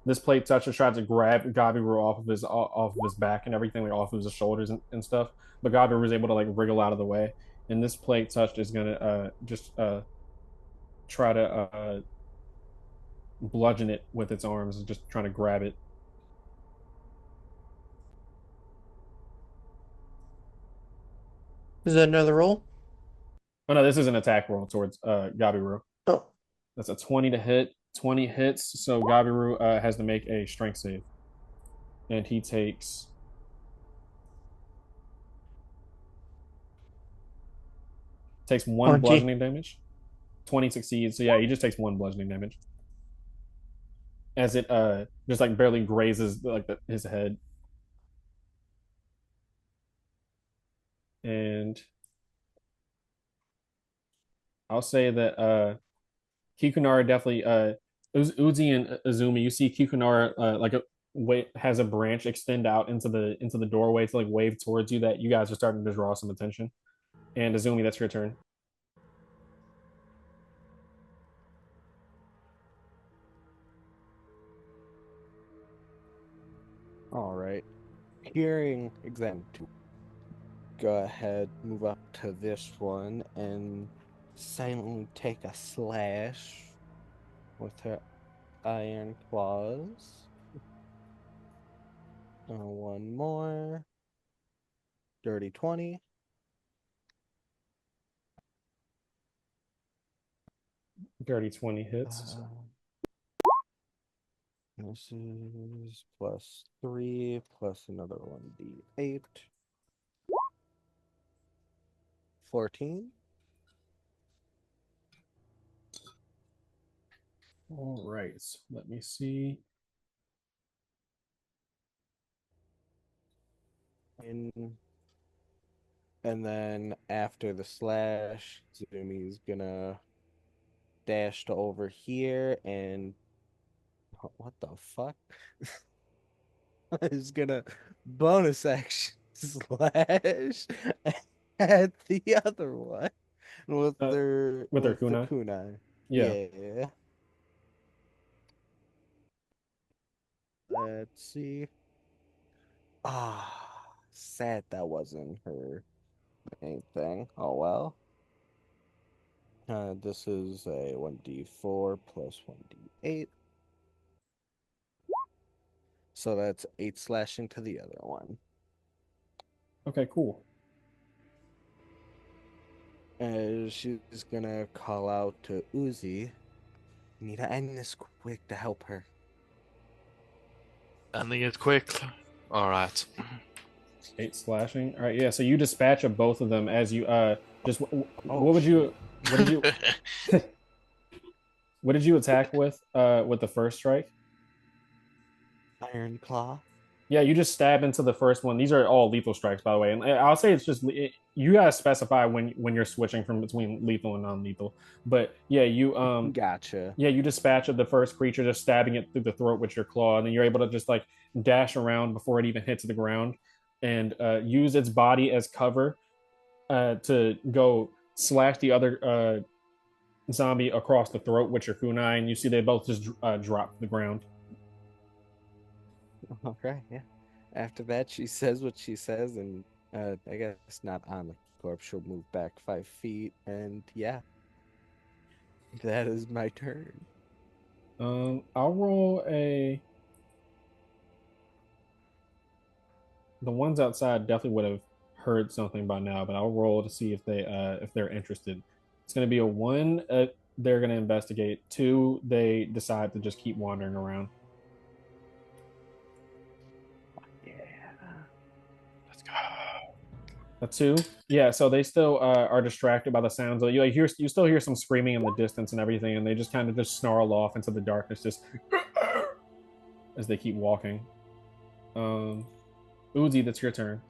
This plate toucher tried to grab Gabiru off of his back and everything, like off of his shoulders and stuff. But Gabiru was able to like wriggle out of the way. And this plate touch is gonna just try to bludgeon it with its arms, just trying to grab it. Is that another roll? Oh no, this is an attack roll towards Gabiru. Oh, That's a 20 to hit. 20 hits, so Gabiru has to make a strength save. And he takes one 20. bludgeoning damage. 20 succeeds, so yeah, he just takes one bludgeoning damage. As it just like barely grazes his head. And I'll say that Kikunara definitely Uzi and Azumi, you see Kikunara has a branch extend out into the doorway to like wave towards you that you guys are starting to draw some attention. And Azumi, that's your turn. All right. Hearing exam 2. Go ahead, move up to this one and silently take a slash with her iron claws. One more. Dirty 20. Dirty 20 hits. This is +3 plus another 1d8. 14. All right. Let me see. And then after the slash, Zumi's gonna dash to over here and what the fuck? Is gonna bonus action slash at the other one with Uh, their with her with the kunai. kunai. Yeah. Yeah. Let's see. Sad that wasn't her main thing. Oh well. This is a 1d4 plus 1d8. So that's 8 slashing to the other one. Okay, cool. And she's gonna call out to Uzi. Need to end this quick to help her. Ending it quick. All right. 8 slashing. All right, yeah. So you dispatch of both of them as you just what would shit. you what did you what did you attack with the first strike? Iron Claw. Yeah, you just stab into the first one. These are all lethal strikes, by the way. And I'll say it's just you gotta specify when you're switching from between lethal and non-lethal. But yeah, Gotcha. you dispatch of the first creature, just stabbing it through the throat with your claw, and then you're able to just like dash around before it even hits the ground, and use its body as cover to go slash the other zombie across the throat with your kunai, and you see they both just drop to the ground. All right, yeah. After that, she says what she says, and I guess not on the corpse. She'll move back 5 feet, and yeah, that is my turn. I'll roll a. The ones outside definitely would have heard something by now, but I'll roll to see if they're interested. It's going to be a one. They're going to investigate. Two, they decide to just keep wandering around. Yeah. Let's go. A two, yeah. So they still are distracted by the sounds. You still hear some screaming in the distance and everything, and they just kind of just snarl off into the darkness, just as they keep walking. Uzi, that's your turn.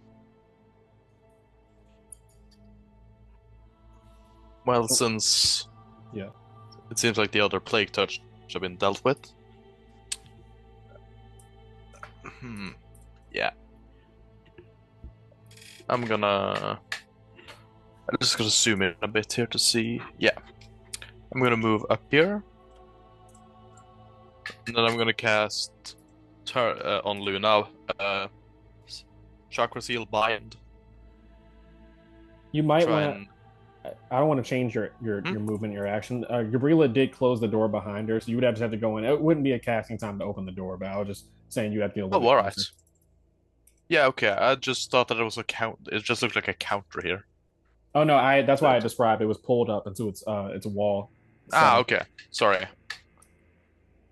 Well, since Yeah. it seems like the other plague touch have been dealt with. Yeah. I'm just gonna zoom in a bit here to see. Yeah. I'm gonna move up here. And then I'm gonna cast on Luna Chakra Seal Bind. You might Try want and to. I don't want to change your movement, your action. Gabriela did close the door behind her, so you would have to go in. It wouldn't be a casting time to open the door, but I was just saying you have to be a little Oh, bit alright. closer. Yeah, okay. I just thought that it was a count. It just looked like a counter here. Oh no, that's why I But... described it was pulled up into its wall Ah, setup. okay. Sorry.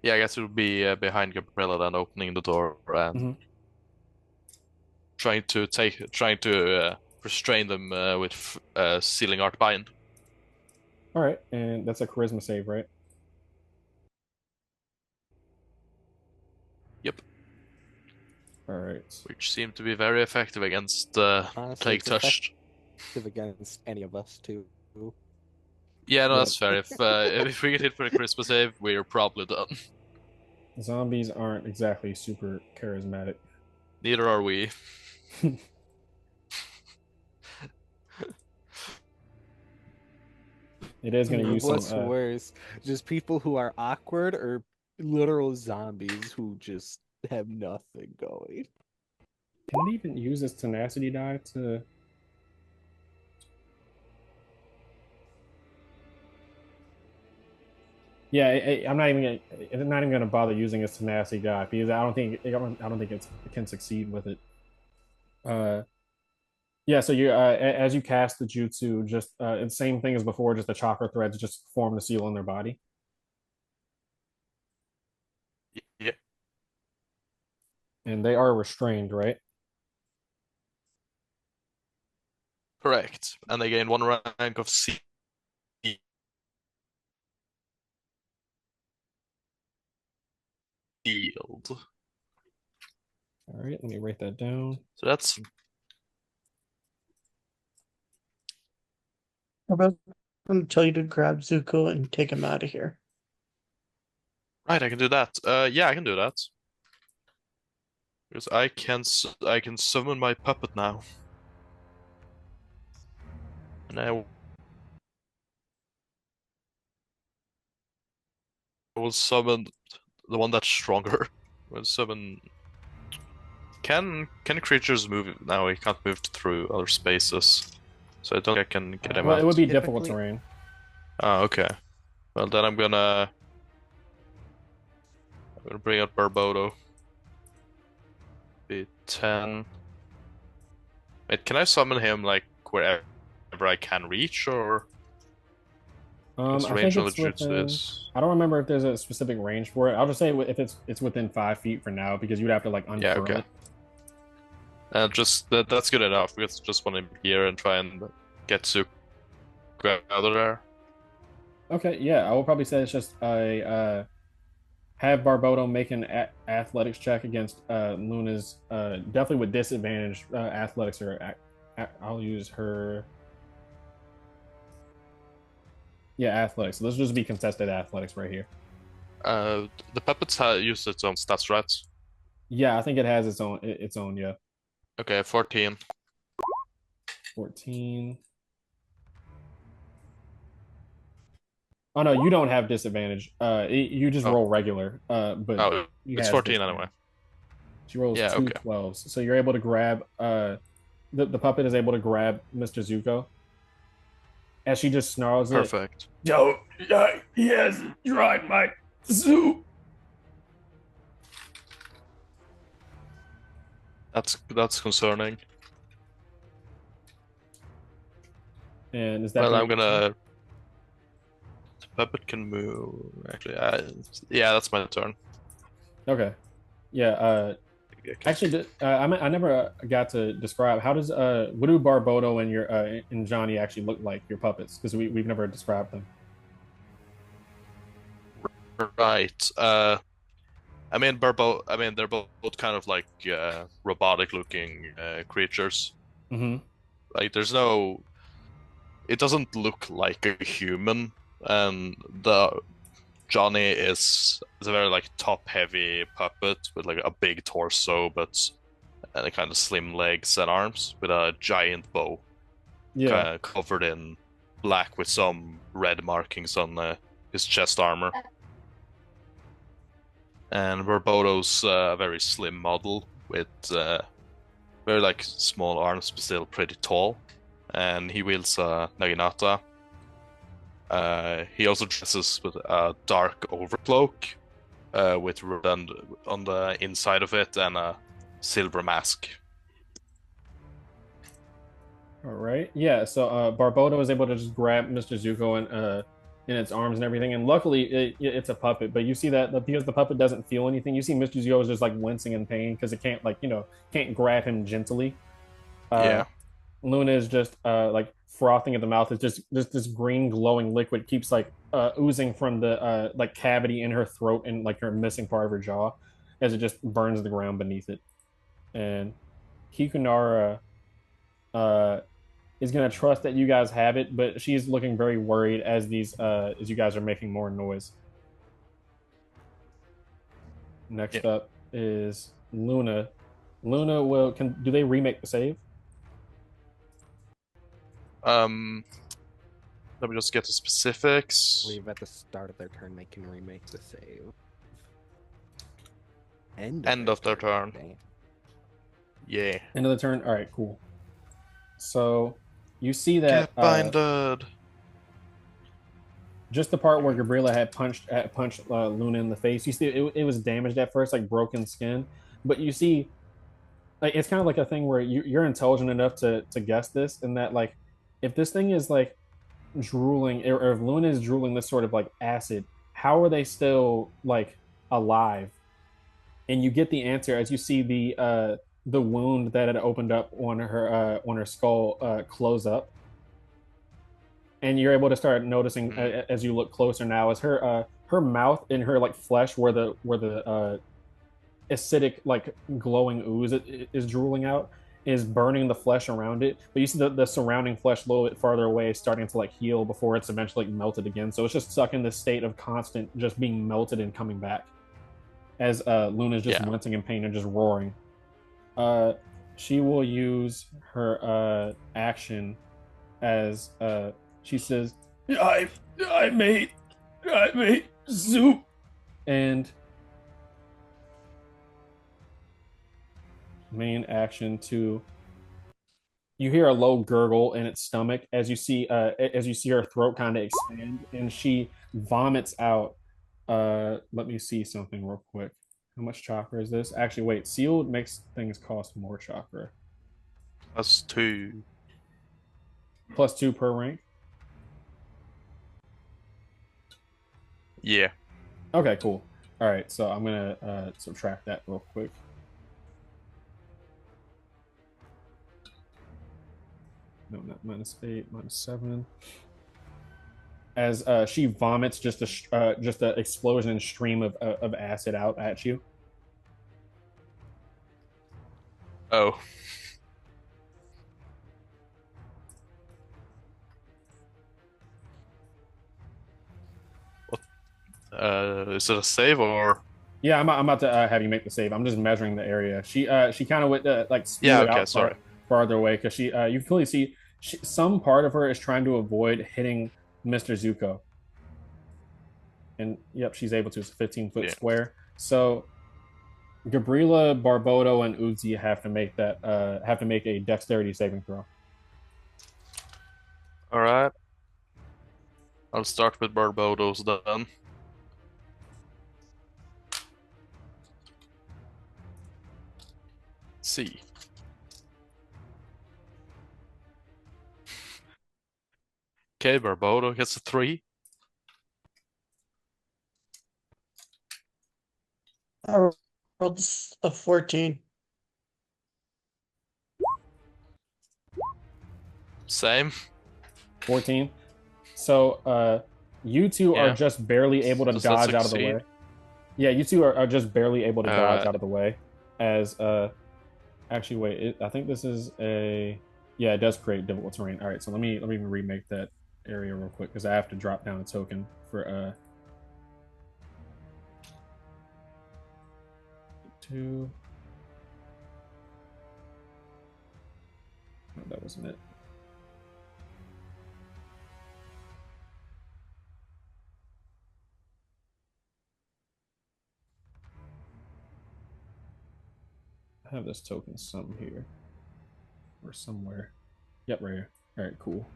Yeah, I guess it would be behind Gabriella then opening the door and Mm-hmm. trying to restrain them with sealing art bind. All right, and that's a charisma save, right? Yep, All right. which seemed to be very effective against Honestly, plague it's touch. effective against any of us too. Yeah, no, Yeah, that's fair. If we get hit for a charisma save, we're probably done. zombies aren't exactly super charismatic. Neither are we. It is going to use some. What's worse, just people who are awkward or literal zombies who just have nothing going? Can it even use this tenacity die to? Yeah, I'm not even gonna bother using its tenacity die because I don't think it can succeed with it. Uh, yeah. So as you cast the jutsu, just it's the same thing as before. Just the chakra threads just form the seal on their body, Yeah, and they are restrained, right? correct. And they gain one rank of sealed. All right. Let me write that down. So that's I'm about to tell you to grab Zuko and take him out of here. right. I can do that. Yeah, I can do that. Because I can summon my puppet now. And I will summon the one that's stronger. Will summon. Can creatures move now? He can't move through other spaces, so I don't think I can get him Well, it would out. be difficult Typically, terrain. Oh, okay. Well, then I'm gonna bring out Barbodo. Be 10. Wait, can I summon him like wherever I can reach, or what's I think range on the it's jutsu within. is? I don't remember if there's a specific range for it. I'll just say if it's within 5 feet for now because you'd have to like Yeah, unfurl okay. it. Just that's good enough because I just want him here and try and get Zuko out of there. Okay, yeah, I will probably say it's just a have Barbodo make an athletics check against Luna's, definitely with disadvantage. Athletics, or I'll use her. Yeah, athletics. So let's just be contested athletics right here. The puppets use its own stats, right? Yeah, I think it has its own. Its own. Yeah. Okay, 14. 14. Oh no, you don't have disadvantage. You just Oh, roll regular. But oh, he it's has 14 disadvantage. anyway. She rolls Yeah, two okay. 12s. So you're able to grab the puppet is able to grab Mr. Zuko as she just snarls it. Perfect. Yo, he has dried my soup. That's concerning. And is that Well, the I'm end of your turn? gonna. The puppet can move. Actually, yeah, that's my turn. Okay. Yeah. Okay. Actually, I never got to describe how does what do Barbodo and your and Johnny actually look like, your puppets, because we've never described them. Right. I mean, they're both kind of like robotic-looking creatures. Mm-hmm. Like, there's no. It doesn't look like a human, and the Johnny is a very like top-heavy puppet with like a big torso, but and a kind of slim legs and arms with a giant bow, Yeah. kind of covered in black with some red markings on his chest armor. And Verbodo's a very slim model with very like small arms, but still pretty tall. And he wields a naginata. He also dresses with a dark overcloak with red on the inside of it and a silver mask. All right. Yeah. So Barbodo is able to just grab Mr. Zuko and in its arms and everything, and luckily it's a puppet. But you see that because the puppet doesn't feel anything, you see Mr. Zuko is just like wincing in pain because it can't, like, can't grab him gently. Uh, Yeah. Luna is just like frothing at the mouth. It's just this green glowing liquid keeps like oozing from the like cavity in her throat and like her missing part of her jaw as it just burns the ground beneath it. And Kikunara uh is gonna trust that you guys have it, but she's looking very worried as you guys are making more noise. Yeah. Next up is Luna. Luna will can do they remake the save? Um. Let me just get the I specifics. believe at the start of their turn they can remake the save. End End of their turn. Damn. Yeah. End of the turn. All right, cool. So you see that Get binded. just the part where Gabriela had punched Luna in the face. You see, it was damaged at first, like broken skin, but you see, like it's kind of like a thing where you're intelligent enough to guess this, and that like if this thing is like drooling, or if Luna is drooling this sort of like acid, how are they still like alive? And you get the answer as you see the wound that had opened up on her skull close up, and you're able to start noticing Mm. as you look closer now as her mouth and her like flesh where the acidic like glowing ooze is drooling out is burning the flesh around it, but you see the surrounding flesh a little bit farther away starting to like heal before it's eventually like melted again, so it's just stuck in this state of constant just being melted and coming back as Luna's just Yeah. wincing in pain and just roaring. uh she will use her action as she says, I I made I made soup, and main action to you hear a low gurgle in its stomach as you see her throat kind of expand, and she vomits out. Let me see something real quick. How much chakra is this? Actually, wait. Sealed makes things cost more chakra. That's 2. +2 per rank. Yeah. Okay, cool. All right, so I'm gonna subtract that real quick. No, not -8, -7. as she vomits just a explosion and stream of acid out at you. Oh. What? Is it a save or? Yeah, I'm about to have you make the save. I'm just measuring the area. She kind of went like Yeah. spew it Okay. out Sorry. farther away because you can clearly see some part of her is trying to avoid hitting Mr. Zuko. And yep, she's able to. It's a 15-foot Yeah. square. So Gabriela, Barbodo, and Uzi have to make a dexterity saving throw. All right. I'll start with Barbados then. See. Okay, Barbados gets a 3. I rolled a 14. Same. 14. So you two are Yeah. just barely able to Does that dodge out of the succeed? way. Yeah, you two are just barely able to All dodge right. out of the way. As actually, wait, I think this is a yeah, it does create difficult terrain. All right, so let me remake that area real quick because I have to drop down a token for 2. No, that wasn't it. I have this token some here or somewhere. Yep, right here. All right, cool.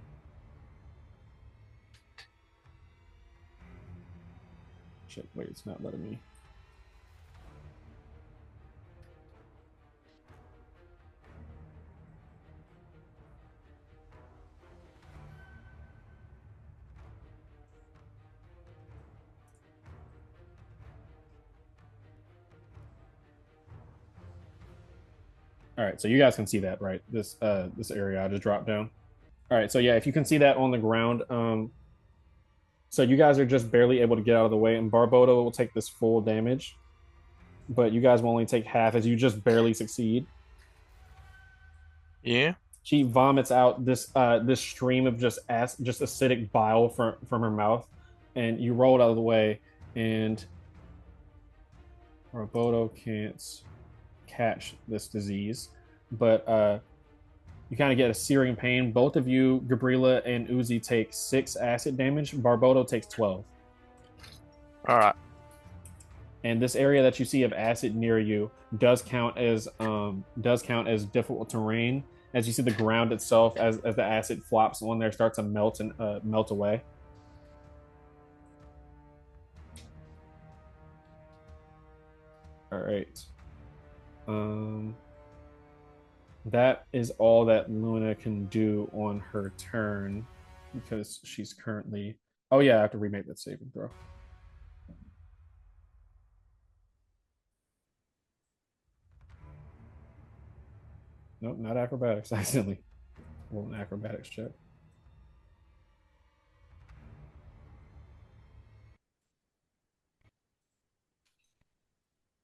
Shit, wait, it's not letting me. All right, so you guys can see that, right? This area I just dropped down. All right, so yeah, if you can see that on the ground, so you guys are just barely able to get out of the way, and Barbodo will take this full damage, but you guys will only take half as you just barely succeed. Yeah. She vomits out this stream of just acidic bile from her mouth, and you roll it out of the way, and Barbodo can't catch this disease, but you kind of get a searing pain. Both of you, Gabriela and Uzi, take 6 acid damage. Barbodo takes 12. All right. And this area that you see of acid near you does count as difficult terrain. As you see the ground itself, as the acid flops on there, starts to melt and melt away. All right. Um, that is all that Luna can do on her turn because she's currently. Oh yeah, I have to remake that saving throw. Nope, not acrobatics. Accidentally roll an acrobatics check.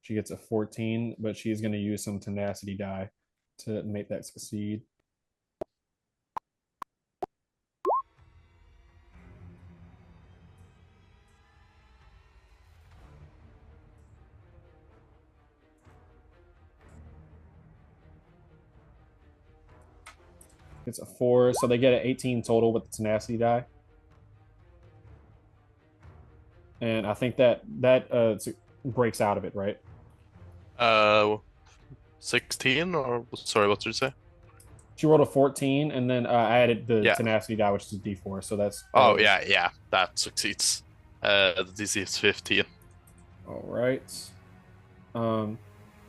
She gets a 14, but she's going to use some tenacity die to make that succeed. It's a 4, so they get an 18 total with the tenacity die. And I think that breaks out of it, right? 16 or sorry, what did you say? She rolled a 14, and then I added the Yeah. tenacity die, which is a D4. So that's Oh yeah, that succeeds. The DC is 15. All right.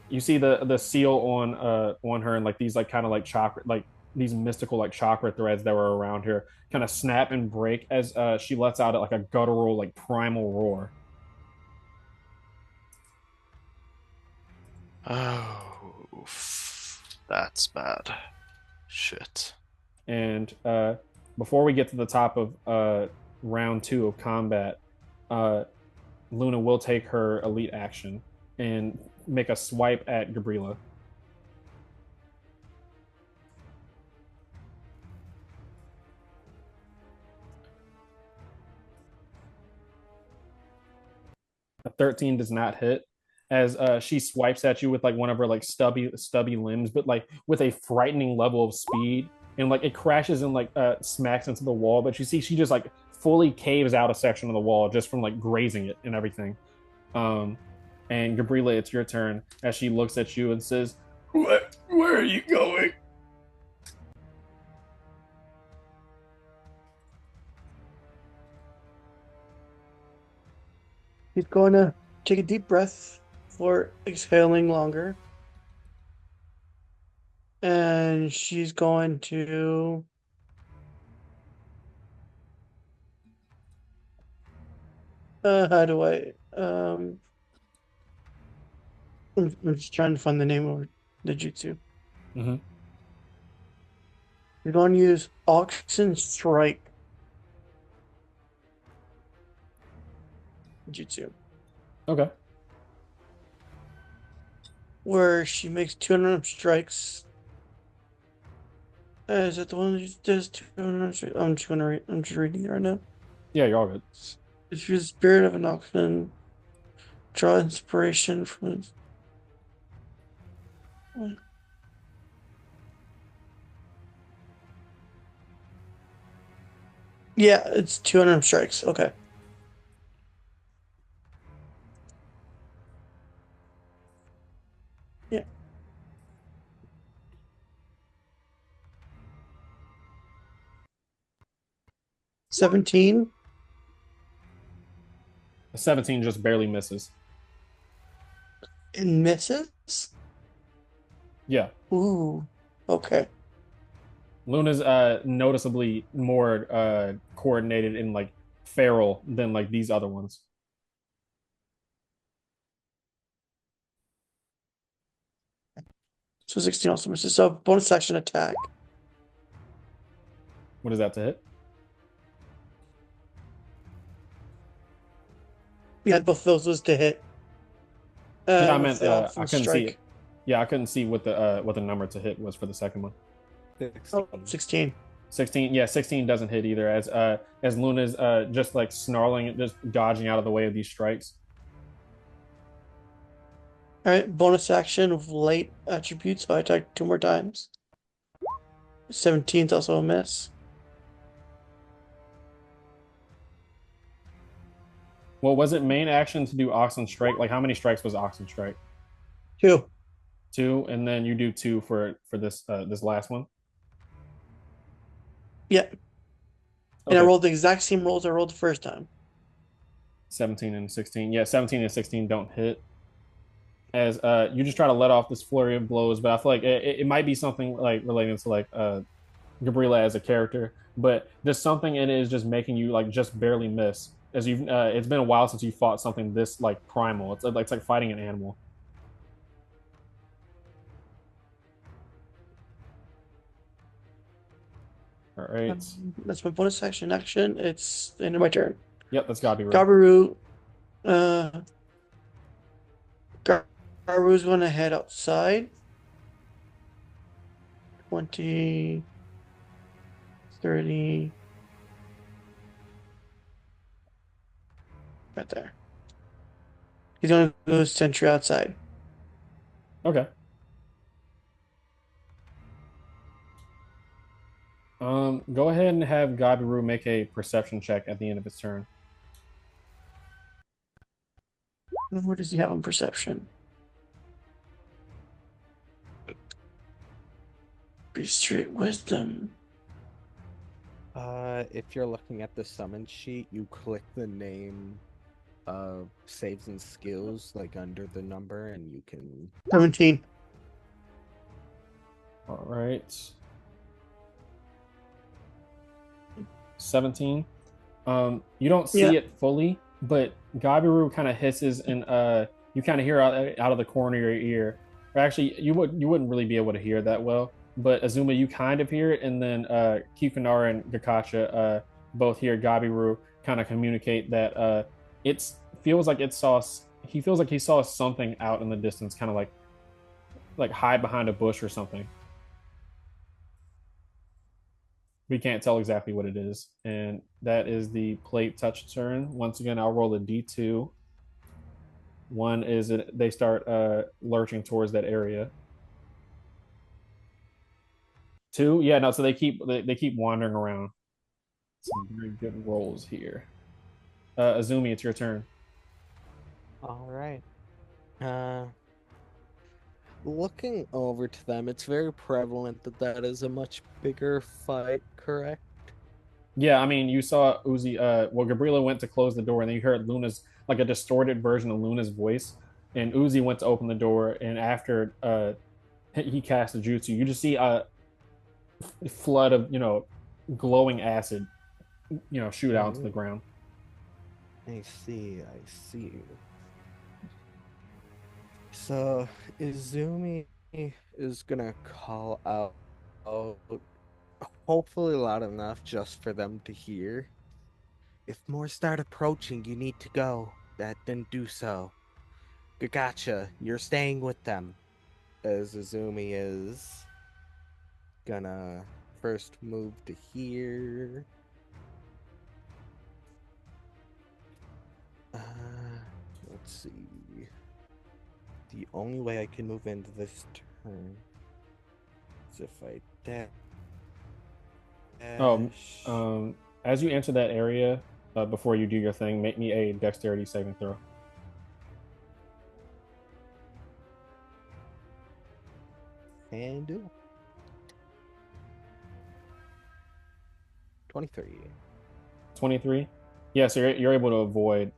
You see the seal on her, and like these like kind of like chakra, like these mystical like chakra threads that were around her kind of snap and break as she lets out like a guttural like primal roar. Oh, that's bad. Shit. And before we get to the top of round two of combat, uh, Luna will take her elite action and make a swipe at Gabriela. A 13 does not hit as she swipes at you with like one of her like stubby limbs, but like with a frightening level of speed, and like it crashes and like smacks into the wall. But you see, she just like fully caves out a section of the wall just from like grazing it and everything. Um, and Gabriela, it's your turn as she looks at you and says, where are you going?" She's going to take a deep breath for exhaling longer. And she's going to how do I I'm just trying to find the name of the jutsu. Mm-hmm. You're going to use Oxen Strike jutsu, Okay. where she makes 200 strikes. Is that the one that does 200 strikes? I'm just reading it right now. Yeah, you're all good. If you're the spirit of an oxen, draw inspiration from it. Yeah, it's 200 strikes. Okay. Yeah. 17. 17 just barely misses. And misses? Yeah. Ooh. Okay. Luna's noticeably more coordinated and like feral than like these other ones. So 16 also misses. So bonus action attack. What is that to hit? Yeah, both of those was to hit. Yeah, I With meant the I Oxen couldn't see it. Strike. Yeah, I couldn't see what the number to hit was for the second one. 16. Oh, 16. 16, yeah, 16 doesn't hit either as Luna's just like snarling, just dodging out of the way of these strikes. All right, bonus action with late attributes. So I attack 2 more times. 17's also a miss. Well, was it main action to do Oxen Strike? Like how many strikes was Oxen Strike? 2. Two, and then you do two for this last one. Yeah. And I Okay. rolled the exact same rolls I rolled the first time. 17 and 16. Yeah, 17 and 16 don't hit. As you just try to let off this flurry of blows, but I feel like it might be something like relating to like Gabriela as a character, but just something in it is just making you like just barely miss. As you've, it's been a while since you fought something this like primal. It's like fighting an animal. All right. That's my bonus action. It's the end of my turn. Yep, that's gotta be right. Gabiru, uh, Gabiru's going to head outside. 20, 30, right there. He's going to go sentry outside. Okay. Go ahead and have Gabiru make a perception check at the end of his turn. What does he have on perception? Be straight wisdom. If you're looking at the summon sheet, you click the name of saves and skills like under the number, and you can. 17. All right. 17. You don't see it fully, but Gabiru kind of hisses and you kind of hear out of the corner of your ear. Or actually, you wouldn't really be able to hear that well, but Azuma, you kind of hear it, and then Kikunara and Gakacha both hear Gabiru kind of communicate that it's feels like it saw he feels like he saw something out in the distance, kind of like hide behind a bush or something. We can't tell exactly what it is, and that is the plate touch turn. Once again, I'll roll a d2. One is they start lurching towards that area. Two, yeah, no, so they keep wandering around. Some very good rolls here. Azumi, it's your turn. All right. Uh, Looking over to them, it's very prevalent that that is a much bigger fight, correct? Yeah, I mean, you saw Uzi. Well, Gabriela went to close the door, and then you heard Luna's like a distorted version of Luna's voice, and Uzi went to open the door, and after he cast the jutsu, you just see a flood of glowing acid, shoot out to the Mm, ground. I see, I see. So Izumi is gonna call out, hopefully loud enough just for them to hear. If more start approaching, you need to go. Then do so. Gotcha. You're staying with them. As Izumi is gonna first move to here. Uh, let's see. The only way I can move into this turn is if I Oh, dash. as you enter that area, before you do your thing, make me a dexterity saving throw. And do 23. 23. Yeah, so you're able to avoid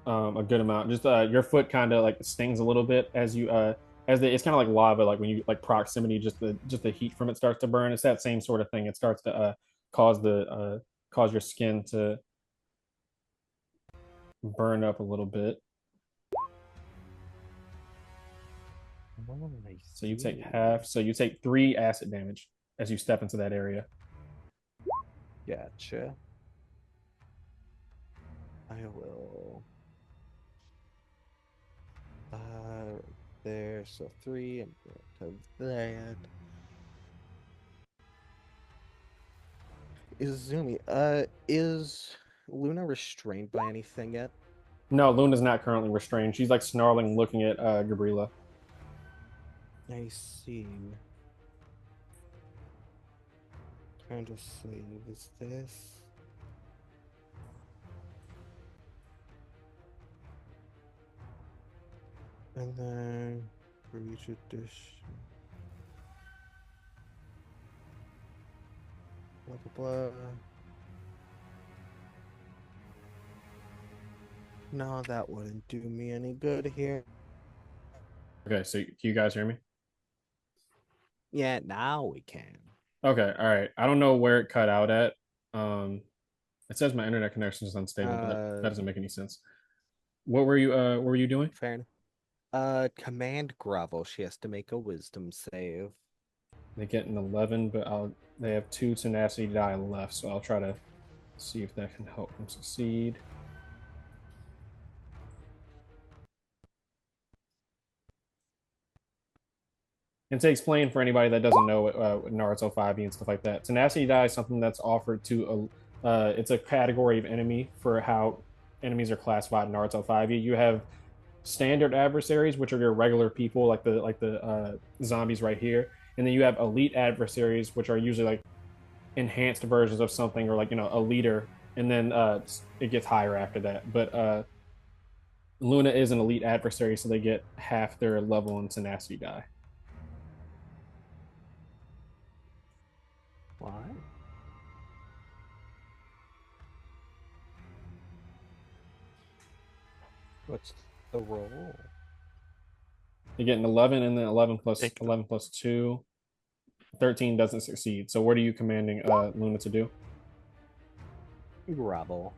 a good amount. Just your foot kind of like stings a little bit as you it's kind of like lava, like when you like proximity, just the heat from it starts to burn. It's that same sort of thing. It starts to cause the cause your skin to burn up a little bit. Oh, I So you take see. half. So you take 3 acid damage as you step into that area. Gotcha. I will. Right there. So 3. I'm going to that. Izumi, is Luna restrained by anything yet? No, Luna's not currently restrained. She's like snarling, looking at Gabriela. I see. Trying to save. Is this? And then reach dish. Blah blah blah. No, that wouldn't do me any good here. Okay, so can you guys hear me? Yeah, now we can. Okay, all right. I don't know where it cut out at. Um, it says my internet connection is unstable, but that Uh, doesn't make any sense. What were you doing? Fair enough. Command grovel. She has to make a wisdom save. They get an 11, but they have 2 tenacity die left, so I'll try to see if that can help them succeed. And to explain for anybody that doesn't know Naruto 5e and stuff like that, tenacity die is something that's offered to it's a category of enemy for how enemies are classified in Naruto 5e. You have standard adversaries, which are your regular people, like the zombies right here, and then you have elite adversaries, which are usually like enhanced versions of something, or like a leader, and then it gets higher after that. But Luna is an elite adversary, so they get half their level in tenacity die. What? What's the roll? They get an 11, and then 11 plus Take them. 11 plus 2. 13 doesn't succeed. So what are you commanding Luna to do? Grovel.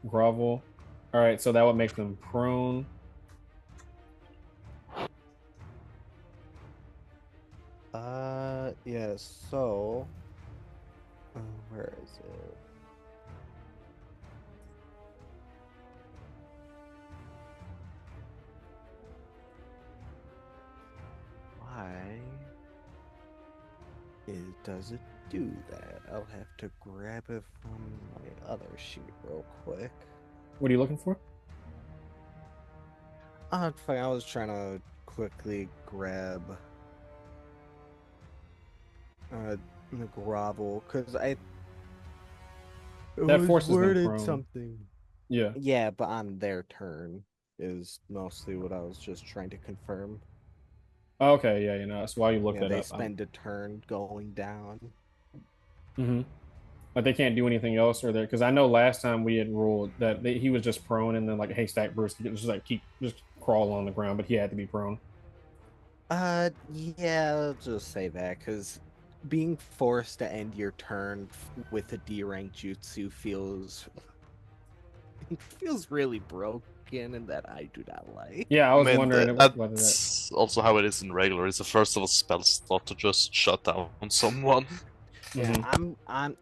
Grovel. All right, so that would make them prone. Yeah, so where is it? Does it do that? I'll have to grab it from my other sheet real quick. What are you looking for? Fine. I was trying to quickly grab the grovel because I it That was forces them worded prone. something. Yeah. Yeah, but on their turn is mostly what I was just trying to confirm. Okay, yeah, that's why you looked Yeah, that they up. spend a turn going down. Mm-hmm. But they can't do anything else, or there because I know last time we had ruled that he was just prone, and then like a haystack Bruce could just like keep just crawl on the ground, but he had to be prone. Yeah, I'll just say that because being forced to end your turn with a D rank jutsu feels really broken and that I do not like. Yeah, I I was mean, wondering whether that. that's also how it is in regular. It's a first level spell slot to just shut down someone. Yeah, Mm-hmm.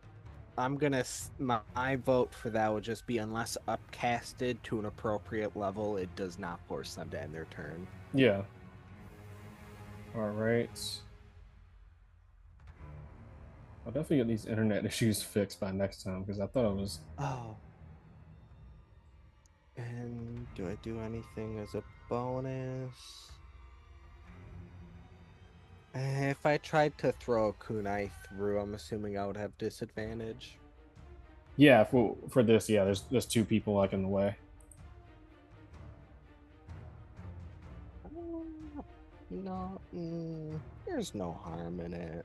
I'm gonna my vote for that would just be unless upcasted to an appropriate level, it does not force them to end their turn. Yeah. All right. I'll definitely get these internet issues fixed by next time because I thought it was. Oh, and do I do anything as a bonus? If I tried to throw a kunai through, I'm assuming I would have disadvantage. Yeah, for this, yeah, there's two people like in the way. Uh, no, there's no harm in it.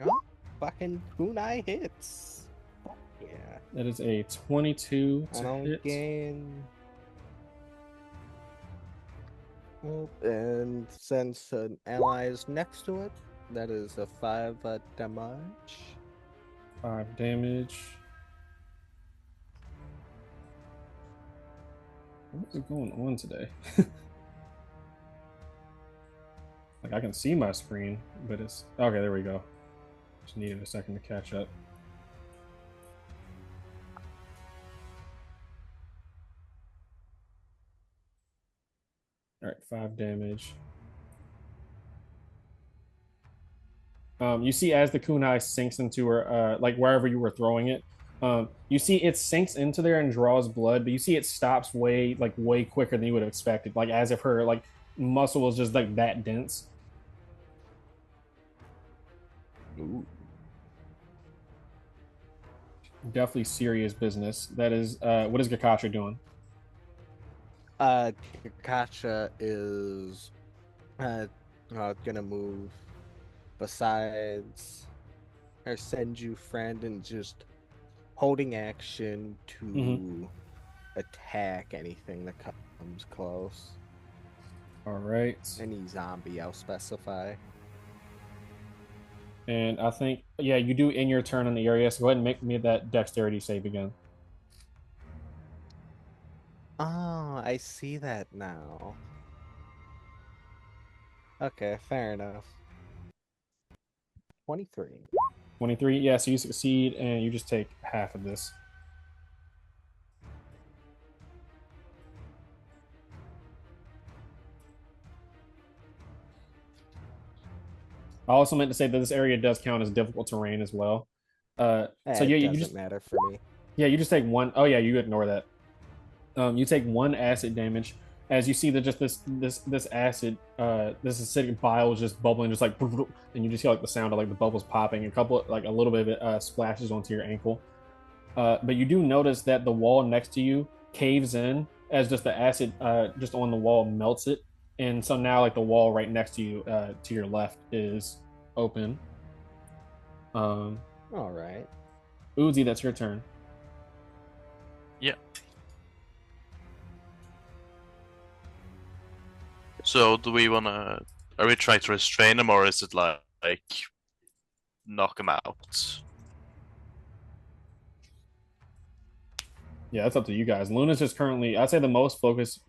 Oh, fucking kunai hits. Fuck yeah. That is a 22 I to don't hit. gain. And since an ally is next to it, that is a 5 damage. 5 damage. What is going on today? Like I can see my screen, but it's okay. There we go. Just needed a second to catch up. All right, 5 damage. You see as the kunai sinks into her, like wherever you were throwing it, you see it sinks into there and draws blood, but you see it stops way quicker than you would have expected, like as if her like muscle was just like that dense. Ooh. Definitely serious business. That is, what is Gakasha doing? Kakacha is uh, gonna move besides her Senju friend and just holding action Mm-hmm. to attack anything that comes close. All right, Any zombie, I'll specify. and I think yeah, you do in your turn in the area. So go ahead and make me that dexterity save again. Oh, I see that now. Okay, fair enough. 23. 23. Yeah, so you succeed, and you just take half of this. I also meant to say that this area does count as difficult terrain as well. So yeah, It you doesn't just matter for me. yeah, you just take one. Oh yeah, you ignore that. You take one acid damage as you see that just this acid, this acidic bile is just bubbling, just like, and you just hear like the sound of like the bubbles popping. A couple, like a little bit of it splashes onto your ankle. But you do notice that the wall next to you caves in as just the acid just on the wall melts it, and so now like the wall right next to you to your left is open. Um, All right. Uzi, that's your turn. Yeah. So do we wanna? Are we trying to restrain him, or is it like knock him out? Yeah, that's up to you guys. Luna's just currently, I'd say, the most focused.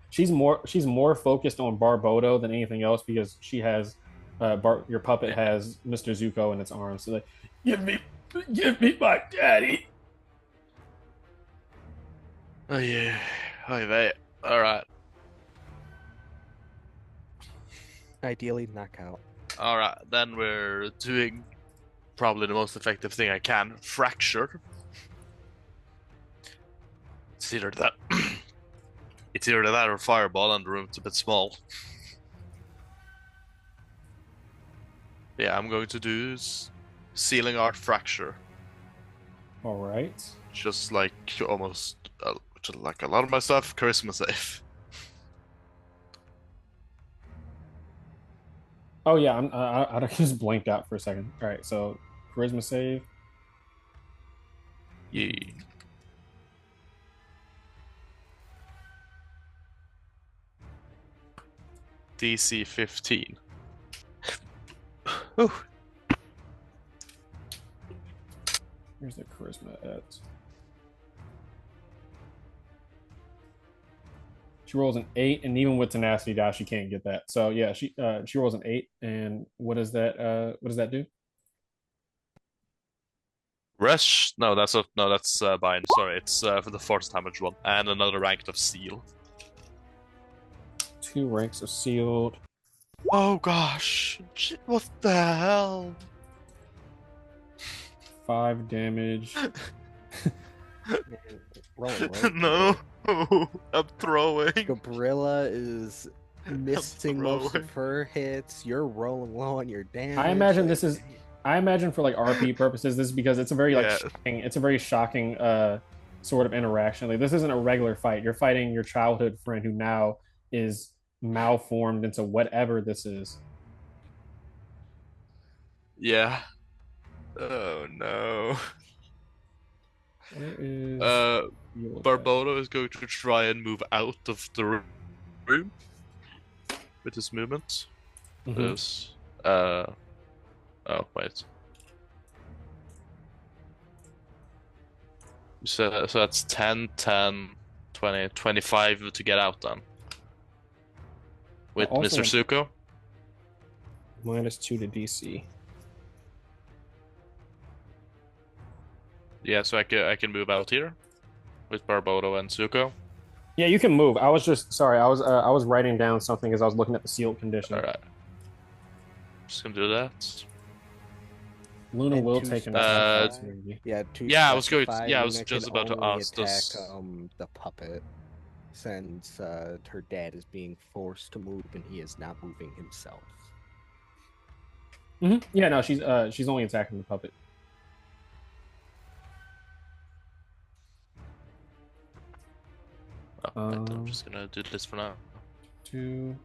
She's more focused on Barbodo than anything else because she has your puppet Yeah. has Mr. Zuko in its arms. So like, give me give me my daddy. Oh yeah. Oh mate. All right. Ideally, knockout. All right, then we're doing probably the most effective thing I can: fracture. It's either that, it's either that or fireball, and the room's a bit small. Yeah, I'm going to do sealing art fracture. All right. Just like almost just like a lot of my stuff, charisma save. Oh yeah, I just blanked out for a second. All right, so charisma save. Yeah. DC 15. Ooh. Where's the charisma at? She rolls an 8, and even with tenacity die, she can't get that. So yeah, she rolls an 8, and what does that do? Rush? No, that's bind. Sorry, it's for the force damage one, and another rank of seal. 2 ranks of sealed. Oh gosh, what the hell? 5 damage. Man, rolling low. No, I'm throwing. Gabrilla is missing most of her hits. You're rolling low on your damage. I imagine this is. I imagine for like RP purposes, this is because it's a very like Yeah. shocking, it's a very shocking sort of interaction. Like this isn't a regular fight. You're fighting your childhood friend who now is malformed into whatever this is. Yeah. Oh no. Where is Barbodo is going to try and move out of the room with his movement. This, oh wait. So that's 10, 10, 20, 25 to get out then. With Also, Mr. Suko. -2 to DC. Yeah, so I can move out here with Barbodo and Suko. Yeah, you can move. I was just sorry. I was writing down something as I was looking at the sealed condition. All right. Just gonna do that. Luna And will to take an Uh, attack opportunity. Yeah, to Yeah, I was going. specify, Yeah, I was Luna just can about to only ask attack this. the puppet, since her dad is being forced to move and he is not moving himself. Yeah, no, she's only attacking the puppet. Oh, wait, I'm just gonna do this for now. 2.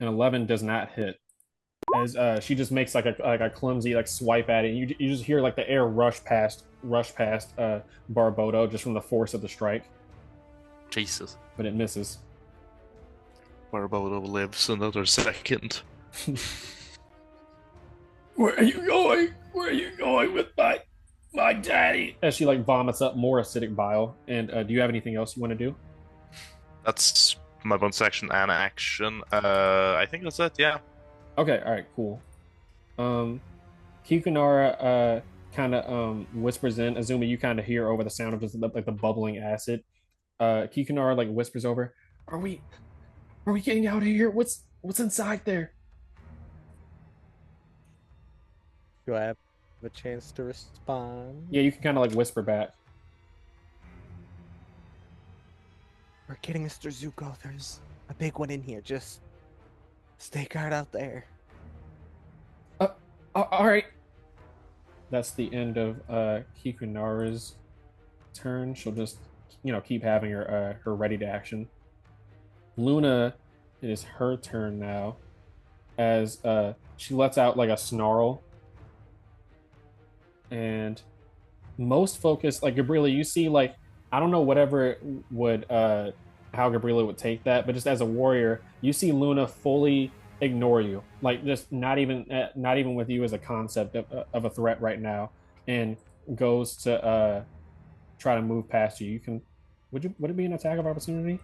And 11 does not hit. As she just makes like a clumsy like swipe at it. You just hear like the air rush past Barbodo just from the force of the strike, Jesus. but it misses. Barbodo lives another second. Where are you going? Where are you going with my daddy? As she like vomits up more acidic bile. And do you have anything else you want to do? That's my bonus action and action. I think that's it. Yeah. Okay, all right, cool. Kikunara kind of whispers in. Azumi, you kind of hear over the sound of just like the bubbling acid. Kikunara like whispers over, "Are we getting out of here? What's inside there?" Do I have a chance to respond? Yeah, you can kind of like whisper back. We're getting Mr. Zuko. There's a big one in here. Just stay guard out there. All right. That's the end of Kikunara's turn. She'll just keep having her ready to action. Luna, it is her turn now, as she lets out like a snarl, and most focused like Gabriela, you see like I don't know whatever would how Gabriela would take that, but just as a warrior, you see Luna fully ignore you, like just not even with you as a concept of a threat right now, and goes to try to move past you. You can would it be an attack of opportunity?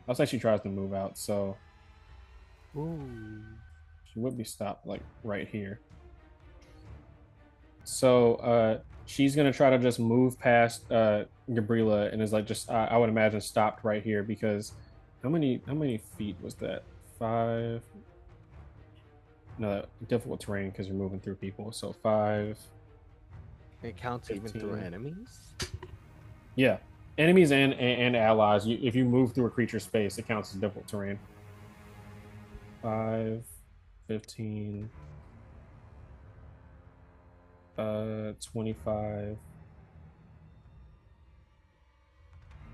I'll say she tries to move out, so Ooh. she would be stopped like right here. So she's gonna try to just move past Gabriela and is like just I would imagine stopped right here because how many feet was that? 5. No, difficult terrain because you're moving through people. So 5, It counts even through 15. enemies. Yeah, enemies and allies. If you move through a creature's space, it counts as difficult terrain. 5, 15, 25.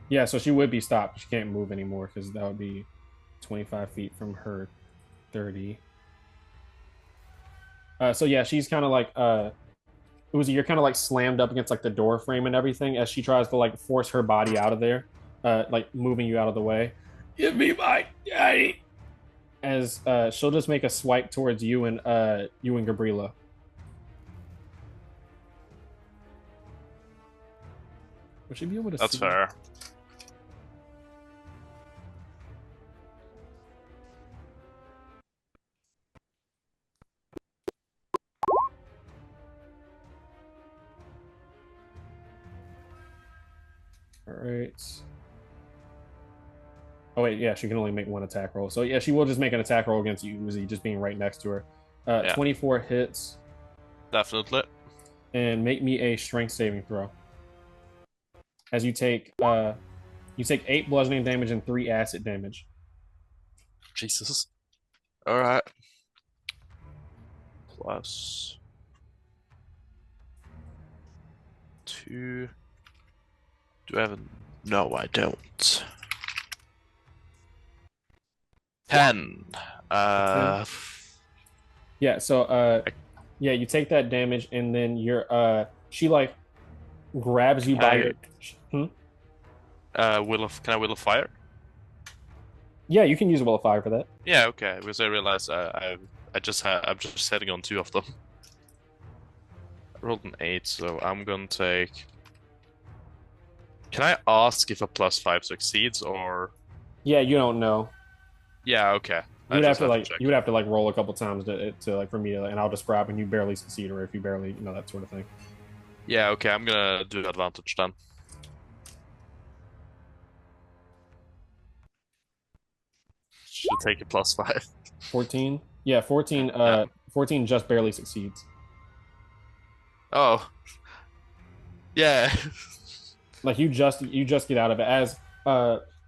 Yeah, so she would be stopped. She can't move anymore because that would be 25 feet from her 30. So yeah, she's kind of like Uzi, you're kind of like slammed up against like the door frame and everything as she tries to like force her body out of there, like moving you out of the way. Give me my daddy. As she'll just make a swipe towards you and Gabriela. Would she be able to That's see? fair. All right. Oh wait, yeah, she can only make one attack roll. So yeah, she will just make an attack roll against you, Uzi, just being right next to her. Yeah. 24 hits, Definitely. and make me a strength saving throw. As you take 8 bludgeoning damage and 3 acid damage. Jesus. All right. Plus 2. Do I have a... No, I don't. 10. Yeah, so yeah, you take that damage and then she like grabs you by your Can I will of fire? Yeah, you can use a will of fire for that. Yeah, okay. Because I realized I'm just setting on 2 of them. I rolled an 8, so I'm gonna take. Can I ask if a +5 succeeds or? Yeah, you don't know. Yeah, okay. You would have to like roll a couple times to like for me to, and I'll describe when you barely succeed or if you barely that sort of thing. Yeah, okay. I'm gonna do advantage then. Should take a +5. 14. Yeah, 14. Yeah. 14 just barely succeeds. Oh. Yeah. Like you just get out of it as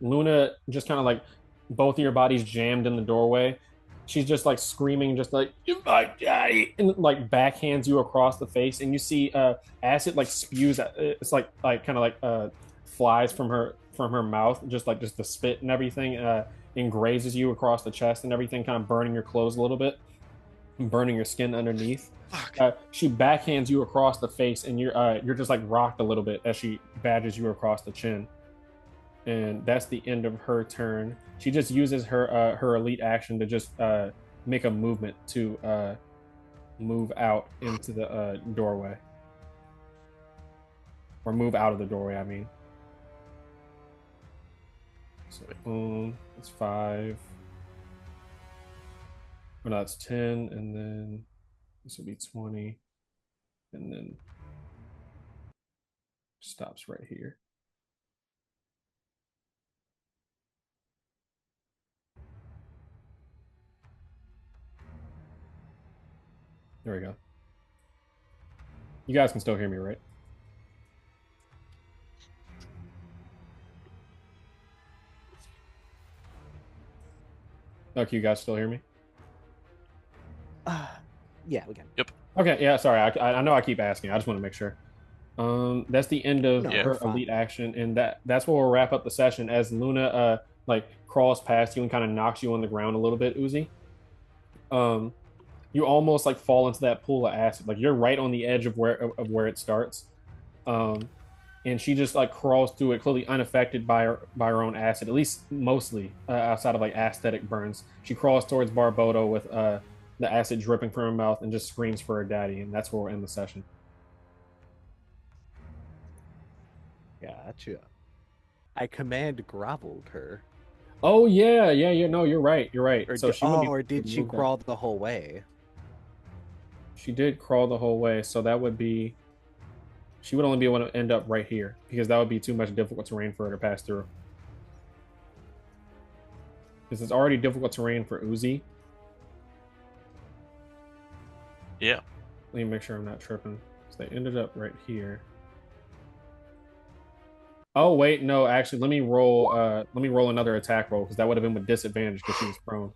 Luna just kind of like both of your bodies jammed in the doorway. She's just like screaming, just like "You my daddy," and like backhands you across the face, and you see acid like spews. It's like kind of like flies from her mouth, just the spit and everything, and grazes you across the chest and everything, kind of burning your clothes a little bit, and burning your skin underneath. She backhands you across the face, and you're just like rocked a little bit as she badges you across the chin. And that's the end of her turn. She just uses her elite action to just make a movement to move out into the doorway, or move out of the doorway. I mean, so boom, it's 5. Oh, no, that's 10, and then this will be 20, and then stops right here. There we go. You guys can still hear me, right? Okay, you guys still hear me? Yeah, we can. Yep. Okay, yeah, sorry. I know I keep asking. I just want to make sure. That's the end of No, her we're fine. elite action, and that's where we'll wrap up the session as Luna like crawls past you and kind of knocks you on the ground a little bit, Uzi. You almost like fall into that pool of acid. Like you're right on the edge of where it starts. Um, and she just like crawls through it, clearly unaffected by her own acid, at least mostly outside of like aesthetic burns. She crawls towards Barbodo with the acid dripping from her mouth and just screams for her daddy, and that's where we'll end the session. Gotcha. I command groveled her. Oh yeah. No, you're right. You're right. Or So she would be or did she moved up. crawl the whole way? She did crawl the whole way, so that would be she would only be able to end up right here because that would be too much difficult terrain for her to pass through. Because it's already difficult terrain for Uzi. Yeah. Let me make sure I'm not tripping. So they ended up right here. Oh wait, no, actually let me roll another attack roll because that would have been with disadvantage because she was prone.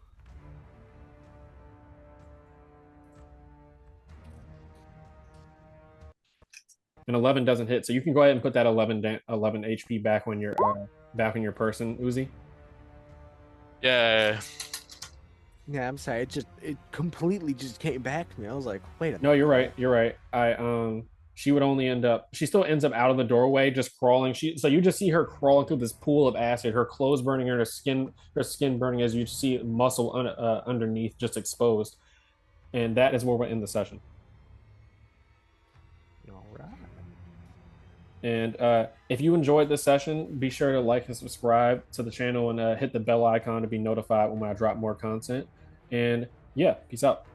And 11 doesn't hit, so you can go ahead and put that 11 HP back on your person, Uzi. Yeah. Yeah, I'm sorry. It completely just came back to me. I was like, wait a minute. No, you're right. You're right. She would only she still ends up out of the doorway, just crawling. So you just see her crawling through this pool of acid, her clothes burning, her skin burning as you see muscle underneath just exposed. And that is where we'll end the session. All right. And if you enjoyed this session, be sure to like and subscribe to the channel and hit the bell icon to be notified when I drop more content. And yeah, peace out.